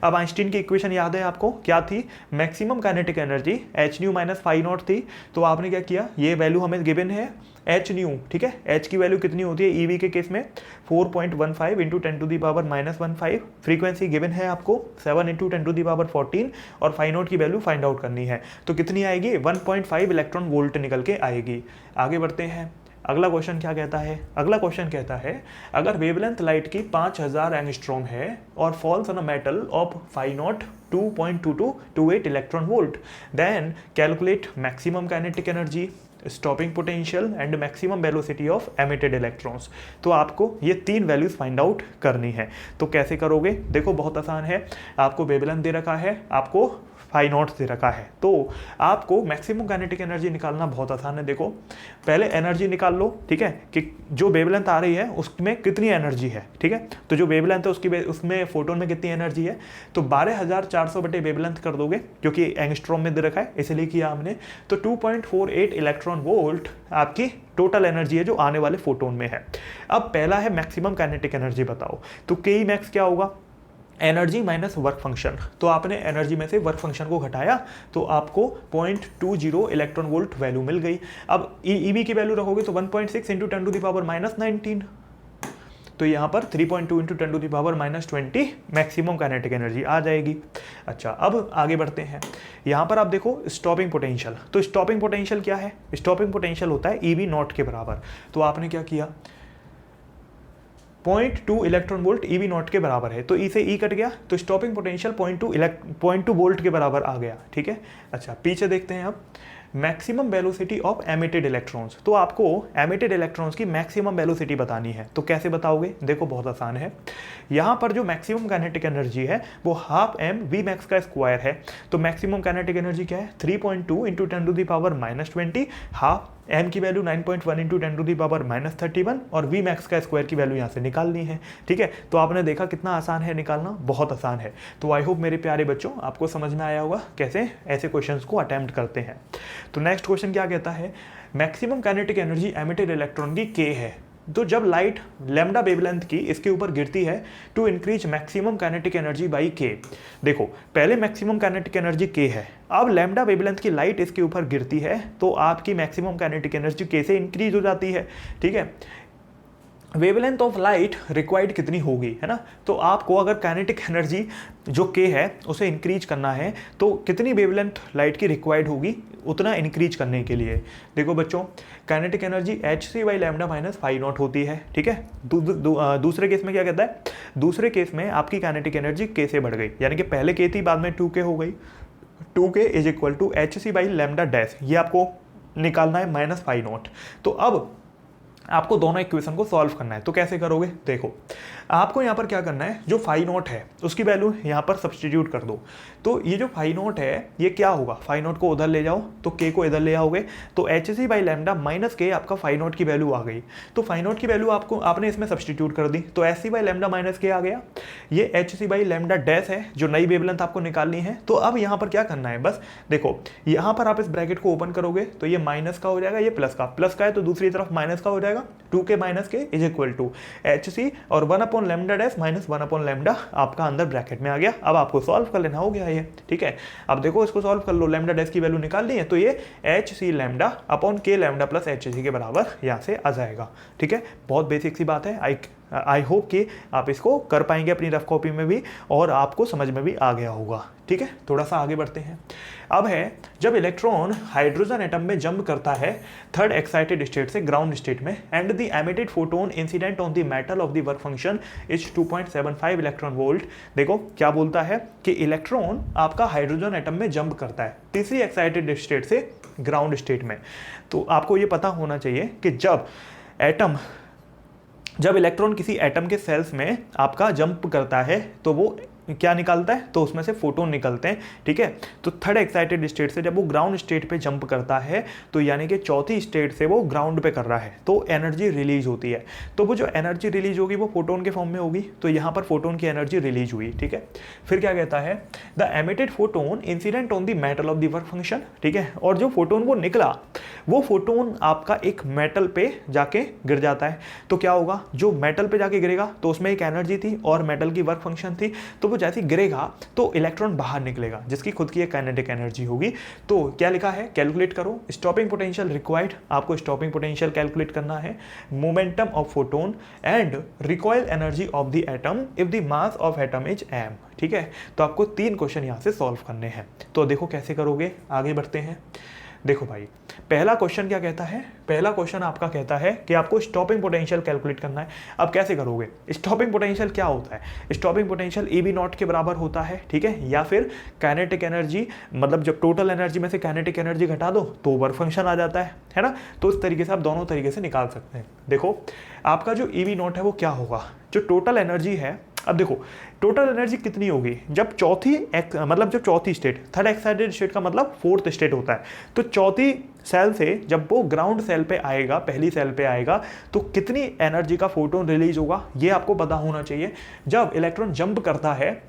अब आइंस्टीन की इक्वेशन याद है आपको, क्या थी? Maximum kinetic energy h nu minus phi naught थी। तो आपने क्या किया, ये वैल्यू हमें गिवन है एच न्यू, ठीक है, एच की वैल्यू कितनी होती है ईवी के केस में 4.15 into 10 to the power -15, frequency given है आपको 7 इंटू 10 टू दी पावर 14, और फाई नॉट की वैल्यू फाइंड आउट करनी है। तो कितनी आएगी? 1.5 इलेक्ट्रॉन वोल्ट निकल के आएगी। आगे बढ़ते हैं, अगला क्वेश्चन क्या कहता है? अगला क्वेश्चन कहता है, अगर वेवलेंथ लाइट की 5000 एंगस्ट्रॉम है और falls on a metal of phi naught 2.2228 electron volt, then calculate maximum kinetic energy, stopping potential and maximum velocity of emitted electrons. तो आपको ये 3 वैल्यूज फाइंड आउट करनी है। तो कैसे करोगे? देखो बहुत आसान है, आपको वेवलेंथ दे रखा है, आपको फाई नॉट दे रखा है, तो आपको मैक्सिमम काइनेटिक एनर्जी निकालना बहुत आसान है। देखो पहले एनर्जी निकाल लो, ठीक है, कि जो वेवलेंथ आ रही है उसमें कितनी एनर्जी है, ठीक है। तो जो वेवलेंथ है उसकी उसमें फोटोन में कितनी एनर्जी है, तो 12400 बटे वेवलेंथ कर दोगे, क्योंकि एंगस्ट्रॉम में दे रखा है इसलिए किया हमने। तो 2.48 इलेक्ट्रॉन वोल्ट आपकी टोटल एनर्जी है जो आने वाले फोटोन में है। अब पहला है मैक्सिमम काइनेटिक एनर्जी बताओ, तो के ई मैक्स क्या होगा? Energy minus work function. तो आपने एनर्जी में से वर्क फंक्शन को घटाया तो आपको 0.20 इलेक्ट्रॉन वोल्ट वैल्यू मिल गई। अब ईवी की वैल्यू रखोगे तो 1.6 इंटू 10 टू दी पावर -19, तो यहाँ पर 3.2 into 10 to the power -20 maximum kinetic energy आ जाएगी। अच्छा, अब आगे बढ़ते हैं। यहाँ पर आप देखो स्टॉपिंग पोटेंशियल, तो स्टॉपिंग पोटेंशियल क्या है? स्टॉपिंग पोटेंशियल होता है ईवी नॉट के बराबर। तो आपने क्या किया, 0.2 इलेक्ट्रॉन वोल्ट ईवी नॉट के बराबर है, तो ई से ई कट गया, तो स्टॉपिंग पोटेंशियल 0.2 वोल्ट के बराबर आ गया, ठीक है। अच्छा, पीछे देखते हैं अब, maximum velocity of emitted electrons. तो आपको एमिटेड इलेक्ट्रॉन्स की मैक्सिमम वेलोसिटी बतानी है। तो कैसे बताओगे? देखो बहुत आसान है। यहाँ पर जो मैक्सिमम काइनेटिक एनर्जी है वो हाफ एम वी मैक्स का स्क्वायर है। तो मैक्सिमम काइनेटिक एनर्जी क्या है? 3.2 इंटू 10⁻⁻20। हाफ एम की वैल्यू 9.1 इंटू 10⁻31 और वी मैक्स का स्क्वायर की वैल्यू यहाँ से निकालनी है। ठीक है, तो आपने देखा कितना आसान है निकालना, बहुत आसान है। तो आई होप मेरे प्यारे बच्चों आपको समझ में आया होगा कैसे ऐसे क्वेश्चंस को अटेम्प्ट करते हैं। तो नेक्स्ट क्वेश्चन क्या कहता है? Maximum kinetic energy emitted electron की के है। तो जब लाइट लैम्डा वेवलेंथ की इसके ऊपर गिरती है to increase maximum kinetic energy by के। देखो पहले मैक्सिमम काइनेटिक एनर्जी के है, अब लैम्डा वेवलेंथ की लाइट इसके ऊपर गिरती है तो आपकी मैक्सिमम काइनेटिक एनर्जी के से इंक्रीज हो जाती है। ठीक है, वेवलेंथ ऑफ लाइट रिक्वायर्ड कितनी होगी, है ना? तो आपको अगर काइनेटिक एनर्जी जो के है उसे इंक्रीज करना है तो कितनी वेवलेंथ लाइट की रिक्वायर्ड होगी उतना इंक्रीज करने के लिए। देखो बच्चों kinetic energy hc/λ minus phi naught होती है। ठीक है, दूसरे केस में क्या कहता है? दूसरे केस में आपकी काइनेटिक एनर्जी के से बढ़ गई, यानी कि पहले के थी बाद में 2k हो गई। 2k is equal to hc/λ dash, ये आपको निकालना है माइनस फाई नॉट। तो अब आपको दोनों इक्वेशन को सॉल्व करना है। तो कैसे करोगे? देखो आपको यहाँ पर क्या करना है, जो फाई नॉट है उसकी वैल्यू यहाँ पर सब्सटीट्यूट कर दो। तो ये जो फाई नॉट है ये क्या होगा? फाई नॉट को उधर ले जाओ तो के को इधर ले आओगे तो hc/λ माइनस के आपका फाई नॉट की वैल्यू आ गई। तो फाई नॉट की वैल्यू आपने इसमें सब्सटीट्यूट कर दी तो hc/λ माइनस के आ गया। ये hc/λ डैश है जो नई वेवलेंथ आपको निकालनी है। तो अब यहाँ पर क्या करना है, बस देखो यहाँ पर आप इस ब्रैकेट को ओपन करोगे तो ये माइनस का हो जाएगा, ये प्लस का है तो दूसरी तरफ माइनस का हो जाएगा। 2k माइनस के इज इक्वल टू hc और 1/λ डैश माइनस 1/λ आपका अंदर ब्रैकेट में आ गया। अब आपको सॉल्व कर लेना, हो गया ये। ठीक है, अब देखो इसको सॉल्व कर लो, लैम्डा डैश की वैल्यू निकालनी है तो ये hc/λ प्लस hc के बराबर यहाँ से आ जाएगा। ठीक है, बहुत बेसिक सी बात है। आई होप कि आप इसको कर पाएंगे अपनी रफ कॉपी में भी और आपको समझ में भी आ गया होगा। ठीक है, थोड़ा सा आगे बढ़ते हैं। अब है जब इलेक्ट्रॉन हाइड्रोजन एटम में जंप करता है थर्ड एक्साइटेड स्टेट से ग्राउंड स्टेट में and the emitted photon incident on the metal of the work function is 2.75 electron volt. देखो क्या बोलता है कि इलेक्ट्रॉन आपका हाइड्रोजन एटम में जंप करता है तीसरी एक्साइटेड स्टेट से ग्राउंड स्टेट में। तो आपको ये पता होना चाहिए कि जब इलेक्ट्रॉन किसी एटम के सेल्स में आपका जंप करता है तो वो क्या निकालता है? तो उसमें से फोटोन निकलते हैं। ठीक है, तो थर्ड एक्साइटेड स्टेट से जब वो ग्राउंड स्टेट पे जंप करता है तो यानी कि चौथी स्टेट से वो ग्राउंड पे कर रहा है तो एनर्जी रिलीज होती है। तो वो जो एनर्जी रिलीज होगी वो फोटोन के फॉर्म में होगी। तो यहाँ पर फोटोन की एनर्जी रिलीज हुई। ठीक है, फिर क्या कहता है? The emitted photon incident on the metal of the work function. ठीक है, और जो फोटोन वो निकला वो फोटोन आपका एक मेटल पे जाके गिर जाता है। तो क्या होगा? जो मेटल पे जाके गिरेगा तो उसमें एक एनर्जी थी और मेटल की वर्क फंक्शन थी, तो जैसे गिरेगा तो इलेक्ट्रॉन बाहर निकलेगा जिसकी खुद की एक काइनेटिक एनर्जी होगी। तो क्या लिखा है? कैलकुलेट करो। स्टॉपिंग पोटेंशियल रिक्वायर्ड, आपको स्टॉपिंग पोटेंशियल कैलकुलेट करना है। Momentum of photon and recoil energy of the atom if the mass of atom is m। ठीक है, तो आपको 3 क्वेश्चन यहां से सॉल्व करने हैं। तो देखो कैसे करोगे, आगे बढ़ते हैं। देखो भाई पहला क्वेश्चन क्या कहता है? पहला क्वेश्चन आपका कहता है कि आपको स्टॉपिंग पोटेंशियल कैलकुलेट करना है। अब कैसे करोगे? स्टॉपिंग पोटेंशियल क्या होता है? स्टॉपिंग पोटेंशियल EB0 के बराबर होता है। ठीक है, या फिर काइनेटिक एनर्जी, मतलब जब टोटल एनर्जी में से काइनेटिक एनर्जी घटा दो तो वर्क फंक्शन आ जाता है ना? तो इस तरीके से आप दोनों तरीके से निकाल सकते हैं। देखो आपका जो EB0 है वो क्या होगा? जो टोटल एनर्जी है, अब देखो टोटल एनर्जी कितनी होगी जब चौथी स्टेट, थर्ड एक्साइटेड स्टेट का मतलब फोर्थ स्टेट होता है, तो चौथी सेल से जब वो ग्राउंड सेल पे आएगा, पहली सेल पे आएगा तो कितनी एनर्जी का फोटोन रिलीज होगा ये आपको पता होना चाहिए। जब इलेक्ट्रॉन जंप करता है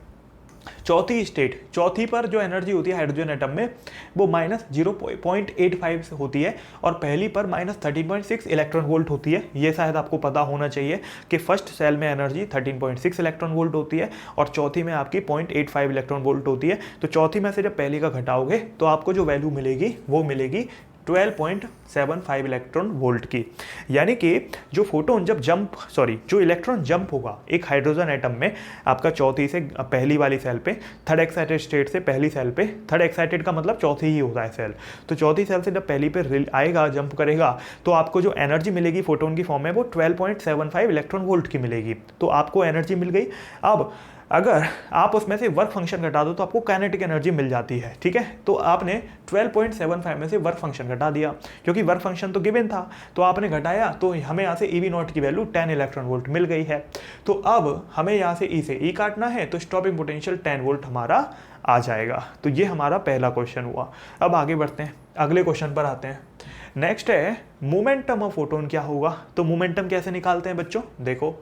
चौथी स्टेट, चौथी पर जो एनर्जी होती है हाइड्रोजन एटम में वो माइनस 0.85 होती है और पहली पर माइनस 13.6 इलेक्ट्रॉन वोल्ट होती है। ये शायद आपको पता होना चाहिए कि फर्स्ट सेल में एनर्जी 13.6 इलेक्ट्रॉन वोल्ट होती है और चौथी में आपकी 0.85 इलेक्ट्रॉन वोल्ट होती है। तो चौथी में से जब पहली का घटाओगे तो आपको जो वैल्यू मिलेगी वो मिलेगी 12.75 इलेक्ट्रॉन वोल्ट की। यानी कि जो इलेक्ट्रॉन जंप होगा एक हाइड्रोजन एटम में आपका चौथी से पहली वाली सेल पे, थर्ड एक्साइटेड स्टेट से पहली सेल पे, थर्ड एक्साइटेड का मतलब चौथी ही होता है सेल, तो चौथी सेल से जब पहली पे आएगा, जंप करेगा, तो आपको जो एनर्जी मिलेगी फोटोन की फॉर्म में वो 12.75 इलेक्ट्रॉन वोल्ट की मिलेगी। तो आपको एनर्जी मिल गई। अब अगर आप उसमें से वर्क फंक्शन घटा दो तो आपको काइनेटिक एनर्जी मिल जाती है, ठीक है। तो आपने 12.75 में से वर्क फंक्शन घटा दिया, क्योंकि वर्क फंक्शन तो गिवन था, तो आपने घटाया तो हमें यहाँ से EV0 की वैल्यू 10 इलेक्ट्रॉन वोल्ट मिल गई है। तो अब हमें यहाँ से E से E काटना है, तो स्टॉपिंग पोटेंशियल 10 वोल्ट हमारा आ जाएगा। तो ये हमारा पहला क्वेश्चन हुआ। अब आगे बढ़ते हैं, अगले क्वेश्चन पर आते हैं। नेक्स्ट है मोमेंटम ऑफ फोटोन क्या होगा। तो मोमेंटम कैसे निकालते हैं बच्चों, देखो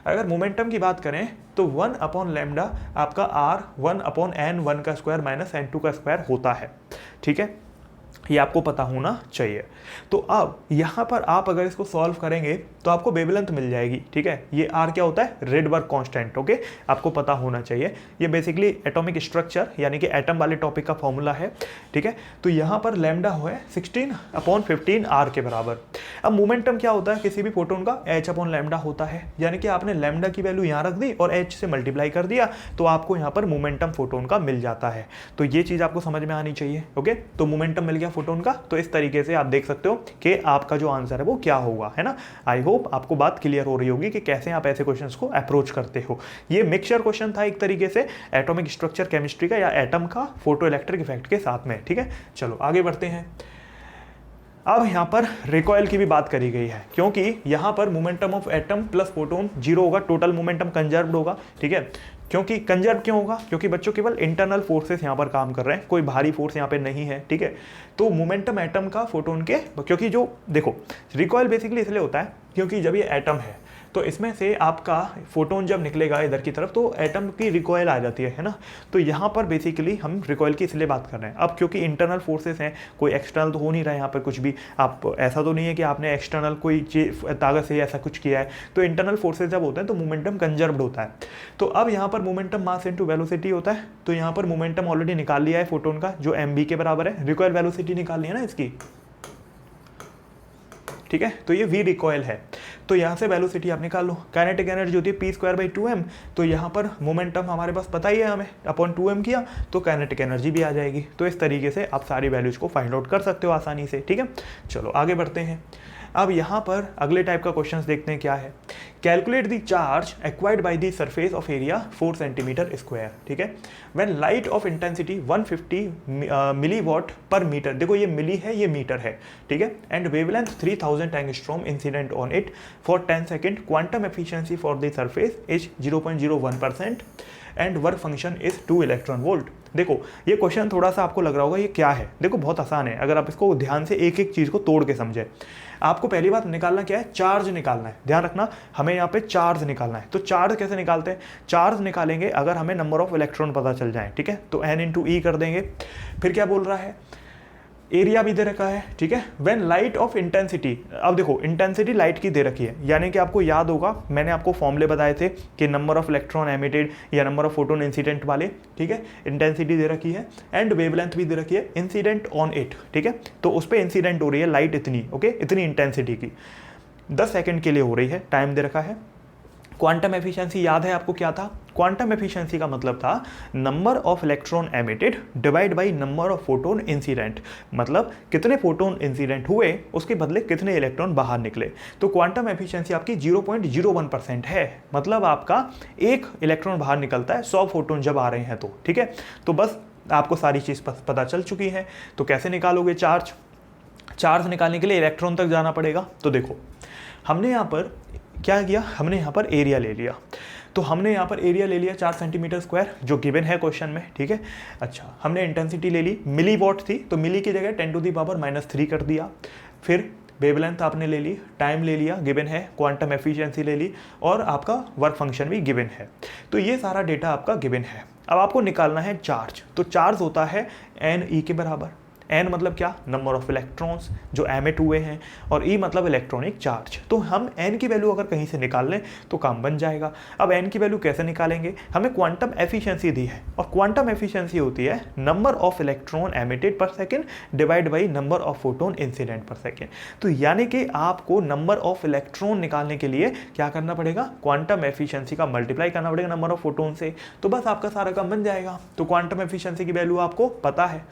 अगर मोमेंटम की बात करें तो 1/λ आपका r 1/n1 का स्क्वायर माइनस n2 का स्क्वायर होता है, ठीक है, ये आपको पता होना चाहिए। तो अब यहाँ पर आप अगर इसको सॉल्व करेंगे तो आपको वेवलेंथ मिल जाएगी, ठीक है। ये r क्या होता है, रेडबर्ग कांस्टेंट, ओके, आपको पता होना चाहिए। ये बेसिकली एटॉमिक स्ट्रक्चर यानी कि एटम वाले टॉपिक का फॉर्मूला है, ठीक है। तो यहाँ पर लैम्डा है 16/15 r के बराबर। अब मोमेंटम क्या होता है किसी भी फोटोन का, h/λ होता है, यानी कि आपने लैम्डा की वैल्यू यहाँ रख दी और h से मल्टीप्लाई कर दिया तो आपको यहाँ पर मोमेंटम फोटोन का मिल जाता है। तो ये चीज़ आपको समझ में आनी चाहिए, ओके। तो मोमेंटम मिल गया फोटोन का, तो इस तरीके से आप देख सकते हो कि आपका जो आंसर है वो क्या होगा, है ना। आई होप आपको बात क्लियर हो रही होगी कि कैसे आप ऐसे क्वेश्चंस को अप्रोच करते हो। ये मिक्सचर क्वेश्चन था एक तरीके से एटॉमिक स्ट्रक्चर केमिस्ट्री का या एटम का फोटो इलेक्ट्रिक इफेक्ट के साथ में, ठीक है। चलो आगे बढ़ते हैं। अब यहाँ पर रिकॉयल की भी बात करी गई है, क्योंकि यहाँ पर momentum of atom plus photon 0 होगा, टोटल मोमेंटम कंजर्व्ड होगा, ठीक है। क्योंकि कंजर्व क्यों होगा, क्योंकि बच्चों केवल इंटरनल फोर्सेस यहाँ पर काम कर रहे हैं, कोई बाहरी फोर्स यहाँ पे नहीं है, ठीक है। तो मोमेंटम एटम का फोटोन के, क्योंकि जो देखो रिकॉयल बेसिकली इसलिए होता है क्योंकि जब ये एटम है तो इसमें से आपका फोटोन जब निकलेगा इधर की तरफ तो एटम की रिकॉयल आ जाती है ना। तो यहाँ पर बेसिकली हम रिकॉयल की इसलिए बात कर रहे हैं। अब क्योंकि इंटरनल फोर्सेस हैं, कोई एक्सटर्नल तो हो नहीं रहा है यहाँ पर कुछ भी, आप ऐसा तो नहीं है कि आपने एक्सटर्नल कोई ताकत से ऐसा कुछ किया है। तो इंटरनल फोर्सेस जब होते हैं तो मोमेंटम कंजर्व्ड होता है। तो अब यहाँ पर मोमेंटम मास इनटू वेलोसिटी होता है। तो यहाँ पर मोमेंटम ऑलरेडी निकाल लिया है फोटोन का, जो mv के बराबर है, रिकॉयल वेलोसिटी निकाल लिया ना इसकी, ठीक है। तो ये v रिकॉयल है, तो यहाँ से वेलोसिटी आप निकाल लो। काइनेटिक एनर्जी होती है p²/2m, तो यहाँ पर मोमेंटम हमारे पास पता ही है, हमें अपॉन 2m किया तो काइनेटिक एनर्जी भी आ जाएगी। तो इस तरीके से आप सारी वैल्यूज को फाइंड आउट कर सकते हो आसानी से, ठीक है। चलो आगे बढ़ते हैं। अब यहाँ पर अगले टाइप का क्वेश्चन देखते हैं क्या है। Calculate the charge acquired by the surface of area 4 centimetre square, ठीक है, when light of intensity 150 milliwatt पर मीटर, देखो ये मिली है ये मीटर है, ठीक है, and wavelength 3000 angstrom incident on it for 10 second, quantum efficiency for the surface is 0.01% and work function is 2 electron volt. देखो ये क्वेश्चन थोड़ा सा आपको लग रहा होगा ये क्या है, देखो बहुत आसान है अगर आप इसको ध्यान से एक एक चीज़ को तोड़ के समझे। आपको पहली बात निकालना क्या है, चार्ज निकालना है, ध्यान रखना हमें यहाँ पे चार्ज निकालना है। तो चार्ज कैसे निकालते हैं, चार्ज निकालेंगे अगर हमें नंबर ऑफ इलेक्ट्रॉन पता चल जाए, ठीक है, तो n × e कर देंगे। फिर क्या बोल रहा है, एरिया भी दे रखा है, ठीक है, व्हेन लाइट ऑफ इंटेंसिटी, अब देखो इंटेंसिटी लाइट की दे रखी है, यानी कि आपको याद होगा मैंने आपको फॉर्मूले बताए थे कि नंबर ऑफ इलेक्ट्रॉन एमिटेड या नंबर ऑफ फोटोन इंसिडेंट वाले, ठीक है, इंटेंसिटी दे रखी है एंड वेवलेंथ भी दे रखी है, इंसिडेंट ऑन इट, ठीक है, तो उस पर इंसिडेंट हो रही है लाइट इतनी, ओके, इतनी इंटेंसिटी की 10 सेकेंड के लिए हो रही है, टाइम दे रखा है। क्वांटम एफिशिएंसी याद है आपको क्या था, क्वांटम एफिशिएंसी का मतलब था number of electron emitted divide by number of photon incident, मतलब कितने फोटोन इंसिडेंट हुए उसके बदले कितने इलेक्ट्रॉन बाहर निकले। तो क्वांटम एफिशिएंसी आपकी 0.01% है, मतलब आपका एक इलेक्ट्रॉन बाहर निकलता है 100 फोटोन जब आ रहे हैं तो, ठीक है। तो बस आपको सारी चीज़ पता चल चुकी है। तो कैसे निकालोगे चार्ज, चार्ज निकालने के लिए इलेक्ट्रॉन तक जाना पड़ेगा। तो देखो हमने यहाँ पर क्या किया, हमने यहाँ पर एरिया ले लिया, तो हमने यहाँ पर एरिया ले लिया 4 सेंटीमीटर स्क्वायर जो गिवन है क्वेश्चन में, ठीक है। अच्छा हमने इंटेंसिटी ले ली, मिली वॉट थी तो मिली की जगह 10⁻³ कर दिया। फिर वेवलेंथ आपने ले ली, टाइम ले लिया गिवन है, क्वांटम एफिशिएंसी ले ली और आपका वर्क फंक्शन भी गिवन है। तो ये सारा डेटा आपका गिवन है। अब आपको निकालना है चार्ज। तो चार्ज होता है n के बराबर, n मतलब क्या, नंबर ऑफ इलेक्ट्रॉन्स जो एमिट हुए हैं, और e मतलब इलेक्ट्रॉनिक चार्ज। तो हम n की वैल्यू अगर कहीं से निकाल लें तो काम बन जाएगा। अब n की वैल्यू कैसे निकालेंगे, हमें क्वांटम एफिशिएंसी दी है और क्वांटम एफिशिएंसी होती है नंबर ऑफ इलेक्ट्रॉन एमिटेड पर second divide by number of photon incident पर सेकेंड। तो यानी कि आपको नंबर ऑफ इलेक्ट्रॉन निकालने के लिए क्या करना पड़ेगा, क्वांटम एफिशिएंसी का मल्टीप्लाई करना पड़ेगा नंबर ऑफ फोटोन से, तो बस आपका सारा काम बन जाएगा। तो क्वांटम एफिशिएंसी की वैल्यू आपको पता है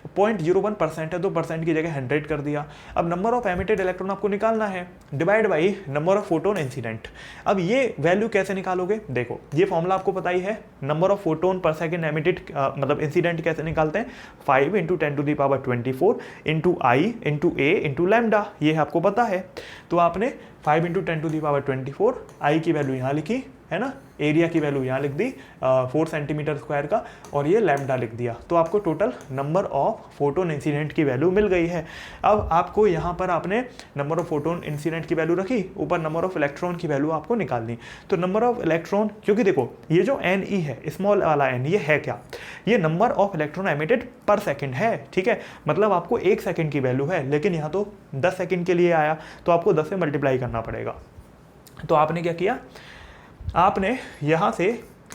0.01 1% है तो परसेंट की जगह 100 कर दिया। अब नंबर ऑफ एमिटेड इलेक्ट्रॉन आपको निकालना है, divide by number of photon incident. अब ये वैल्यू कैसे निकालोगे, देखो ये फॉर्मूला आपको पता ही है, नंबर ऑफ फोटोन पर सेकेंड एमिटेड मतलब इंसिडेंट कैसे निकालते हैं, 5 × 10⁻24 इंटू आई इंटू ए इंटू लैम्डा, ये आपको पता है। तो आपने 5 × 10⁻24 आई की वैल्यू यहाँ लिखी है ना, एरिया की वैल्यू यहाँ लिख दी 4 सेंटीमीटर स्क्वायर का, और ये लैम्डा लिख दिया, तो आपको total number of photon incident की वैल्यू मिल गई है। अब आपको यहाँ पर आपने नंबर ऑफ फोटोन इंसिडेंट की वैल्यू रखी, ऊपर नंबर ऑफ इलेक्ट्रॉन की वैल्यू आपको निकालनी। तो नंबर ऑफ इलेक्ट्रॉन, क्योंकि देखो ये जो एन ई है, स्मॉल वाला एन, ये है क्या, ये नंबर ऑफ इलेक्ट्रॉन एमिटेड पर सेकेंड है, ठीक है, मतलब आपको 1 सेकेंड की वैल्यू है, लेकिन यहाँ तो 10 सेकेंड के लिए आया, तो आपको 10 से मल्टीप्लाई करना पड़ेगा। तो आपने क्या किया, आपने यहाँ से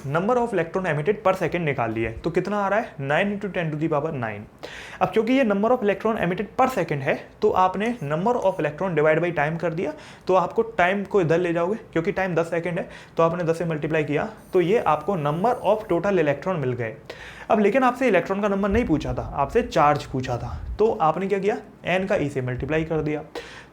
नंबर ऑफ इलेक्ट्रॉन एमिटेड पर सेकेंड निकाल लिया है, तो कितना आ रहा है 9 × 10⁻9। अब क्योंकि ये नंबर ऑफ इलेक्ट्रॉन एमिटेड पर सेकेंड है, तो आपने number of electron divide by time कर दिया, तो आपको टाइम को इधर ले जाओगे, क्योंकि टाइम 10 सेकेंड है, तो आपने 10 से मल्टीप्लाई किया, तो ये आपको नंबर ऑफ टोटल इलेक्ट्रॉन मिल गए। अब लेकिन आपसे इलेक्ट्रॉन का नंबर नहीं पूछा था, आपसे चार्ज पूछा था, तो आपने क्या किया, एन का ई से मल्टीप्लाई कर दिया,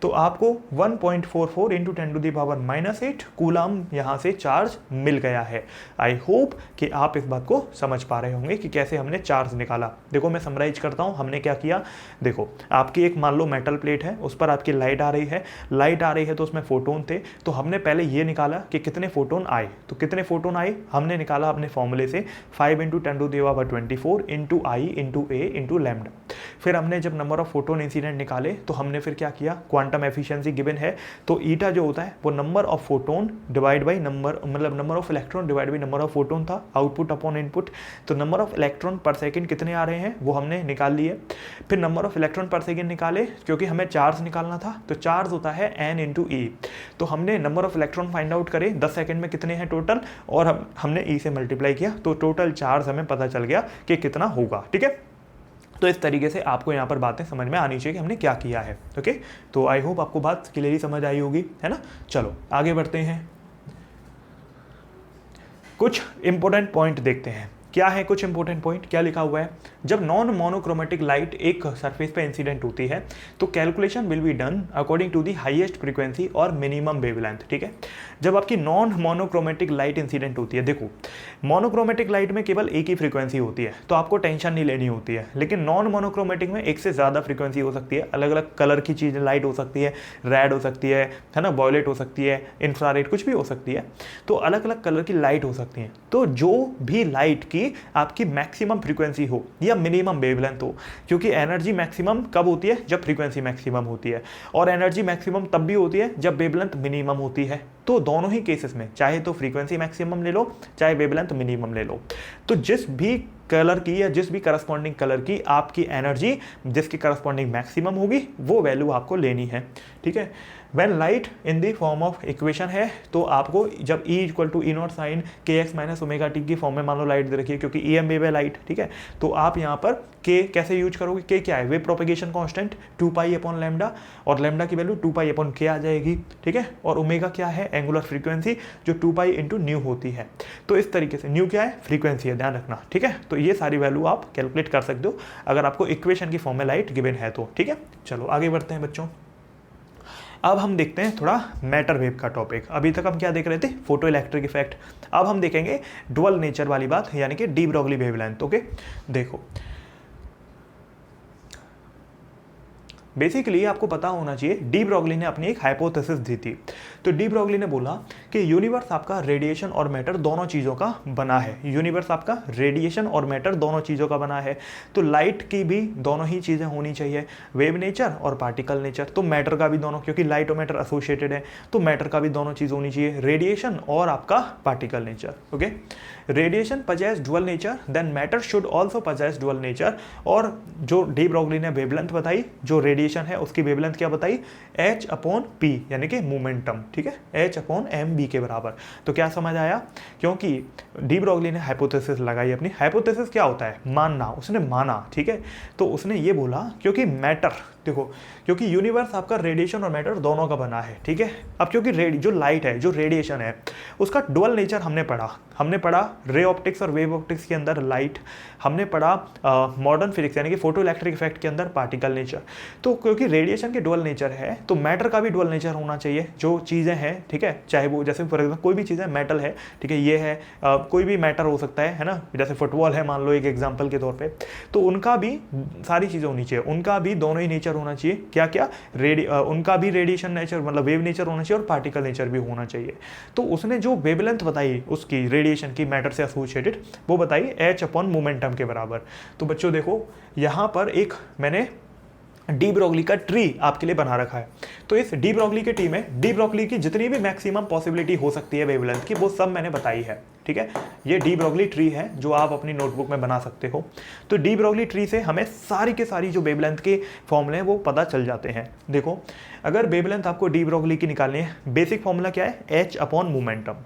तो आपको 1.44 × 10⁻8 कूलम यहाँ से चार्ज मिल गया है। आई होप कि आप इस बात को समझ पा रहे होंगे कि कैसे हमने चार्ज निकाला। देखो मैं समराइज करता हूँ, हमने क्या किया, देखो आपकी एक मान लो मेटल प्लेट है, उस पर आपकी लाइट आ रही है, लाइट आ रही है तो उसमें फोटोन थे, तो हमने पहले ये निकाला कि कितने फोटोन आए, तो कितने फोटोन आए हमने निकाला अपने फॉर्मूले से 5 × 10⁻24 इंटू आई इंटू ए इंटू लैम्डा। फिर हमने जब नंबर ऑफ फोटोन इंसिडेंट निकाले, तो हमने फिर क्या किया, क्वांटम एफिशिएंसी गिवन है, तो ईटा जो होता है वो number of photon divide by number, मतलब number of electron divide by number of photon था, आउटपुट अपॉन इनपुट। तो number of electron per second कितने आ रहे हैं वो हमने निकाल लिए। फिर number of electron per second निकाले, क्योंकि हमें चार्ज निकालना था, तो चार्ज होता है n इंटू ई, तो हमने number of electron find out करे 10 सेकंड में कितने हैं टोटल, और हमने ई से मल्टीप्लाई किया, तो टोटल चार्ज हमें पता चल गया कि कितना होगा, ठीक है। तो इस तरीके से आपको यहाँ पर बातें समझ में आनी चाहिए कि हमने क्या किया है, ओके। तो आई होप आपको बात क्लियरली समझ आई होगी, है ना। चलो आगे बढ़ते हैं, कुछ इंपॉर्टेंट पॉइंट देखते हैं। क्या है कुछ इंपॉर्टेंट पॉइंट, क्या लिखा हुआ है, जब नॉन मोनोक्रोमेटिक लाइट एक सरफेस पे इंसिडेंट होती है, तो calculation will be done according to the highest frequency और मिनिमम वेवलेंथ, ठीक है। जब आपकी नॉन मोनोक्रोमेटिक लाइट इंसिडेंट होती है, देखो मोनोक्रोमेटिक लाइट में केवल एक ही फ्रीक्वेंसी होती है, तो आपको टेंशन नहीं लेनी होती है, लेकिन नॉन मोनोक्रोमेटिक में एक से ज़्यादा फ्रीक्वेंसी हो सकती है, अलग अलग कलर की चीज़ लाइट हो सकती है, रेड हो सकती है ना, वॉयलेट हो सकती है, इंफ्रारेड कुछ भी हो सकती है, तो अलग अलग कलर की लाइट हो सकती हैं। तो जो भी लाइट की आपकी मैक्सिमम फ्रीक्वेंसी हो या मिनिमम वेवलेंथ हो, क्योंकि एनर्जी मैक्सिमम कब होती है, जब फ्रीक्वेंसी मैक्सिमम होती है, और एनर्जी मैक्सिमम तब भी होती है जब वेवलेंथ मिनिमम होती है। तो दोनों ही केसेस में चाहे तो फ्रीक्वेंसी मैक्सिमम ले लो, चाहे वेवलेंथ मिनिमम ले लो, तो जिस भी कलर की या जिस भी करस्पॉन्डिंग कलर की आपकी एनर्जी जिसकी करस्पॉन्डिंग मैक्सिमम होगी, वो वैल्यू आपको लेनी है, ठीक है। When light in the form of equation है, तो आपको जब E = E0 sin kx - ωt की फॉर्म में मान लो लाइट दे रखी है, क्योंकि EM वेव है लाइट, ठीक है, तो आप यहाँ पर k कैसे यूज करोगे, k क्या है, वेव प्रोपेगेशन कांस्टेंट 2π/λ, और लैम्डा की वैल्यू 2π/k आ जाएगी, ठीक है, और ओमेगा क्या है, एंगुलर फ्रीक्वेंसी जो 2π × न्यू होती है। तो इस तरीके से न्यू क्या है, फ्रीक्वेंसी है, ध्यान रखना, ठीक है। तो ये सारी वैल्यू आप कैलकुलेट कर सकते हो अगर आपको इक्वेशन की फॉर्म में लाइट गिवन है तो, ठीक है। चलो आगे बढ़ते हैं बच्चों, अब हम देखते हैं थोड़ा मैटर वेव का टॉपिक। अभी तक हम क्या देख रहे थे, फोटो इलेक्ट्रिक इफेक्ट, अब हम देखेंगे डुअल नेचर वाली बात, यानी कि डी ब्रॉगली वेवलेंथ, ओके। देखो बेसिकली आपको पता होना चाहिए, डी ब्रॉगली ने अपनी एक हाइपोथेसिस दी थी। तो डी ब्रॉगली ने बोला कि यूनिवर्स आपका रेडिएशन और मैटर दोनों चीज़ों का बना है, यूनिवर्स आपका रेडिएशन और मैटर दोनों चीज़ों का बना है, तो लाइट की भी दोनों ही चीज़ें होनी चाहिए, वेव नेचर और पार्टिकल नेचर, तो मैटर का भी दोनों, क्योंकि लाइट और मैटर एसोसिएटेड है, तो मैटर का भी दोनों चीज़ होनी चाहिए, रेडिएशन और आपका particle nature, okay. Radiation possess dual nature, then matter should also possess dual nature, और जो डी ब्रॉगली ने वेवलेंथ बताई, जो रेडिएशन है उसकी वेवलेंथ क्या बताई, h/p, यानी कि मोमेंटम, ठीक है, h/mv के बराबर। तो क्या समझ आया, क्योंकि डी ब्रॉगली ने हाइपोथेसिस लगाई अपनी। हाइपोथेसिस क्या होता है, मानना, उसने माना, ठीक है। तो उसने ये बोला क्योंकि मैटर देखो क्योंकि यूनिवर्स आपका रेडिएशन और मैटर दोनों का बना है, ठीक है। अब क्योंकि जो लाइट है, जो रेडिएशन है, उसका डुअल नेचर हमने पढ़ा रे ऑप्टिक्स और वेव ऑप्टिक्स के अंदर लाइट, हमने पढ़ा मॉडर्न फिजिक्स यानी कि फोटो इलेक्ट्रिक इफेक्ट के अंदर पार्टिकल नेचर। तो क्योंकि रेडिएशन के डुअल नेचर है तो मैटर का भी डुअल नेचर होना चाहिए। जो चीज़ें हैं, ठीक है, चाहे वो जैसे फॉर एग्जाम्पल कोई भी चीज़ है मेटल है, ठीक है, ये है कोई भी मैटर हो सकता है ना, जैसे फुटबॉल है मान लो एक एग्जाम्पल के तौर पर, तो उनका भी सारी चीज़ें होनी चाहिए, उनका भी दोनों ही नेचर होना चाहिए। क्या क्या उनका भी रेडिएशन नेचर मतलब वेव नेचर होना चाहिए और पार्टिकल नेचर भी होना चाहिए। तो उसने जो वेवलेंथ बताई उसकी रेडिएशन की मैटर से एसोसिएटेड, वो बताई h अपॉन मोमेंटम के बराबर। तो बच्चों देखो यहाँ पर एक मैंने डी ब्रोगली का ट्री आपके लिए बना रखा है। तो इस डी ब्रोगली के ट्री में डी ब्रोगली की जितनी भी मैक्सिमम पॉसिबिलिटी हो सकती है वेवलेंथ की, वो सब मैंने बताई है, ठीक है। ये डी ब्रोगली ट्री है जो आप अपनी नोटबुक में बना सकते हो। तो डी ब्रोगली ट्री से हमें सारी के सारी जो वेवलेंथ के फॉर्मूले हैं वो पता चल जाते हैं। देखो अगर वेवलेंथ आपको डी ब्रोगली की निकालनी है, बेसिक फॉर्मूला क्या है, h अपॉन मोमेंटम।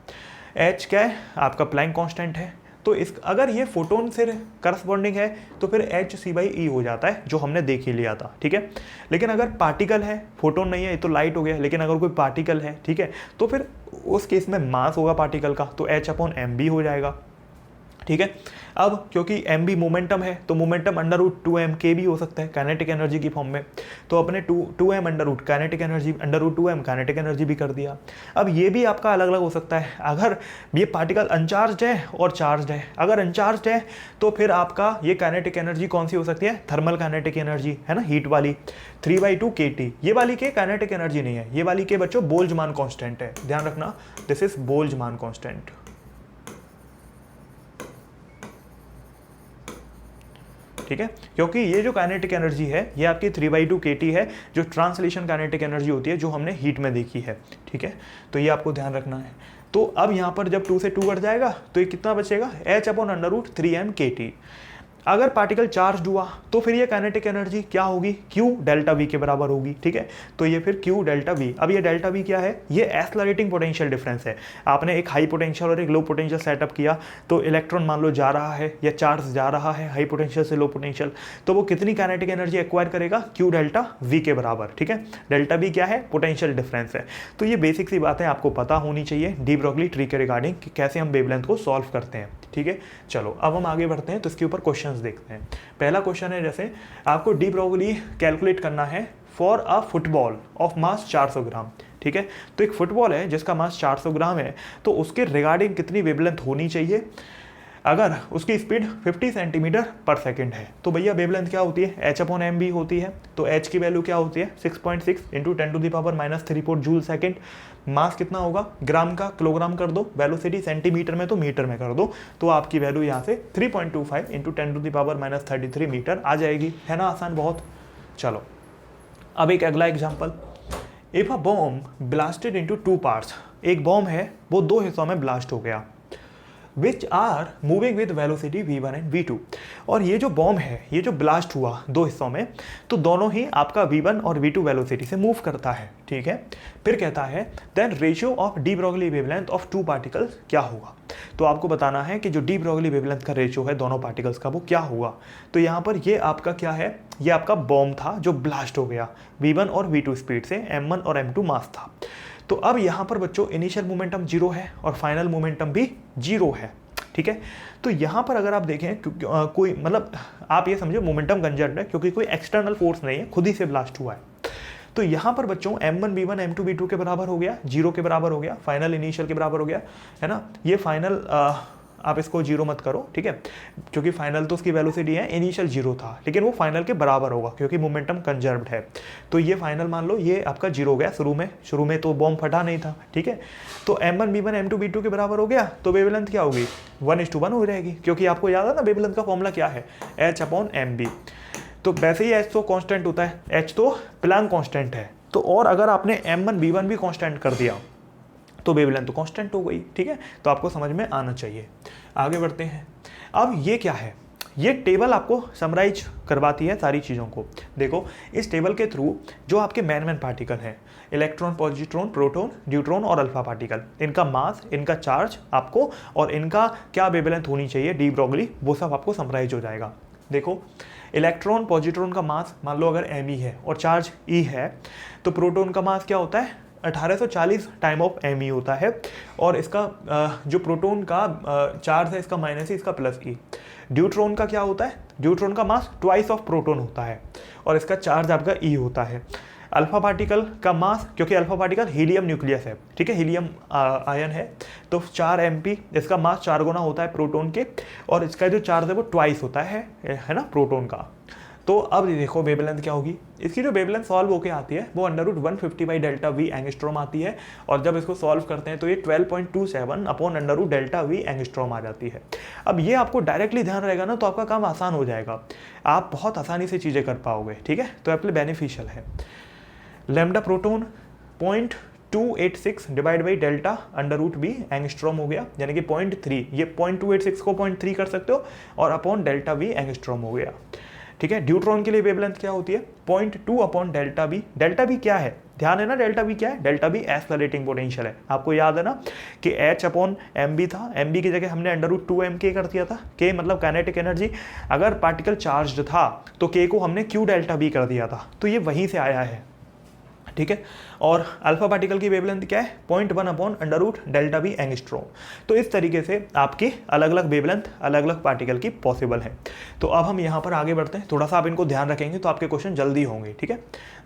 h क्या है, आपका प्लैंक कांस्टेंट है। तो इस अगर ये फोटोन से करस्पॉन्डिंग है तो फिर hc/e हो जाता है, जो हमने देख ही लिया था, ठीक है। लेकिन अगर पार्टिकल है, फोटोन नहीं है, ये तो लाइट हो गया, लेकिन अगर कोई पार्टिकल है, ठीक है, तो फिर उस केस में मास होगा पार्टिकल का, तो h अपॉन mb हो जाएगा, ठीक है। अब क्योंकि mb मोमेंटम है तो मोमेंटम √2m के भी हो सकता है काइनेटिक एनर्जी की फॉर्म में। तो अपने 2m under kinetic energy √2m kinetic energy भी कर दिया। अब ये भी आपका अलग अलग हो सकता है, अगर ये पार्टिकल अनचार्ज्ड है और चार्ज्ड है। अगर अनचार्ज्ड है तो फिर आपका ये काइनेटिक एनर्जी कौन सी हो सकती है, थर्मल काइनेटिक एनर्जी है ना, हीट वाली 3/2 kT। ये वाली के काइनेटिक एनर्जी नहीं है, ये वाली के बच्चों बोल्ट्जमान कांस्टेंट है, ध्यान रखना, दिस इज बोल्ट्जमान कांस्टेंट, ठीक है। क्योंकि ये जो काइनेटिक एनर्जी है ये आपकी 3/2 kT है, जो ट्रांसलेशन काइनेटिक एनर्जी होती है जो हमने हीट में देखी है, ठीक है। तो ये आपको ध्यान रखना है। तो अब यहाँ पर जब 2 से 2 कट जाएगा तो ये कितना बचेगा, h अपॉन √3m kT। अगर पार्टिकल चार्ज हुआ तो फिर ये काइनेटिक एनर्जी क्या होगी, Q डेल्टा V के बराबर होगी, ठीक है। तो ये फिर Q डेल्टा V। अब ये डेल्टा V क्या है, ये एक्सेलरेटिंग पोटेंशियल डिफरेंस है। आपने एक हाई पोटेंशियल और एक लो पोटेंशियल सेटअप किया, तो इलेक्ट्रॉन मान लो जा रहा है या चार्ज जा रहा है हाई पोटेंशियल से लो पोटेंशियल, तो वो कितनी काइनेटिक एनर्जी एक्वायर करेगा, Q डेल्टा V के बराबर, ठीक है। डेल्टा V क्या है, पोटेंशियल डिफरेंस है। तो ये बेसिक सी बातें आपको पता होनी चाहिए डी ब्रोगली ट्री के रिगार्डिंग कि कैसे हम वेवलेंथ को सॉल्व करते हैं, ठीक है। चलो अब हम आगे बढ़ते हैं, तो इसके ऊपर क्वेश्चंस देखते हैं। पहला क्वेश्चन है, जैसे आपको डी ब्रोगली कैलकुलेट करना है for a football of mass 400 ग्राम, ठीक है। तो एक फुटबॉल है जिसका मास 400 ग्राम है, तो उसके रिगार्डिंग कितनी वेवलेंथ होनी चाहिए। अगर उसकी स्पीड 50 सेंटीमीटर पर सेकंड है तो भैया वेवलेंथ क्या होती है, h अपॉन mb होती है। तो h की वैल्यू क्या होती है, 6.6 इंटू 10⁻³ जूल सेकेंड। मास कितना होगा, ग्राम का किलोग्राम कर दो, वेलोसिटी सेंटीमीटर में तो मीटर में कर दो, तो आपकी वैल्यू यहाँ से 3.25 इंटू 10⁻³ मीटर आ जाएगी, है ना, आसान बहुत। चलो अब एक अगला example, if a bomb blasted into 2 parts, एक बॉम्ब है वो 2 हिस्सों में ब्लास्ट हो गया, which are moving with velocity v1 and v2। और ये जो बॉम्ब है, ये जो ब्लास्ट हुआ 2 हिस्सों में, तो दोनों ही आपका v1 और v2 वेलोसिटी से मूव करता है, ठीक है। फिर कहता है then ratio of de Broglie wavelength of 2 particles क्या होगा। तो आपको बताना है कि जो डी ब्रोगली वेवलेंथ का रेशियो है दोनों पार्टिकल्स का वो क्या होगा। तो यहाँ पर ये आपका क्या है, ये आपका बॉम्ब था जो ब्लास्ट हो गया v1 और v2 स्पीड से, m1 और m2 मास था। तो अब यहाँ पर बच्चों इनिशियल मोमेंटम 0 है और फाइनल मोमेंटम भी 0 है, ठीक है। तो यहाँ पर अगर आप देखें कोई मतलब आप ये समझो मोमेंटम कंजर्व्ड है क्योंकि कोई एक्सटर्नल फोर्स नहीं है, खुद ही से ब्लास्ट हुआ है। तो यहाँ पर बच्चों m1 v1 m2 v2 के बराबर हो गया, 0 के बराबर हो गया, फाइनल इनिशियल के बराबर हो गया, है ना। ये फाइनल आप इसको 0 मत करो, ठीक है, क्योंकि फाइनल तो उसकी वेलोसिटी है, इनिशियल 0 था, लेकिन वो फाइनल के बराबर होगा क्योंकि मोमेंटम कंजर्व्ड है। तो ये फाइनल मान लो ये आपका 0 हो गया, शुरू में तो बॉम्ब फटा नहीं था, ठीक है। तो m1 v1 m2 v2 के बराबर हो गया, तो वेवलेंथ क्या होगी, 1:1 हो जाएगी, क्योंकि आपको याद है ना वेवलेंथ का फॉर्मूला क्या है, h अपॉन mb। तो वैसे ही h तो कांस्टेंट होता है, h तो प्लैंक कांस्टेंट है, तो और अगर आपने m1 v1 भी कांस्टेंट कर दिया तो वेवलेंथ तो कांस्टेंट हो गई, ठीक है। तो आपको समझ में आना चाहिए। आगे बढ़ते हैं। अब ये क्या है, ये टेबल आपको समराइज करवाती है सारी चीज़ों को। देखो इस टेबल के थ्रू जो आपके मेन पार्टिकल हैं, इलेक्ट्रॉन, पॉजिट्रॉन, प्रोटॉन, न्यूट्रॉन और अल्फा पार्टिकल, इनका मास, इनका चार्ज आपको और इनका क्या वेवलेंथ होनी चाहिए डी ब्रोगली, वो सब आपको समराइज हो जाएगा। देखो इलेक्ट्रॉन पॉजिट्रॉन का मास मान लो अगर me है और चार्ज E है, तो प्रोटॉन का मास क्या होता है 1840 टाइम ऑफ me होता है, और इसका जो प्रोटॉन का चार्ज है इसका माइनस इसका प्लस E। ड्यूट्रॉन का क्या होता है, ड्यूट्रॉन का मास ट्वाइस ऑफ प्रोटॉन होता है और इसका चार्ज आपका E होता है। अल्फा पार्टिकल का मास, क्योंकि अल्फा पार्टिकल हीलियम न्यूक्लियस है, ठीक है, हीलियम आयन है, तो 4 mp, इसका मास 4 गुना होता है प्रोटॉन के, और इसका जो चार्ज है वो ट्वाइस होता है ना प्रोटॉन का। तो अब देखो वेवलेंथ क्या होगी, इसकी जो वेवलेंथ सॉल्व होके आती है वो √150 बाई डेल्टा वी एंगस्ट्रॉम आती है, और जब इसको सॉल्व करते हैं तो ये 12.27 अपॉन √डेल्टा वी एंगस्ट्रॉम आ जाती है। अब ये आपको डायरेक्टली ध्यान रहेगा ना तो आपका काम आसान हो जाएगा, आप बहुत आसानी से चीज़ें कर पाओगे, ठीक है, तो आपके लिए बेनिफिशियल है। Lambda proton 0.286 divide by delta √v angstrom हो गया, यानी कि 0.3, ये 0.286 को 0.3 कर सकते हो, और अपॉन डेल्टा वी एंगस्ट्रॉम हो गया, ठीक है। ड्यूट्रॉन के लिए वेवलेंथ क्या होती है 0.2 upon delta we. Delta we क्या है, ध्यान है ना, डेल्टा वी क्या है, डेल्टा वी एक्सेलरेटिंग पोटेंशियल है। आपको याद है ना कि H अपॉन mb था, mb की जगह हमने √2m k कर दिया था, k मतलब काइनेटिक एनर्जी। अगर पार्टिकल चार्ज्ड था तो k को हमने q डेल्टा v कर दिया था, तो ये वहीं से आया है, ठीक है। और अल्फा पार्टिकल की वेवलेंथ क्या है 0.1 अपॉन √डेल्टा वी एंगस्ट्रॉम। तो इस तरीके से आपकी अलग अलग वेवलेंथ अलग अलग पार्टिकल की पॉसिबल है। तो अब हम यहाँ पर आगे बढ़ते हैं, थोड़ा सा आप इनको ध्यान रखेंगे तो आपके क्वेश्चन जल्दी होंगे, ठीक है।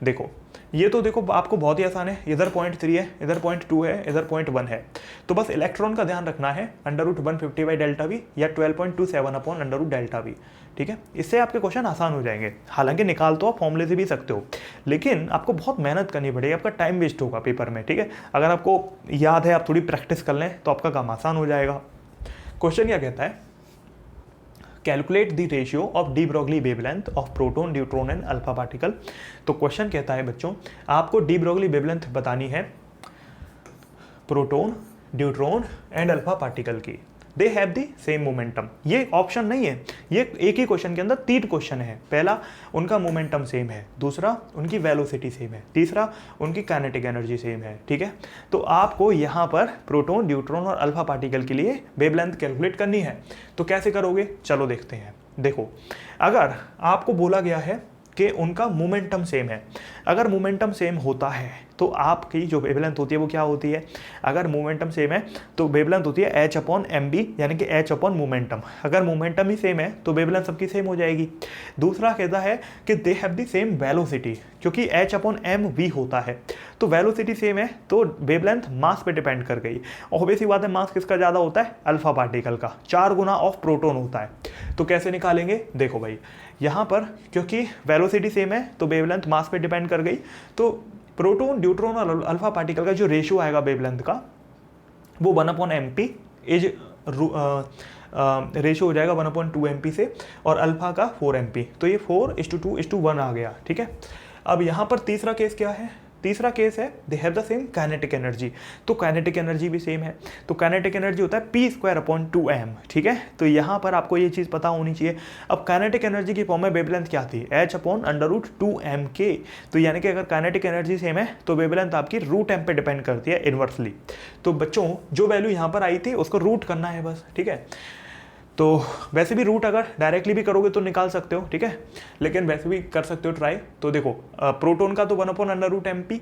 देखो ये तो देखो आपको बहुत ही आसान है, इधर 0.3 है, इधर 0.2 है, इधर 0.1 है, तो बस इलेक्ट्रॉन का ध्यान रखना है √150 बाई डेल्टा वी या 12.27 अपॉन √डेल्टा वी, ठीक है। इससे आपके क्वेश्चन आसान हो जाएंगे। हालांकि निकाल तो आप फॉर्मूले से भी सकते हो, लेकिन आपको बहुत मेहनत करनी पड़ेगी, आपका टाइम वेस्ट होगा पेपर में, ठीक है। अगर आपको याद है, आप थोड़ी प्रैक्टिस कर लें तो आपका काम आसान हो जाएगा। क्वेश्चन क्या कहता है, calculate the ratio of de Broglie wavelength of proton neutron and alpha particle. तो क्वेश्चन कहता है बच्चों आपको डी ब्रोगली वेवलेंथ बतानी है proton neutron and alpha particle की। They have the same momentum, ये ऑप्शन नहीं है, ये एक ही क्वेश्चन के अंदर 3 क्वेश्चन है। पहला उनका मोमेंटम सेम है, दूसरा उनकी वेलोसिटी सेम है, तीसरा उनकी काइनेटिक एनर्जी सेम है, ठीक है। तो आपको यहाँ पर प्रोटॉन न्यूट्रॉन और अल्फा पार्टिकल के लिए वेवलेंथ कैलकुलेट करनी है। तो कैसे करोगे, चलो देखते हैं। देखो अगर आपको बोला गया है कि उनका मोमेंटम सेम है, अगर मोमेंटम सेम होता है तो आपकी जो वेवलेंथ होती है वो क्या होती है, अगर मोमेंटम सेम है तो वेवलेंथ होती है h अपॉन mb, यानी कि h अपॉन मोमेंटम। अगर मोमेंटम ही सेम है तो वेवलेंथ सबकी सेम हो जाएगी। दूसरा कहता है कि they have the same velocity, क्योंकि h अपॉन mv होता है, तो वेलोसिटी सेम है तो वेवलेंथ मास पे डिपेंड कर गई। ऑब्वियसली बात है, मास किसका ज़्यादा होता है, अल्फा पार्टिकल का, 4 गुना ऑफ प्रोटॉन होता है। तो कैसे निकालेंगे, देखो भाई यहाँ पर क्योंकि वेलोसिटी सेम है तो वेवलेंथ मास पे डिपेंड कर गई, तो प्रोटॉन न्यूट्रॉन और अल्फा पार्टिकल का जो रेशियो आएगा वेवलेंथ का वो 1/mp इज रेशियो हो जाएगा 1/2mp से, और अल्फा का 4mp, तो ये 4:2:1 आ गया, ठीक है। अब यहाँ पर तीसरा केस क्या है, तीसरा केस है they have the same kinetic energy, तो काइनेटिक एनर्जी भी सेम है, तो काइनेटिक एनर्जी होता है p²/2m, ठीक है। तो यहाँ पर आपको ये चीज़ पता होनी चाहिए। अब काइनेटिक एनर्जी की फॉर्म में वेवलेंथ क्या थी, h अपॉन √2mk, तो यानी कि अगर काइनेटिक एनर्जी सेम है तो वेवलेंथ आपकी √m पे डिपेंड करती है इन्वर्सली। तो बच्चों जो वैल्यू यहाँ पर आई थी उसको रूट करना है बस, ठीक है। तो वैसे भी रूट अगर डायरेक्टली भी करोगे तो निकाल सकते हो, ठीक है, लेकिन वैसे भी कर सकते हो ट्राई। तो देखो प्रोटॉन का तो 1/√mp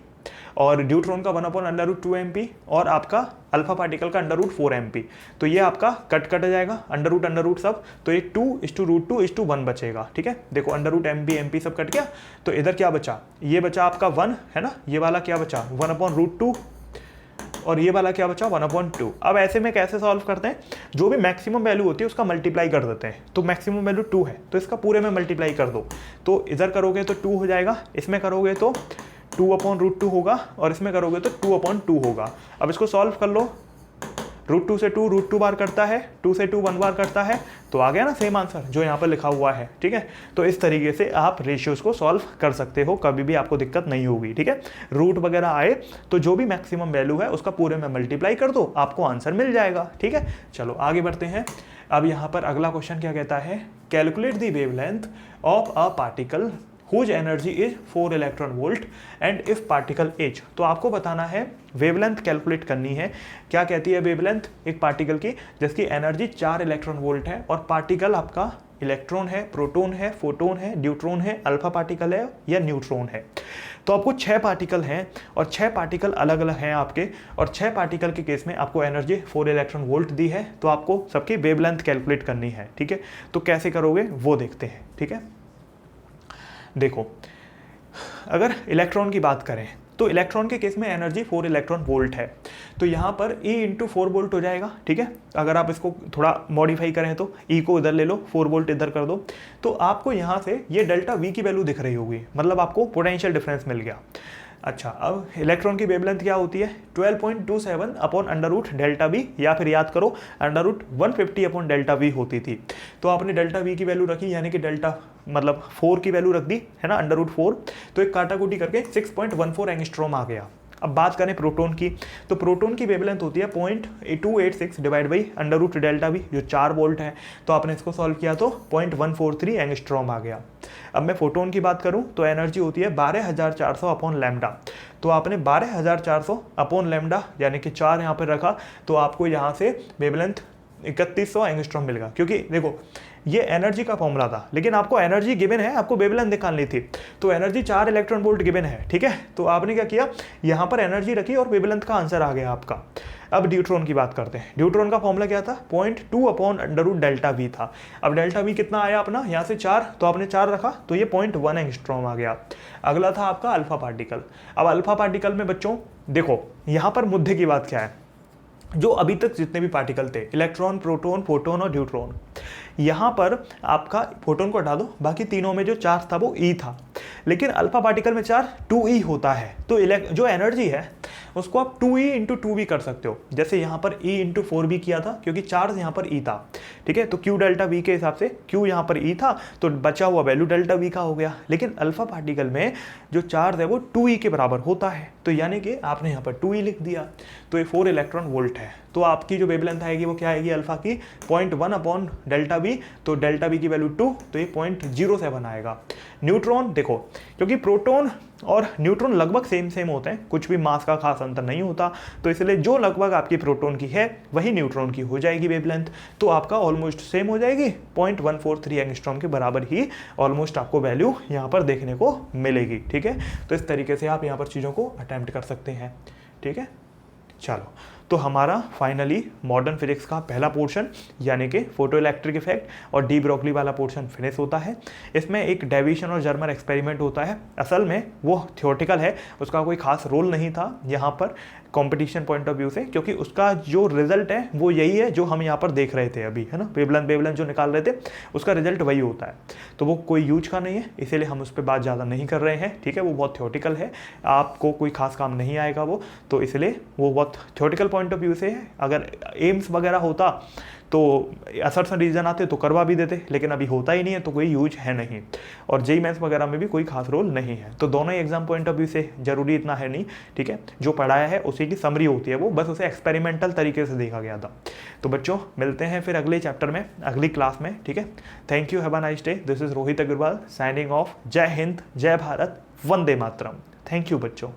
और न्यूट्रॉन का 1/√2mp और आपका अल्फा पार्टिकल का √4mp, तो ये आपका कट जाएगा अंडर रूट सब, तो ये 2:√2:1 बचेगा, ठीक है। देखो √mp सब कट गया, तो इधर क्या बचा, ये बचा आपका 1 है ना, ये वाला क्या बचा 1/√2, और ये वाला क्या बचा 1/2। अब ऐसे में कैसे सॉल्व करते हैं, जो भी मैक्सिमम वैल्यू होती है उसका मल्टीप्लाई कर देते हैं। तो मैक्सिमम वैल्यू 2 है तो इसका पूरे में मल्टीप्लाई कर दो, तो इधर करोगे तो 2 हो जाएगा, इसमें करोगे तो 2/√2 होगा, और इसमें करोगे तो 2/2 होगा। अब इसको सॉल्व कर लो, √2 से 2 √2 बार करता है, 2 से 2 1 बार करता है, तो आ गया ना सेम आंसर जो यहाँ पर लिखा हुआ है, ठीक है। तो इस तरीके से आप रेशियोज को सॉल्व कर सकते हो, कभी भी आपको दिक्कत नहीं होगी, ठीक है। रूट वगैरह आए तो जो भी मैक्सिमम वैल्यू है उसका पूरे में मल्टीप्लाई कर दो, आपको आंसर मिल जाएगा, ठीक है। चलो आगे बढ़ते हैं। अब यहाँ पर अगला क्वेश्चन क्या कहता है, calculate the wavelength of a particle whose energy is 4 electron volt and if particle H। तो आपको बताना है वेवलेंथ कैलकुलेट करनी है। क्या कहती है वेवलेंथ एक पार्टिकल की जिसकी एनर्जी 4 इलेक्ट्रॉन वोल्ट है और पार्टिकल आपका इलेक्ट्रॉन है, प्रोटॉन है, फोटोन है, न्यूट्रॉन है, अल्फा पार्टिकल है या न्यूट्रॉन है। तो आपको 6 पार्टिकल हैं और 6 पार्टिकल अलग अलग हैं आपके, और 6 पार्टिकल के केस में आपको एनर्जी 4 इलेक्ट्रॉन वोल्ट दी है। तो आपको सबकी वेवलेंथ कैलकुलेट करनी है, ठीक है। तो कैसे करोगे वो देखते हैं, ठीक है। देखो, अगर इलेक्ट्रॉन की बात करें तो इलेक्ट्रॉन के केस में एनर्जी 4 इलेक्ट्रॉन वोल्ट है। तो यहाँ पर E इंटू 4 वोल्ट हो जाएगा, ठीक है। अगर आप इसको थोड़ा मॉडिफाई करें तो E को इधर ले लो, 4 वोल्ट इधर कर दो, तो आपको यहाँ से ये डेल्टा V की वैल्यू दिख रही होगी, मतलब आपको पोटेंशियल डिफरेंस मिल गया। अच्छा, अब इलेक्ट्रॉन की वेवलेंथ क्या होती है, 12.27 upon under root delta V, या फिर याद करो under root 150 upon delta V होती थी। तो आपने डेल्टा वी की वैल्यू रखी, यानी कि डेल्टा मतलब 4 की वैल्यू रख दी है ना, अंडर रूट 4, तो एक काटाकूटी करके 6.14 एंगस्ट्रॉम आ गया। अब बात करें प्रोटॉन की, तो प्रोटॉन की वेवलेंथ होती है 0.286 divide by under root delta V, जो 4 वोल्ट है। तो आपने इसको सॉल्व किया तो 0.143 एंगस्ट्रॉम आ गया। अब मैं फोटोन की बात करूं तो एनर्जी होती है 12400 अपॉन लैम्डा। तो आपने 12400 अपॉन लैम्डा यानी कि 4 यहाँ पर रखा, तो आपको यहाँ से वेवलेंथ 3100 एंगस्ट्रॉम मिलेगा। क्योंकि देखो ये एनर्जी का फॉर्मूला था, लेकिन आपको एनर्जी गिवन है, आपको वेवलेंथ निकालनी थी। तो एनर्जी 4 इलेक्ट्रॉन वोल्ट गिवन है, ठीक है। तो आपने क्या किया, यहाँ पर एनर्जी रखी और वेवलेंथ का आंसर आ गया आपका। अब न्यूट्रॉन की बात करते हैं। न्यूट्रॉन का फॉर्मूला क्या था, 0.2 upon under root delta V था। अब डेल्टा वी कितना आया अपना, यहाँ से 4, तो आपने 4 रखा, तो ये 0.1 एंगस्ट्रॉम आ गया। अगला था आपका अल्फा पार्टिकल। अब अल्फा पार्टिकल में बच्चों देखो, यहाँ पर मुद्दे की बात क्या है, जो अभी तक जितने भी पार्टिकल थे, इलेक्ट्रॉन, प्रोटॉन, फोटोन और न्यूट्रॉन, यहाँ पर आपका फोटोन को हटा दो, बाकी तीनों में जो चार्ज था वो E था। लेकिन अल्फा पार्टिकल में चार्ज 2E होता है। तो जो एनर्जी है उसको आप 2E इंटू 2V कर सकते हो। जैसे यहाँ पर E इंटू 4V किया था, क्योंकि चार्ज यहाँ पर E था, ठीक है। तो Q डेल्टा V के हिसाब से Q यहाँ पर E था, तो बचा हुआ वैल्यू डेल्टा V का हो गया। लेकिन अल्फा पार्टिकल में जो चार्ज है वो 2E के बराबर होता है, तो यानी कि आपने यहाँ पर 2E लिख दिया, तो ये 4 इलेक्ट्रॉन वोल्ट है। तो आपकी जो वेवलेंथ आएगी वो क्या आएगी अल्फा की, 0.1 अपॉन डेल्टा वी, तो डेल्टा वी की वैल्यू 2, तो ये 0.07 आएगा। न्यूट्रॉन देखो, क्योंकि प्रोटॉन और न्यूट्रॉन लगभग सेम होते हैं, कुछ भी मास का खास अंतर नहीं होता, तो इसलिए जो लगभग आपकी प्रोटॉन की है वही न्यूट्रॉन की हो जाएगी वेवलेंथ। तो आपका ऑलमोस्ट सेम हो जाएगी, 0.143 एंगस्ट्रॉम के बराबर ही ऑलमोस्ट आपको वैल्यू यहाँ पर देखने को मिलेगी, ठीक है। तो इस तरीके से आप यहाँ पर चीज़ों को अटेम्प्ट कर सकते हैं, ठीक है। चलो, तो हमारा फाइनली मॉडर्न फिजिक्स का पहला पोर्शन यानी कि फोटो इलेक्ट्रिक इफेक्ट और डी ब्रोगली वाला पोर्शन फिनिश होता है। इसमें एक डेविएशन और जर्मर एक्सपेरिमेंट होता है। असल में वो थ्योरेटिकल है, उसका कोई खास रोल नहीं था यहाँ पर कंपटीशन पॉइंट ऑफ व्यू से, क्योंकि उसका जो रिजल्ट है वो यही है जो हम यहाँ पर देख रहे थे अभी, है ना। वेवलेंथ जो निकाल रहे थे उसका रिजल्ट वही होता है, तो वो कोई यूज का नहीं है, इसीलिए हम उस पर बात ज़्यादा नहीं कर रहे हैं, ठीक है। वो बहुत थ्योरेटिकल है, आपको कोई खास काम नहीं आएगा वो, तो इसलिए वो बहुत थ्योरेटिकल पॉइंट ऑफ व्यू से है। अगर एम्स वगैरह होता तो असर्शन रीजन आते तो करवा भी देते, लेकिन अभी होता ही नहीं है तो कोई यूज है नहीं, और जेईई मेंस वगैरह में भी कोई खास रोल नहीं है। तो दोनों ही एग्जाम पॉइंट ऑफ व्यू से जरूरी इतना है नहीं, ठीक है। जो पढ़ाया है उसी की समरी होती है, वो बस उसे एक्सपेरिमेंटल तरीके से देखा गया था। तो बच्चों मिलते हैं फिर अगले चैप्टर में, अगली क्लास में, ठीक है। Thank you, have a nice day. This is Rohit Agrawal signing off. जय हिंद, जय भारत, वंदे मातरम। थैंक यू बच्चों।